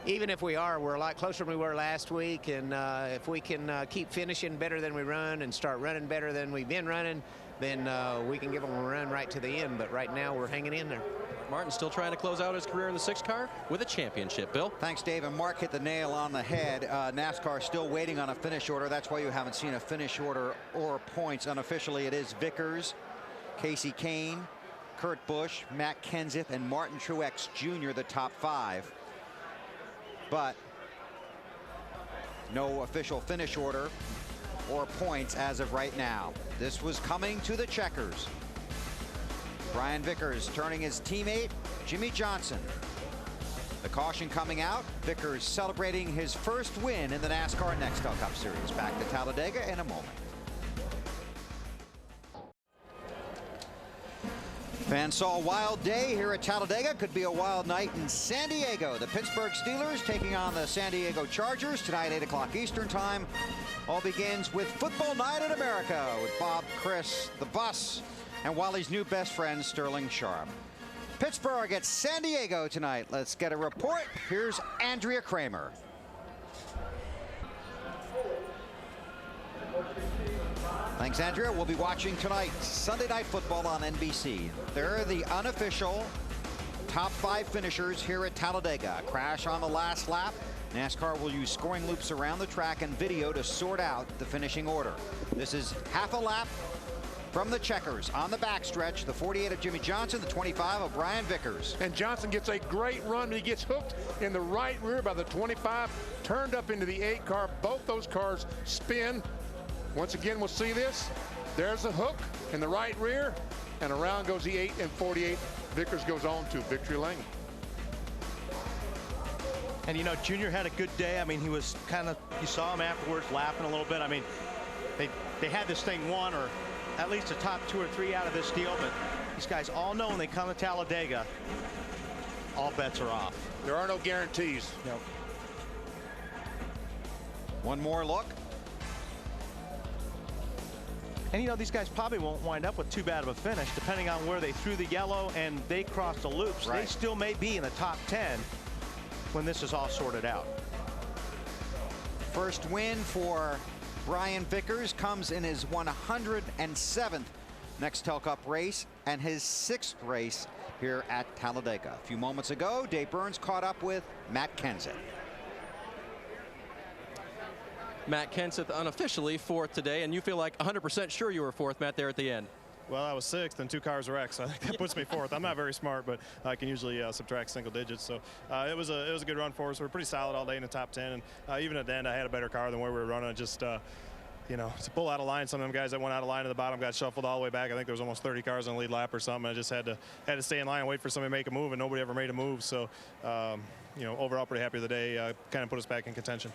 even if we are, we're a lot closer than we were last week, and if we can keep finishing better than we run and start running better than we've been running, then we can give them a run right to the end. But right now, we're hanging in there. Martin's still trying to close out his career in the 6 car with a championship. Bill? Thanks, Dave. And Mark hit the nail on the head. NASCAR still waiting on a finish order. That's why you haven't seen a finish order or points. Unofficially, it is Vickers, Casey Kane, Kurt Busch, Matt Kenseth, and Martin Truex Jr., the top 5. But no official finish order or points as of right now. This was coming to the checkers. Brian Vickers turning his teammate, Jimmy Johnson. The caution coming out. Vickers celebrating his first win in the NASCAR Nextel Cup Series. Back to Talladega in a moment. Fans saw a wild day here at Talladega. Could be a wild night in San Diego. The Pittsburgh Steelers taking on the San Diego Chargers tonight, 8 o'clock Eastern time. All begins with Football Night in America with Bob, Chris, the Bus, and Wally's new best friend, Sterling Sharp. Pittsburgh at San Diego tonight. Let's get a report. Here's Andrea Kramer. Thanks, Andrea. We'll be watching tonight Sunday Night Football on NBC. They're the unofficial top 5 finishers here at Talladega. A crash on the last lap. NASCAR will use scoring loops around the track and video to sort out the finishing order. This is half a lap from the checkers. On the backstretch, the 48 of Jimmy Johnson, the 25 of Brian Vickers. And Johnson gets a great run. He gets hooked in the right rear by the 25, turned up into the 8 car. Both those cars spin. Once again, we'll see this. There's a hook in the right rear, and around goes the 8 and 48. Vickers goes on to victory lane. And, you know, Junior had a good day. I mean, he was kind of, you saw him afterwards laughing a little bit. I mean, they had this thing won, or at least the top 2 or 3 out of this deal, but these guys all know when they come to Talladega, all bets are off. There are no guarantees. Nope. One more look. And, you know, these guys probably won't wind up with too bad of a finish, depending on where they threw the yellow and they crossed the loops. Right. They still may be in the top 10 when this is all sorted out. First win for Brian Vickers comes in his 107th Nextel Cup race and his 6th race here at Talladega. A few moments ago, Dave Burns caught up with Matt Kenseth. Matt Kenseth unofficially 4th today, and you feel like 100% sure you were 4th, Matt, there at the end. Well, I was 6th and 2 cars wrecked, so I think that puts me 4th. I'm not very smart, but I can usually subtract single digits. So it was a good run for us. We were pretty solid all day in the top 10, and even at the end, I had a better car than where we were running. Just you know, to pull out of line, some of them guys that went out of line at the bottom got shuffled all the way back. I think there was almost 30 cars on the lead lap or something. I just had to stay in line and wait for somebody to make a move, and nobody ever made a move. So you know, overall pretty happy with the day. Kind of put us back in contention.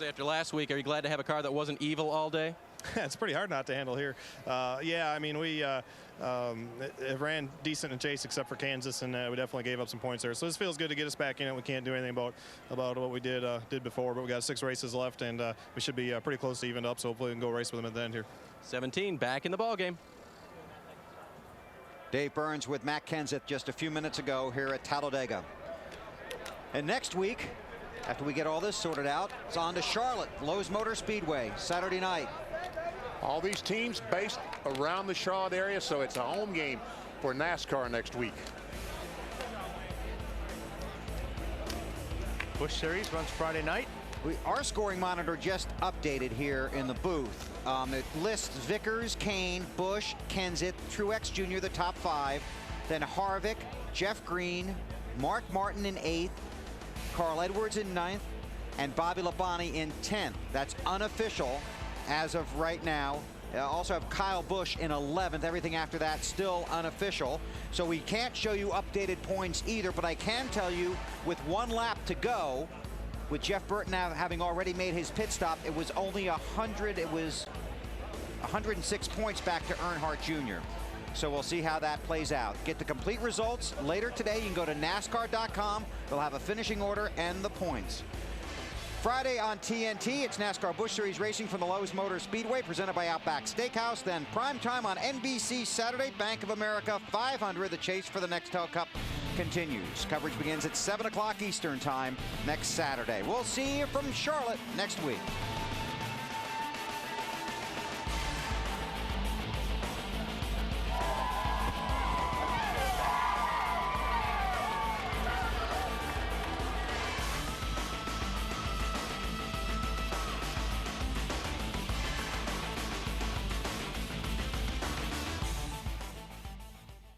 After last week, are you glad to have a car that wasn't evil all day? It's pretty hard not to handle here. Yeah, I mean, we it ran decent in chase except for Kansas, and we definitely gave up some points there. So this feels good to get us back in it. We can't do anything about what we did before, but we got 6 races left, and we should be pretty close to evened up. So hopefully we can go race with them at the end here. 17 back in the ball game. Dave Burns with Matt Kenseth just a few minutes ago here at Talladega. And next week, after we get all this sorted out, it's on to Charlotte, Lowe's Motor Speedway, Saturday night. All these teams based around the Charlotte area, so it's a home game for NASCAR next week. Busch Series runs Friday night. Our scoring monitor just updated here in the booth. It lists Vickers, Kane, Busch, Kenseth, Truex Jr., the top 5. Then Harvick, Jeff Green, Mark Martin in 8th. Carl Edwards in 9th, and Bobby Labonte in 10th. That's unofficial as of right now. Also have Kyle Busch in 11th. Everything after that still unofficial. So we can't show you updated points either, but I can tell you with 1 lap to go, with Jeff Burton having already made his pit stop, it was only 106 points back to Earnhardt Jr. So we'll see how that plays out. Get the complete results later today. You can go to NASCAR.com. They'll have a finishing order and the points. Friday on TNT, it's NASCAR Busch Series racing from the Lowe's Motor Speedway, presented by Outback Steakhouse. Then prime time on NBC Saturday, Bank of America 500. The chase for the Nextel Cup continues. Coverage begins at 7 o'clock Eastern Time next Saturday. We'll see you from Charlotte next week.